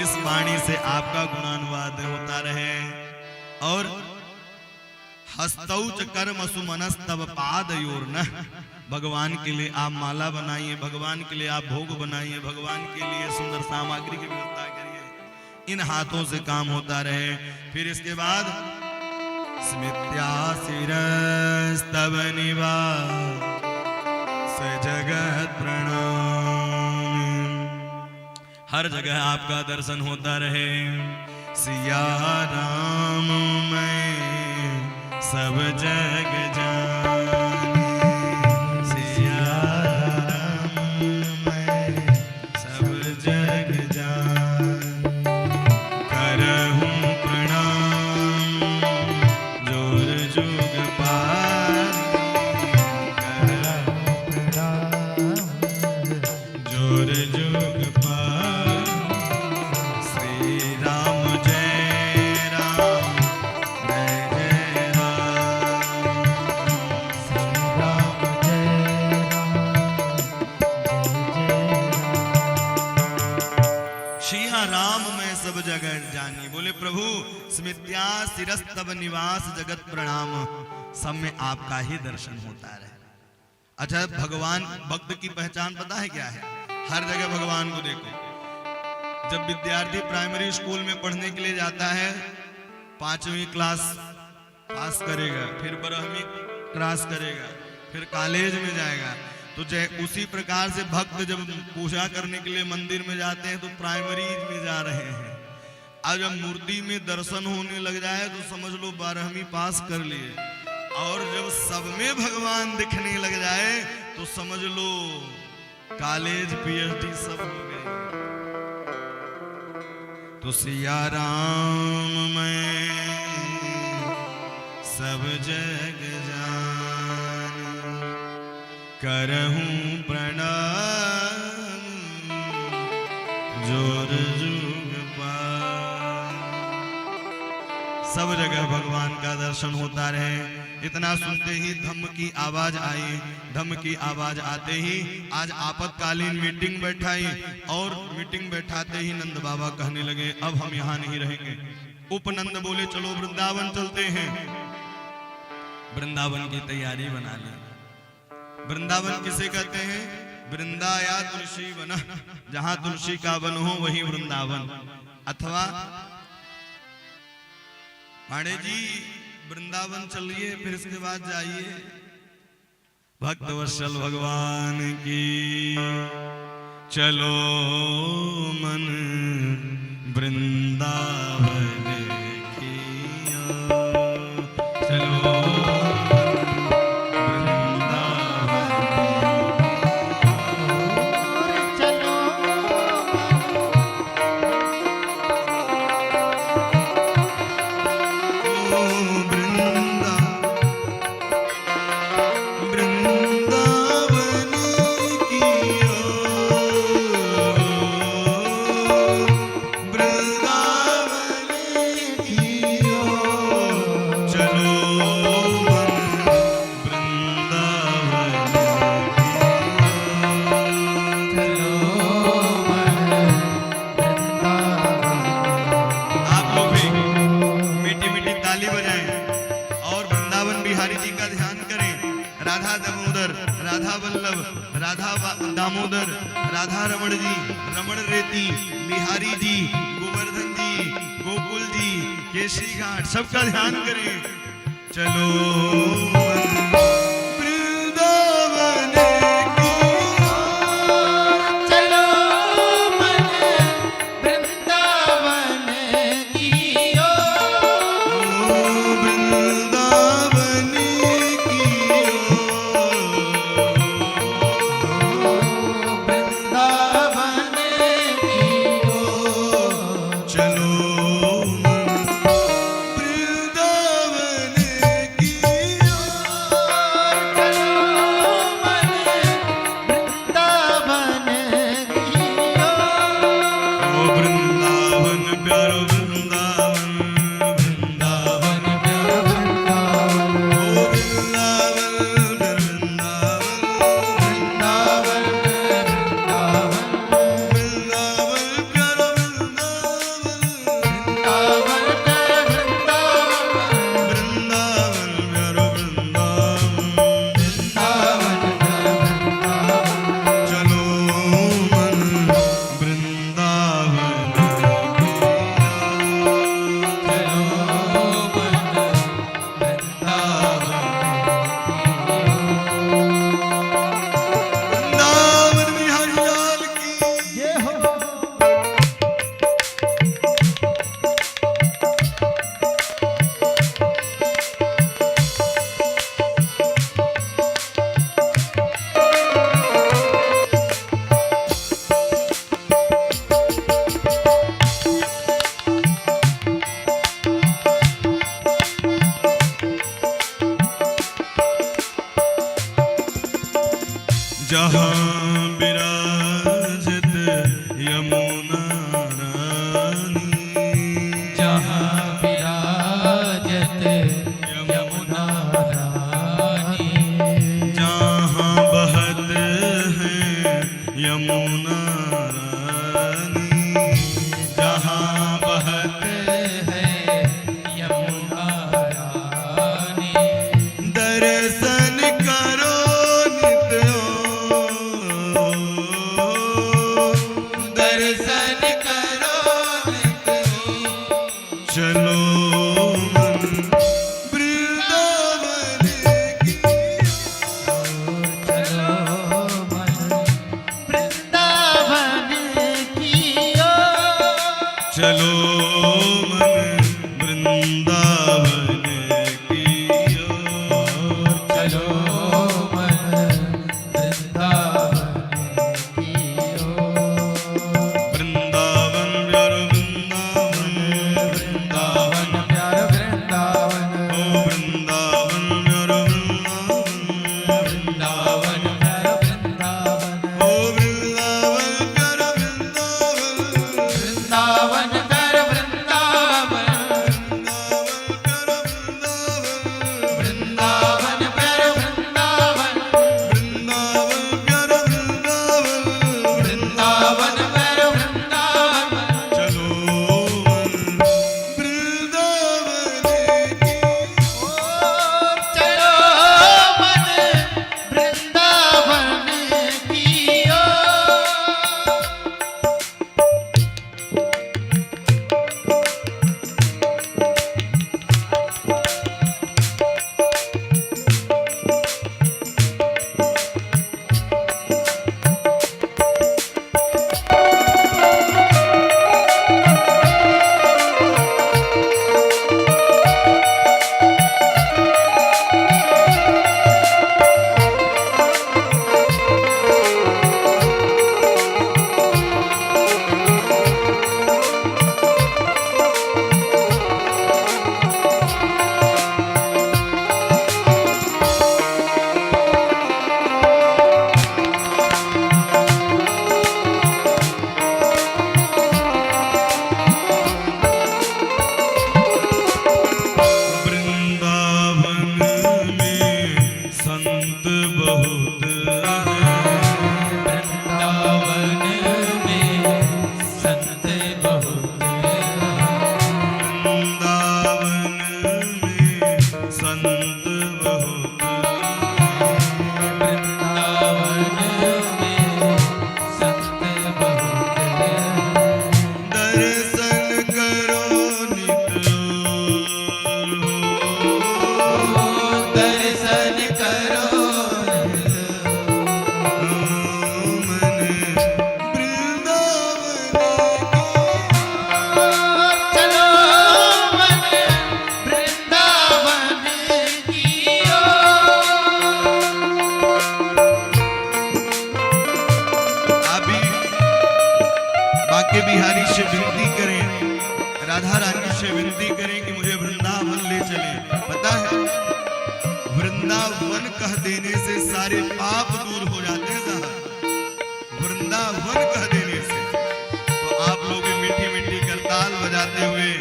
इस वाणी से आपका गुणानुवाद होता रहे। और हस्तौच कर्म सुमनस्तव पादयोर्न, भगवान के लिए आप माला बनाइए, भगवान के लिए आप भोग बनाइए, भगवान के लिए सुंदर सामग्री की व्यवस्था करिए। इन हाथों से काम होता रहे। फिर इसके बाद स्मित्या शिरस्तव निवास जगत् प्रणाम हर जगह आपका दर्शन होता रहे। सिया राम मैं सब जग जानी, सिया राम मैं सब जग जानी, करहूं प्रणाम जोर जुग पार, करहूं प्रणाम जोर जुग पार। श्री राम जय राम जय जय राम, श्री राम जय राम सिया राम मैं सब जगह जानी। बोले प्रभु स्मित्या सिरस्तव निवास जगत प्रणाम, सब में आपका ही दर्शन होता रहे। अच्छा भगवान भक्त की पहचान पता है क्या है? हर जगह भगवान को देखो। जब विद्यार्थी प्राइमरी स्कूल में पढ़ने के लिए जाता है, 5वीं क्लास पास करेगा, फिर 12वीं क्रॉस करेगा, फिर कॉलेज में जाएगा, तो उसी प्रकार से भक्त जब पूजा करने के लिए मंदिर में जाते हैं तो प्राइमरी में जा रहे हैं। आज जब मूर्ति में दर्शन होने लग जाए तो समझ लो 12वीं पास कर लिए, और जब सब में भगवान दिखने लग जाए तो समझ लो कॉलेज पीएचडी सब हो गए। तो सिया राम मैं सब जग जानी, करहूं प्रणाम जोर जुग पार। सब जगह भगवान का दर्शन होता रहे। इतना सुनते ही धम्म की आवाज आई। धम्म की आवाज आते ही आज आपातकालीन मीटिंग बैठाई, और मीटिंग बैठाते ही नंद बाबा कहने लगे अब हम यहाँ नहीं रहेंगे। उपनंद बोले चलो वृंदावन चलते हैं। वृंदावन की तैयारी बना ली। वृंदावन किसे कहते हैं? वृंदा या तुलसी वन, जहां तुलसी का वन हो वही वृंदावन। अथवा पांडे जी वृंदावन चलिए, फिर इसके बाद जाइए भक्तवत्सल भगवान की। चलो मन वृंदावन की ओर, चलो दामोदर, राधा रमण जी, रमण रेती, बिहारी जी, गोवर्धन जी, गोकुल जी, केसरी घाट, सबका ध्यान करें। चलो वृंदावन की ओर, चलो मन वृंदावन की ओर, वृंदावन की जहाँ विराजत यमुना रानी, जहाँ विराजत यमुना रानी, जहाँ बहत है यमुना रानी, जहाँ बहत है यमुना रानी, दर्शन करो नित दर्शन करो नित चलो मन वृंदावन की चलो मन वृंदावन की ओर। चलो मन वृंदावन की ओर। चलो मन वृंदावन की ओर। वृंदावन प्यार वृंदावन, वृंदावन प्यार वृंदावन, ओ वृंदावन प्यार वृंदावन, वृंदावन प्यार वृंदावन, ओ वृंदावन प्यार वृंदावन, वृंदावन प्यार वृंदावन, वृंदावन प्यार वृंदावन, वृंदावन प्यार वृंदावन, वृंदावन प्यार वृंदावन, वृंदावन प्यार वृंदावन। चलो मन वृंदावन की ओर। चलो मन वृंदावन की ओर। वृंदावन में संत बहुत हैं, वृंदावन में संत बहुत हैं। वृंदावन में संत बहुत हैं। वृंदावन में संत बहुत हैं। दर्शन करो नित दर्शन करो मन वृंदावन चलो मन वृंदावन की ओर। अभी बाके बिहारी से विनती करें, राधा रानी से विनती करें कि मुझे वृंदावन ले चलें। पता है वृंदावन कह देने से सारे पाप दूर हो जाते हैं साहब। वृंदावन कह देने से तो आप लोग भी मीठी मीठी करताल बजाते हुए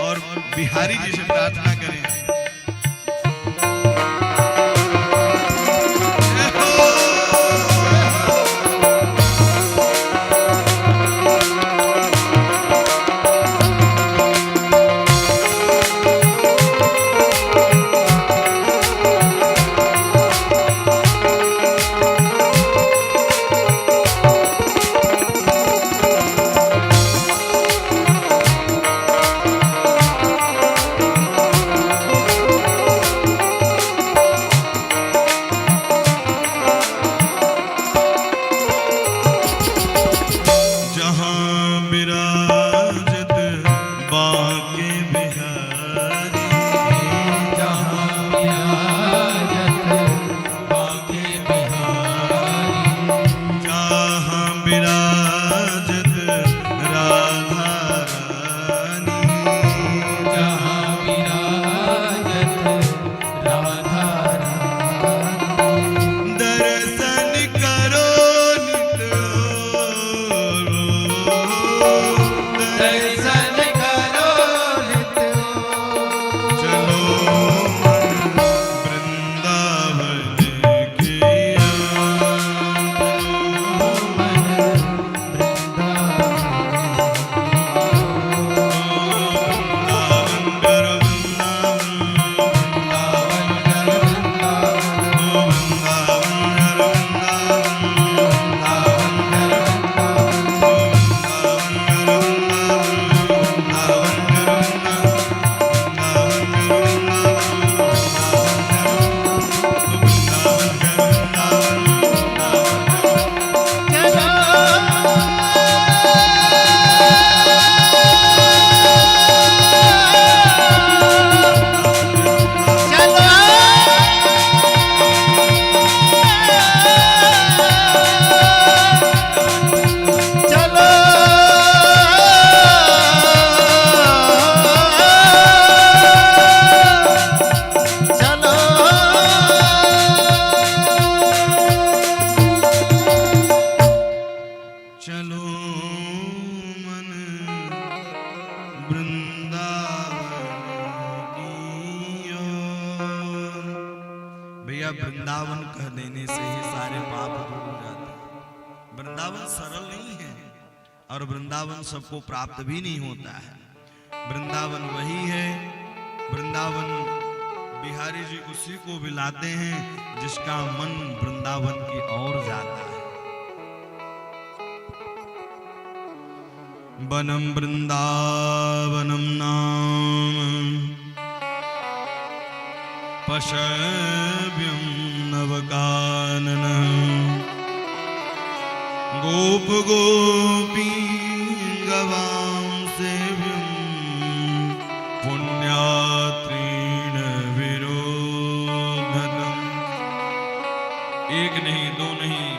और बिहारी जी से प्रार्थना करें। भैया वृंदावन कह देने से ही सारे पाप दूर हो जाते हैं। वृंदावन सरल नहीं है और वृंदावन सबको प्राप्त भी नहीं होता है। वृंदावन वही है, वृंदावन बिहारी जी उसी को बुलाते हैं जिसका मन वृंदावन की ओर जाता है। वनम वृंदावनम नाम पशव्यं नवकाननः गोप गोपी गवां सेव्यं पुण्यात्रीण विरोधनम्। एक नहीं, दो नहीं,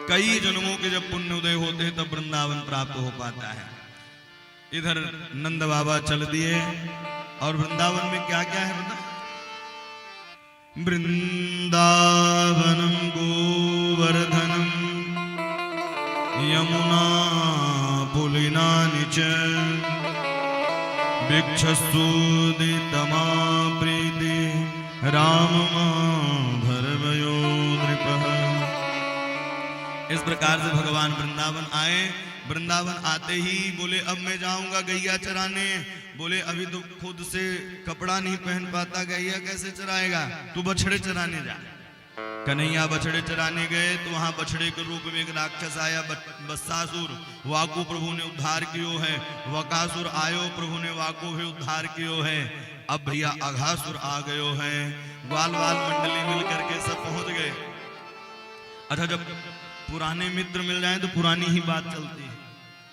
कई जन्मों के जब पुण्य उदय होते हैं तब वृंदावन प्राप्त हो पाता है। इधर नंद बाबा चल दिए और वृंदावन में क्या क्या है बता? वृंदावनम गोवर्धनम यमुना पुलिनानि च वृक्षसूदितमा प्रीति राममाधर्मयो नृपः। इस प्रकार से भगवान वृंदावन आए। वृंदावन आते ही बोले अब मैं जाऊंगा गैया चराने। बोले अभी तो खुद से कपड़ा नहीं पहन पाता, गैया कैसे चराएगा, तू बछड़े चराने जा। कन्हैया बछड़े चराने गए तो वहां बछड़े के रूप में एक राक्षस आया, बत्सासुर। वाको प्रभु ने उद्धार कियो है। वकासुर आयो, प्रभु ने वाको भी उद्धार कियो है। अब भैया अघासुर आ गयो है। ग्वाल वाल मंडली मिल करके सब पहुंच गए। अच्छा, जब पुराने मित्र मिल जाएं तो पुरानी ही बात चलती है।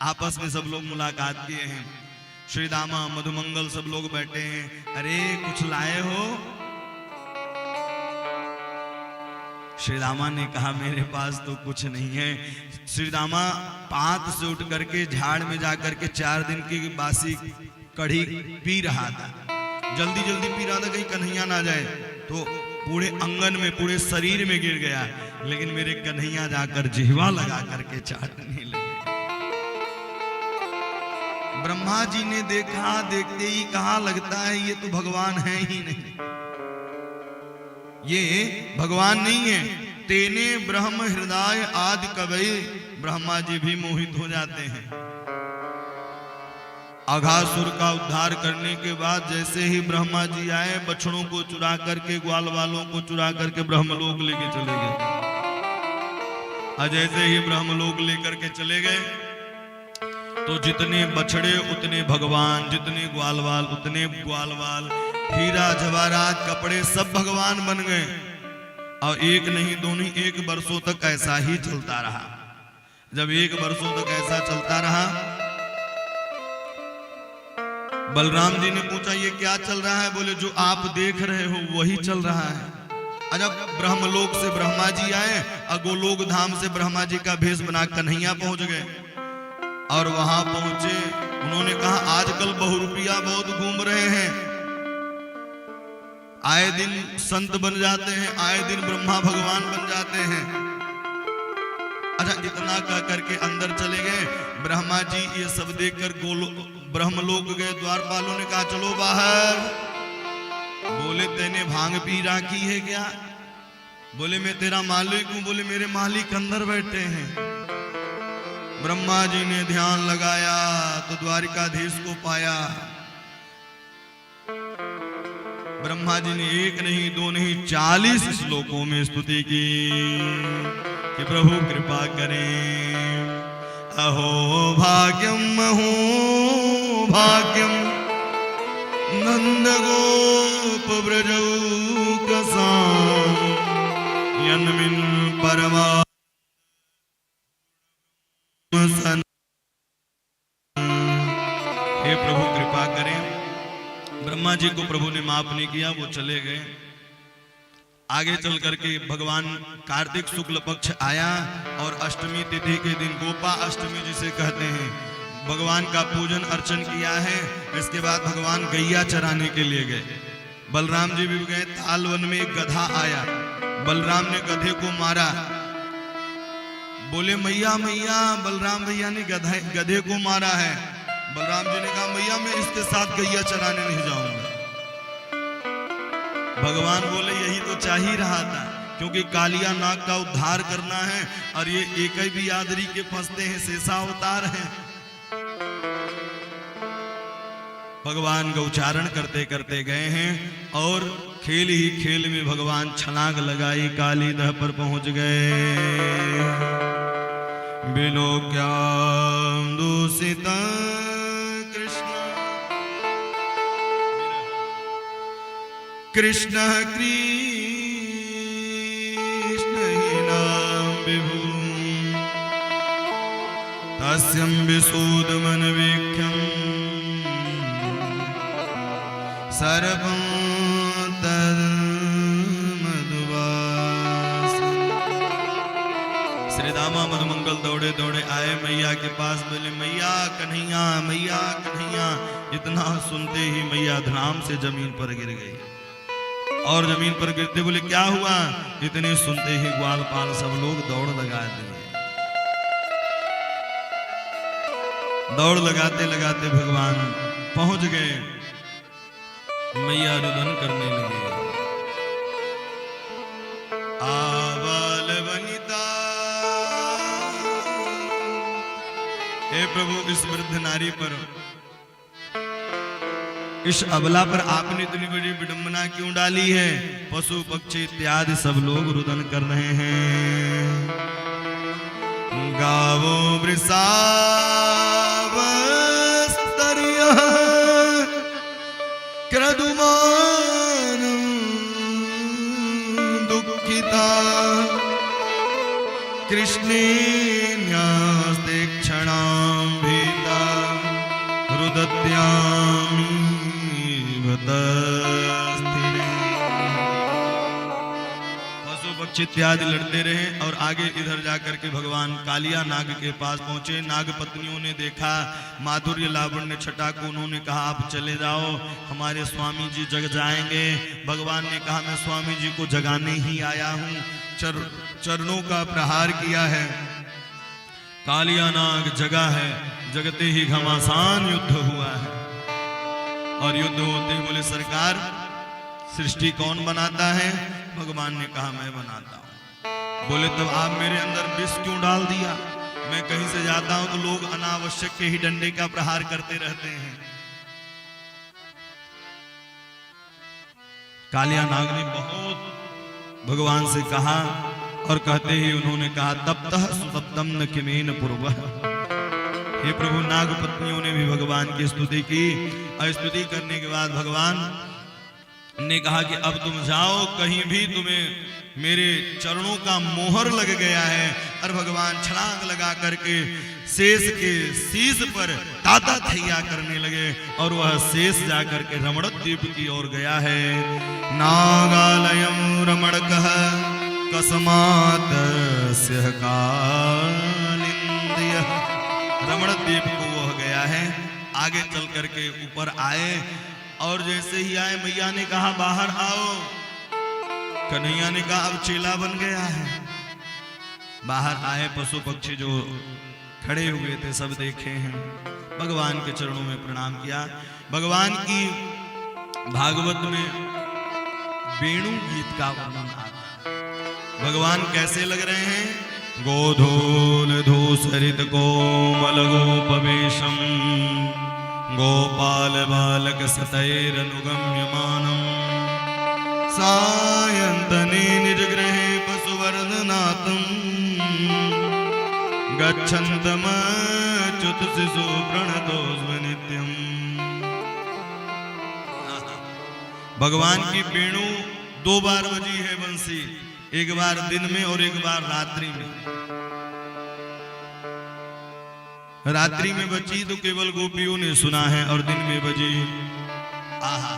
आपस में सब लोग मुलाकात किए हैं। श्री दामा मधुमंगल सब लोग बैठे हैं। अरे कुछ लाए हो? श्री दामा ने कहा मेरे पास तो कुछ नहीं है। श्री दामा पात से उठ करके झाड़ में जाकर के 4 दिन की बासी कढ़ी पी रहा था। जल्दी जल्दी पी रहा था कहीं कन्हैया ना जाए, तो पूरे अंगन में पूरे शरीर में गिर गया। लेकिन मेरे कन्हैया जाकर जिह्वा लगा करके चाटने लगे। ब्रह्मा जी ने देखा, देखते ही कहा लगता है ये तो भगवान है ही नहीं, ये भगवान नहीं है। तेने ब्रह्म हृदय आदि कवि, ब्रह्मा जी भी मोहित हो जाते हैं। अघासुर का उद्धार करने के बाद जैसे ही ब्रह्मा जी आए, बछड़ों को चुरा करके, ग्वाल वालों को चुरा करके ब्रह्मलोक लेके चले गए। और जैसे ही ब्रह्मलोक लेकर के चले गए तो जितने बछड़े उतने भगवान, जितने ग्वालवाल उतने ग्वालवाल, हीरा जवाहरात कपड़े सब भगवान बन गए। और एक नहीं दो नहीं, 1 वर्षों तक ऐसा ही चलता रहा। जब 1 वर्षों तक ऐसा चलता रहा, बलराम जी ने पूछा ये क्या चल रहा है? बोले जो आप देख रहे हो वही चल रहा है। जब ब्रह्मलोक से ब्रह्मा जी आए और गोलोक धाम से ब्रह्मा जी का भेष बना कन्हैया पहुंच गए। और वहां पहुंचे, उन्होंने कहा आजकल बहुरूपिया बहुत घूम रहे हैं, आए दिन संत बन जाते हैं, आए दिन ब्रह्मा भगवान बन जाते हैं। अच्छा, इतना कह करके अंदर चले गए। ब्रह्मा जी ये सब देखकर ब्रह्मलोक गए। द्वारपालों ने कहा चलो बाहर। बोले तेने भांग पी राखी है क्या? बोले मैं तेरा मालिक हूं। बोले मेरे मालिक अंदर बैठे हैं। ब्रह्मा जी ने ध्यान लगाया तो द्वारिकाधीश को पाया। ब्रह्मा जी ने 1 नहीं 2 नहीं 40 श्लोकों में स्तुति की कि प्रभु कृपा करें। अहो भाग्यम अहो भाग्यम नंद गोप ब्रजौकसां यन्मिन् परमा सन। हे प्रभु कृपा करें। ब्रह्मा जी को प्रभु ने माफ नहीं किया, वो चले गए। आगे चल करके भगवान कार्तिक शुक्ल पक्ष आया और अष्टमी तिथि के दिन गोपा अष्टमी जिसे कहते हैं, भगवान का पूजन अर्चन किया है। इसके बाद भगवान गैया चराने के लिए गए। बलराम जी भी गए। तालवन में एक गधा आया, बलराम ने गधे को मारा। बोले मैया मैया, बलराम भैया ने गधे को मारा है। बलराम जी ने कहा मैया मैं इसके साथ गैया चराने नहीं जाऊंगा। भगवान बोले यही तो चाह ही रहा था, क्योंकि कालिया नाग का उद्धार करना है और ये एक ही भी आदरी के फंसते हैं, शेषा अवतार हैं। भगवान का उच्चारण करते करते गए हैं और खेल ही खेल में भगवान छलांग लगाई, कालीदह पर पहुंच गए। विलोक्याम दूषित कृष्ण कृष्ण कृष्ण हीनां विभु तस्यं विशोदमनवीक्ष्यं सर्वं तन्मधुवासं। श्री दामा मधुमंगल दौड़े दौड़े आए मैया के पास, बोले मैया कन्हैया, मैया कन्हैया। इतना सुनते ही मैया धड़ाम से जमीन पर गिर गई और जमीन पर गिरते बोले क्या हुआ? इतने सुनते ही ग्वालपाल सब लोग दौड़ लगा दिए। दौड़ लगाते लगाते भगवान पहुंच गए, मैया रुदन करने लगे। आबाल वनिता, हे प्रभु इस वृद्ध नारी पर, इस अबला पर आपने इतनी बड़ी विडंबना क्यों डाली है? पशु पक्षी इत्यादि सब लोग रुदन कर रहे हैं। गावो वृषावस्तर्यः क्रदुमानं दुःखिता कृष्णेन्यास्ते क्षणां भीता रुदत्यामि पशु पक्षी इत्यादि लड़ते रहे और आगे इधर जाकर के भगवान कालिया नाग के पास पहुंचे। नाग पत्नियों ने देखा माधुर्य लावण्य छटा को, उन्होंने कहा आप चले जाओ, हमारे स्वामी जी जग जाएंगे। भगवान ने कहा मैं स्वामी जी को जगाने ही आया हूं। चरणों का प्रहार किया है, कालिया नाग जगा है। जगते ही घमासान युद्ध हुआ है और युद्ध होते ही बोले सरकार सृष्टि कौन बनाता है? भगवान ने कहा मैं बनाता हूं। बोले तब आप मेरे अंदर विष क्यों डाल दिया? मैं कहीं से जाता हूं तो लोग अनावश्यक के ही डंडे का प्रहार करते रहते हैं। कालिया नाग ने बहुत भगवान से कहा और कहते ही उन्होंने कहा तप्तः सुतप्तम न किमेन पूर्वः। हे प्रभु, नाग पत्नियों ने भी भगवान की स्तुति की और स्तुति करने के बाद भगवान ने कहा कि अब तुम जाओ, कहीं भी तुम्हें मेरे चरणों का मोहर लग गया है। और भगवान छलांग लगा करके शेष के शीश पर ताता थैया करने लगे और वह शेष जाकर के रमण द्वीप की ओर गया है। नागालयम रमणकः कस्मात् स्यः कालिंद्यः। रमण द्वीप को वह गया है। आगे चल करके ऊपर आए और जैसे ही आए मैया ने कहा बाहर आओ। कन्हैया ने कहा अब चेला बन गया है। बाहर आए, पशु पक्षी जो खड़े हुए थे सब देखे हैं, भगवान के चरणों में प्रणाम किया। भगवान की भागवत में वेणु गीत का वर्णन आता है। भगवान कैसे लग रहे हैं? गोधूल धूसरित कोमल गोपवेशम गोपाल बालक सतैरनुगम्यमानम सायंतने निज गृहे पशुवर्धनातम गच्छन्तमच्युत शिशु प्रणतोस्म नित्यम। भगवान की वेणु 2 बार बजी है बंसी, एक बार दिन में और एक बार रात्रि में। रात्रि में बची तो केवल गोपियों ने सुना है और दिन में बजी। आहा,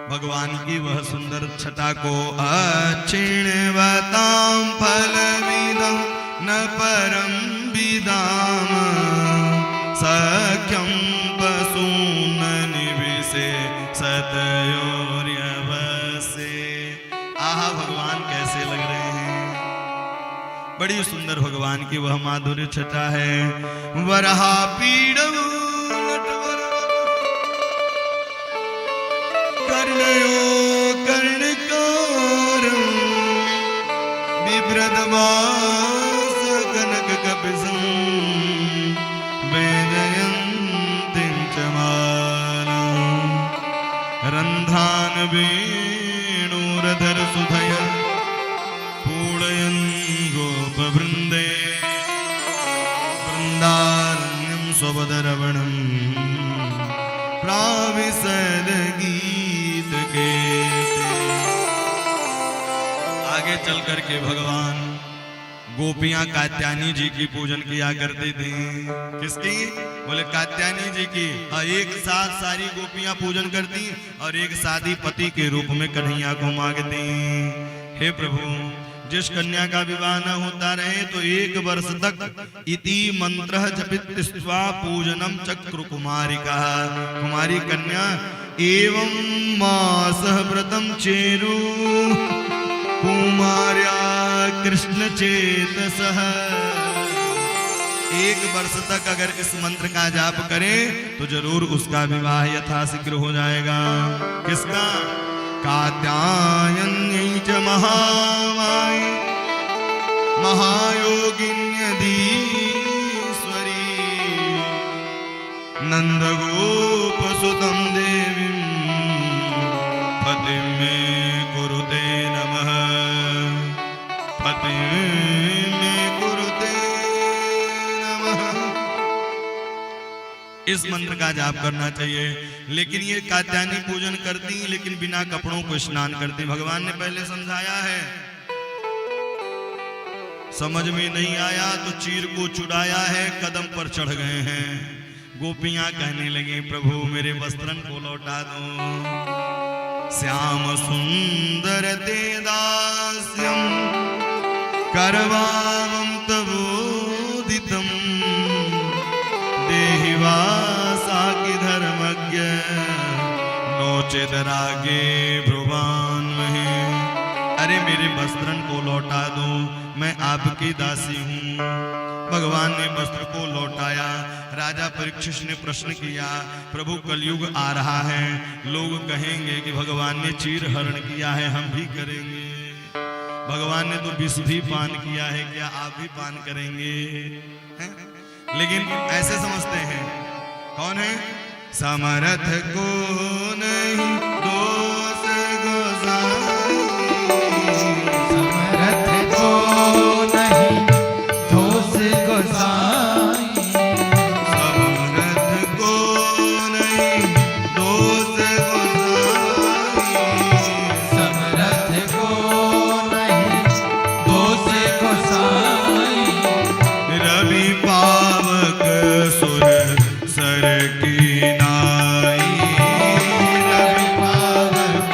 भगवान की वह सुंदर छटा को अक्षिणवतां फलविदं न परम विदाम सख्यं पशून् निविशे सतयोर्यवसे। आहा, भगवान कैसे लग रहे हैं? बड़ी सुंदर भगवान की वह माधुर्य छटा है। वरहा पीड़म कर्णयो वेणुरधर सुधय पूडयन् गोपवृन्दे वृन्दारण्यं स्वपदरवणं प्राविशद गीत के। आगे चल करके भगवान गोपियां कात्यायनी जी की पूजन किया करती थी। किसकी? बोले कात्यायनी जी की। और एक साथ सारी गोपियां पूजन करती और एक साथ ही पति के रूप में कन्हैया को मांगती। हे प्रभु, जिस कन्या का विवाह न होता रहे तो 1 वर्ष तक इति मंत्र जपित्वा पूजनम चक्र कुमारिका। कुमारी कन्या एवं मासः व्रतम चेरु कुमार्या कृष्ण चेतसः। 1 वर्ष तक अगर इस मंत्र का जाप करें तो जरूर उसका विवाह यथाशीघ्र हो जाएगा। किसका? कात्यायनी च महामाई महायोगिन्यधीश्वरी नंदगोपसुतं देवीं पतिं मे कुरुते नमः। पतिं मे कुरुते नमः। इस मंत्र का जाप करना चाहिए। लेकिन ये कात्यायनी पूजन करती लेकिन बिना कपड़ों को स्नान करती। भगवान ने पहले समझाया है, समझ में नहीं आया तो चीर को चुराया है, कदम पर चढ़ गए हैं। गोपियां कहने लगी, प्रभु मेरे वस्त्रन को लौटा दो। श्याम सुंदर ते दास्यम करवावं तवोदितम देहि वासाकि धर्मज्ञ नोचेत रागे भ्रुवान महे। अरे मेरे वस्त्रन को लौटा दो, मैं आपकी दासी हूँ। भगवान ने वस्त्र को लौटाया। राजा परीक्षित ने प्रश्न किया, प्रभु कलयुग आ रहा है, लोग कहेंगे कि भगवान ने चीर हरण किया है, हम भी करेंगे। भगवान ने तो विष भी पान किया है, क्या आप भी पान करेंगे? है? लेकिन ऐसे समझते हैं। कौन है? समर्थ को नहीं दोष गोसाई, समर्थ को नहीं दोष गोसाई, समर्थ को नहीं दोष गोसाई, समर्थ को नहीं दोष गोसाई। रवि पावक सुर सर की नाई, रवि पावक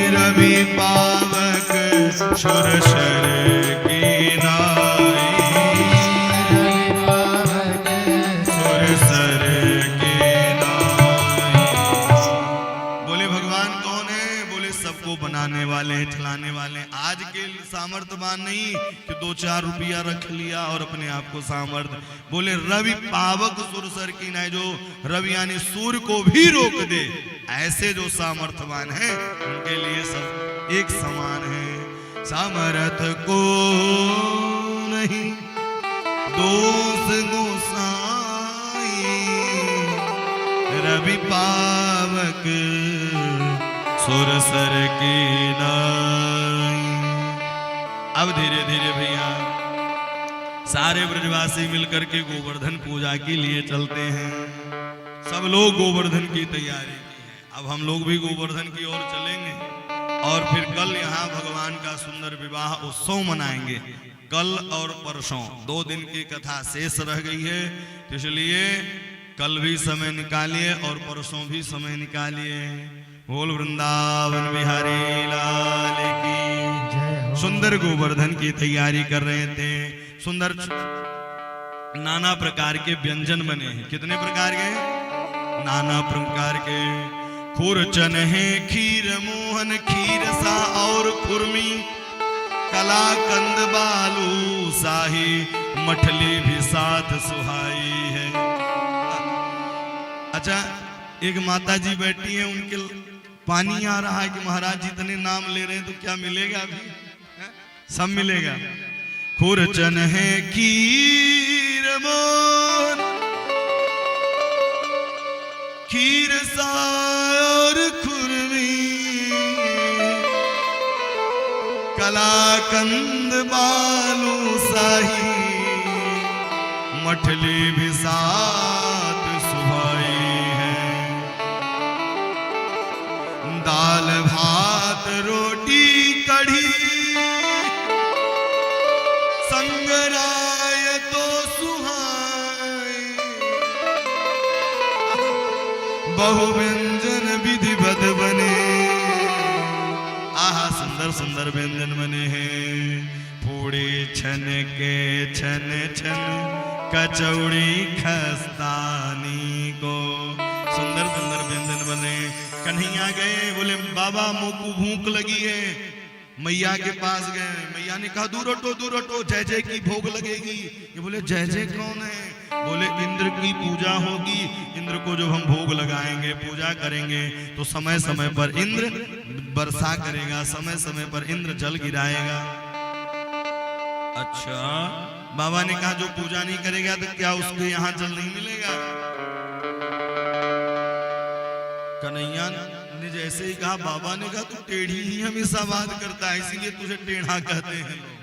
रवि पावक सुर सर की नाई, सुर सर की नाई। बोले भगवान कौन है? बोले सबको बनाने वाले हैं, चलाने वाले हैं। आज के सामर्थ्यवान नहीं कि 2-4 रुपया रख लिया और अपने आप को सामर्थ। बोले रवि पावक सुरसर की नाई, जो रवि यानी सूर्य को भी रोक दे, ऐसे जो सामर्थ्यवान हैं उनके लिए सब एक समान है। सामर्थ को नहीं दोष गोसाई, रवि पावक सुरसर की नाई। अब धीरे धीरे भैया सारे ब्रजवासी मिलकर के गोवर्धन पूजा के लिए चलते हैं। सब लोग गोवर्धन की तैयारी की है। अब हम लोग भी गोवर्धन की ओर चलेंगे और फिर कल यहाँ भगवान का सुंदर विवाह उत्सव मनाएंगे। कल और परसों 2 दिन की कथा शेष रह गई है, तो इसलिए कल भी समय निकालिए और परसों भी समय निकालिए। बोल वृंदावन बिहारी लाल की। सुंदर गोवर्धन की तैयारी कर रहे थे। सुंदर नाना प्रकार के व्यंजन बने हैं। कितने प्रकार के? नाना प्रकार के। खुरचन है, खीर मोहन, खीर सा और खुरमी, कलाकंद बालू शाही, मठली भी साथ सुहाई है। अच्छा, एक माता जी बैठी है, उनके पानी आ रहा है कि महाराज जितने नाम ले रहे हैं तो क्या मिलेगा? अभी सब मिलेगा। खुरचन है, खीर मोहन, कंद बालू साही मठली भी साथ सुभाई है। दाल भात रोटी कढ़ी संगराय तो सुहाए। बहु व्यंजन विधिवत बने। आहा सुंदर सुंदर व्यंजन बने हैं। पूड़ी छन के छन छन कचौड़ी खस्तानी को। सुंदर सुंदर व्यंजन बने। कन्हैया गए, बोले बाबा मोको भूख लगी है। मैया के पास गए, मैया ने कहा दूर हटो जय जय की भोग लगेगी। ये बोले जय जय कौन है? बोले इंद्र की पूजा होगी। इंद्र को जब हम भोग लगाएंगे, पूजा करेंगे, तो समय समय पर इंद्र वर्षा करेगा, समय समय पर इंद्र जल गिराएगा। अच्छा, बाबा ने कहा जो पूजा नहीं करेगा तो क्या उसके यहाँ जल नहीं मिलेगा? कन्हैया ने जैसे ही कहा, बाबा ने कहा तू टेढ़ी ही हमेशा बात करता है, इसीलिए तुझे टेढ़ा कहते हैं लोग।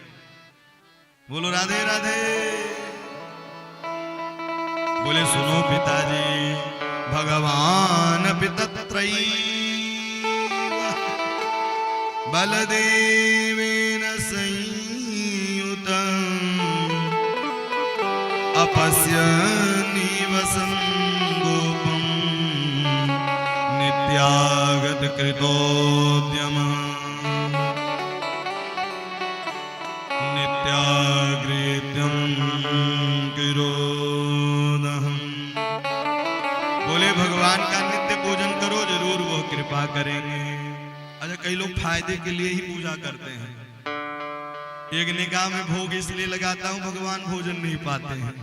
बोलो राधे राधे। बोले सुनो पिताजी, भगवान पितत्रयी बलदेवेन संयुतं अपस्य निवसं गोपं नित्यागत कृतोद्यम नित्याग्रेद्यं गिरोदहम्। बोले भगवान का नित्य पूजन करो, जरूर वो कृपा करेंगे। अच्छा, कई लोग फायदे के लिए ही पूजा करते हैं। एक निगाह में भोग इसलिए लगाता हूं भगवान भोजन नहीं पाते हैं,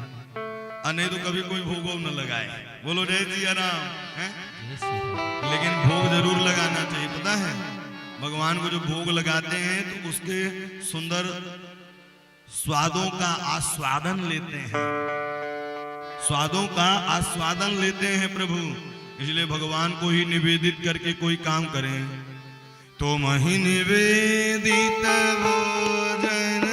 नहीं तो कभी कोई भोग न लगाए। बोलो जय सिया राम है? लेकिन भोग जरूर लगाना चाहिए। पता है भगवान को जो भोग लगाते हैं तो उसके सुंदर स्वादों का आस्वादन लेते हैं, स्वादों का आस्वादन लेते हैं प्रभु। इसलिए भगवान को ही निवेदित करके कोई काम करें तो मही निवेदित भोजन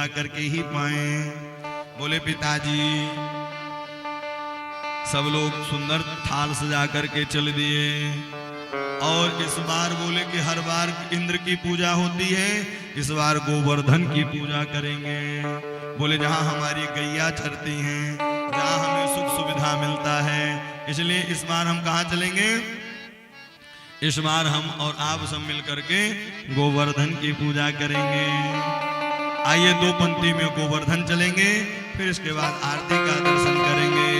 करके ही पाए। बोले पिताजी, सब लोग सुंदर थाल सजा करके चल दिए। और इस बार बोले कि हर बार इंद्र की पूजा होती है, इस बार गोवर्धन की पूजा करेंगे। बोले जहां हमारी गैया चरती हैं, जहां हमें सुख सुविधा मिलता है, इसलिए इस बार हम कहां चलेंगे? इस बार हम और आप सब मिल करके गोवर्धन की पूजा करेंगे। आइए दो पंक्ति में गोवर्धन चलेंगे, फिर इसके बाद आरती का दर्शन करेंगे।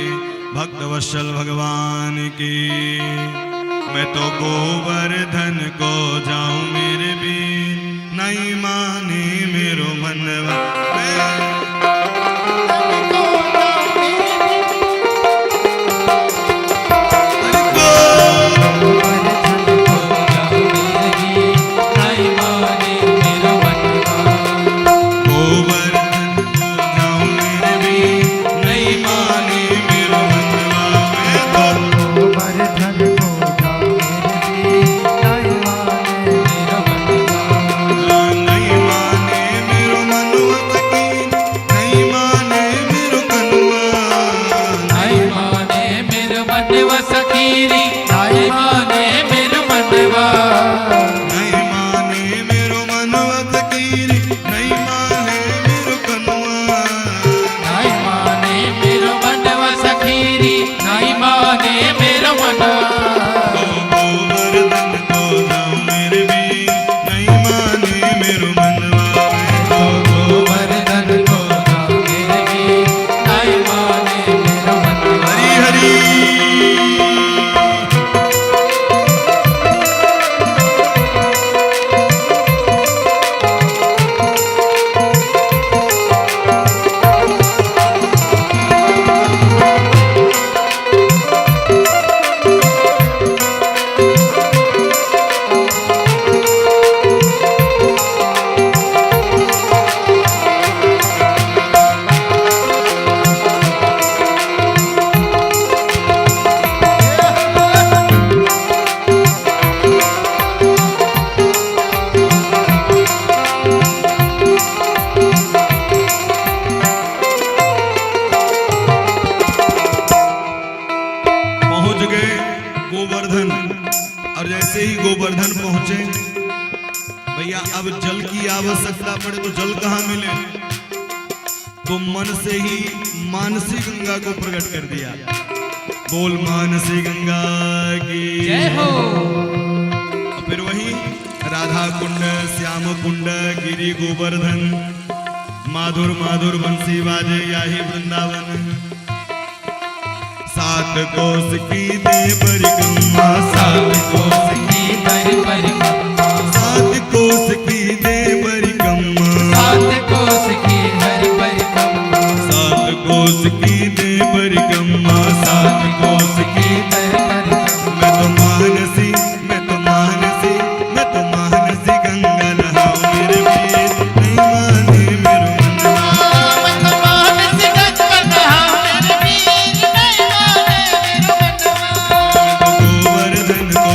भक्त वत्सल भगवान की। मैं तो गोवर्धन को जाऊं मेरे भी, नहीं माने मेरो मनवा। पहुंच गए गोवर्धन, और जैसे ही गोवर्धन पहुंचे, भैया अब जल की आवश्यकता पड़े तो जल कहाँ मिले, तो मन से ही मानसी गंगा को प्रकट कर दिया। बोल मानसी गंगा की जय हो। और फिर वही राधा कुंड, श्याम कुंड, गिरी गोवर्धन, माधुर माधुर बंसी बाजे याही वृंदावन। सात कोस की दे परिक्रमा, सात कोस की दर परिक्रमा, सात कोस की दे परिक्रमा, सात कोस की दर परिक्रमा, सात कोस की दे परिक्रमा, सात कोस की। दर परिक्रमा। मैं तो मानसी, मैं तो मानसी, मैं तो मानसी गंगा नहाऊं मेरे वीर, नहीं माने मेरो मन। मैं तो मानसी गंगा नहाऊं मेरे वीर, नहीं माने मेरो मनवा। गोवर्धन को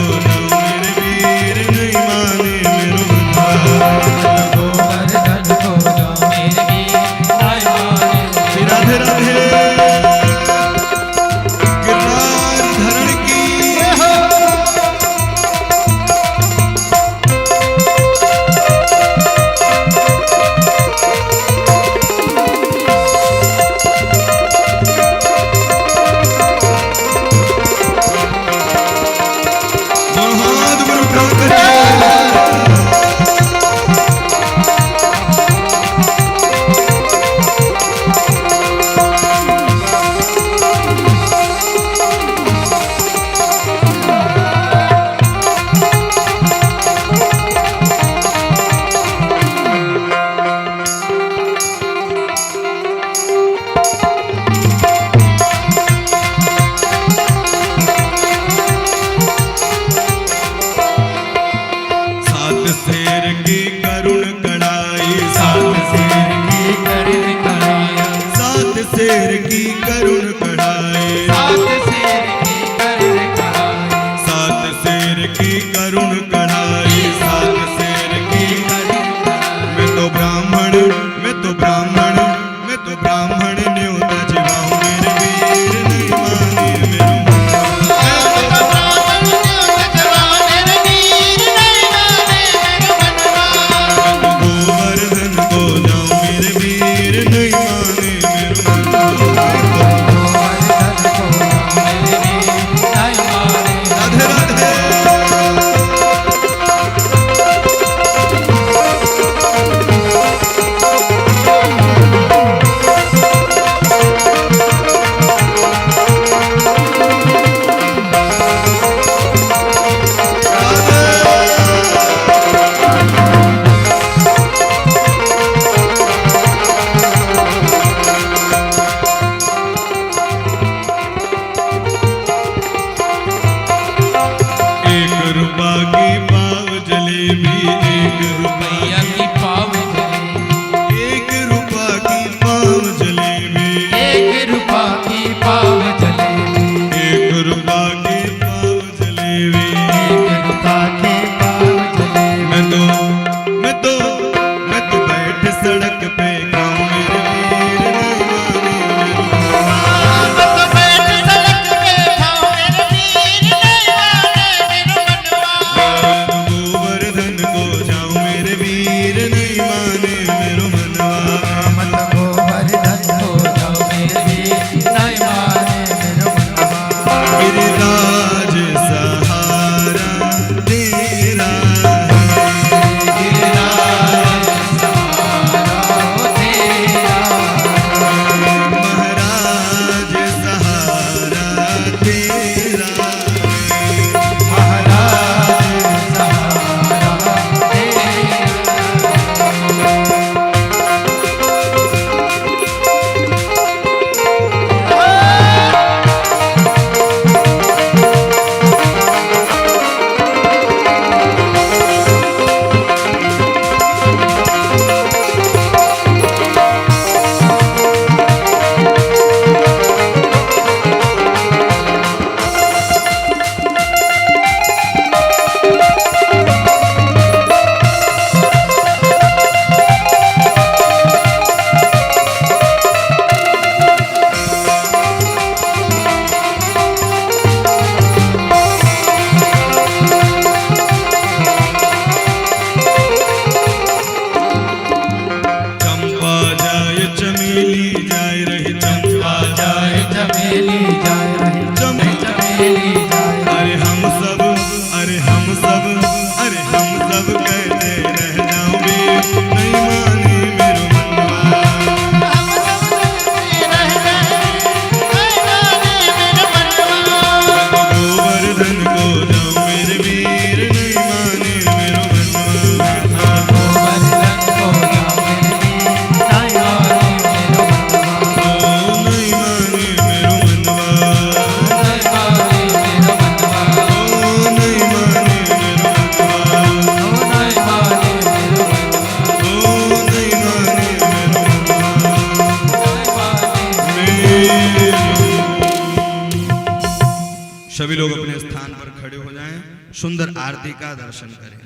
सभी लोग अपने स्थान पर खड़े हो जाएं, सुंदर आरती का दर्शन करें।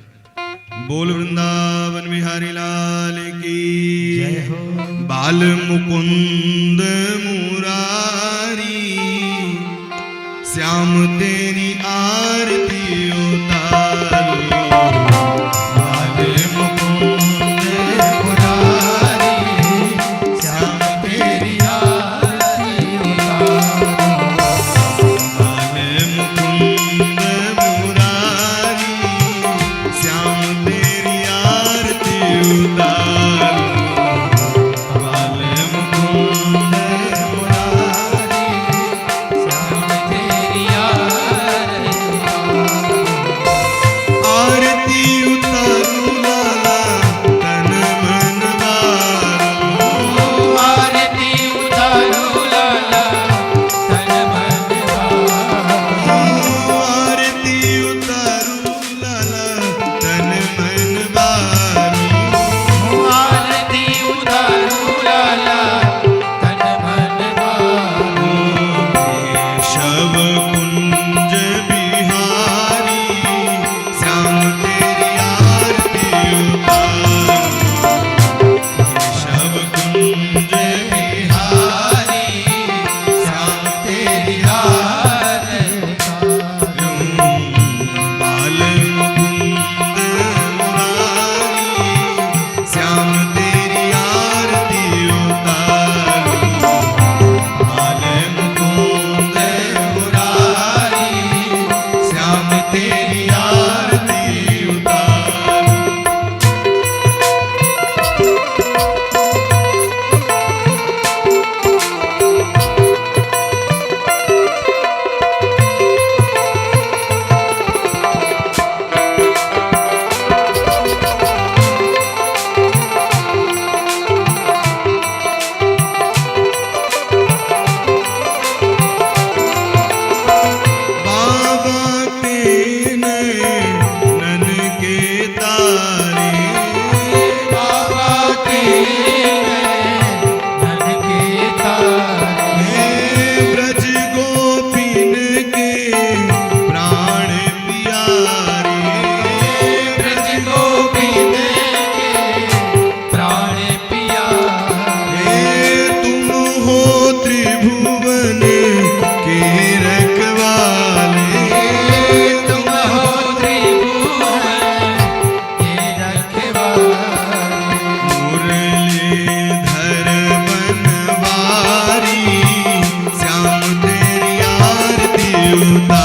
बोल वृंदावन बिहारी लाल की जय हो। बाल मुकुंद मुरारी श्याम तेरी आरती उतारो। बाल मुकुंद मुरारी श्याम तेरी आरती उतारो। बाल मुकुंद मुरारी श्याम तेरी आरती उतारो। बाल मुकुंद मुरारी श्याम तेरी आरती उतारो लाला तन मन वारो। आरती उतारो लाला तन मन वारो। आरती उतारो लाला तन मन वारो। आरती उतारो लाला तन मन वारो। केशव कुंज बिहारी श्याम तेरी आरती उतारो। केशव कुंज बिहारी श्याम तेरी आरती उतारो। बाल मुकुंद मुरारी श्याम तेरी आरती उतारो। बाल मुकुंद मुरारी श्याम तेरी आरती उतारो। बाबा के नैनन के तारे। बाबा के नैनन के तारे। हे ब्रज गोपिन के प्राण प्यारे। ब्रज गोपिन के प्राण प्यारे। हे तुम हो त्रिभुवन के रखवाले। तुम हो त्रिभुवन के रखवाले। मुरलीधर बनवारी श्याम तेरी आरती उतारो।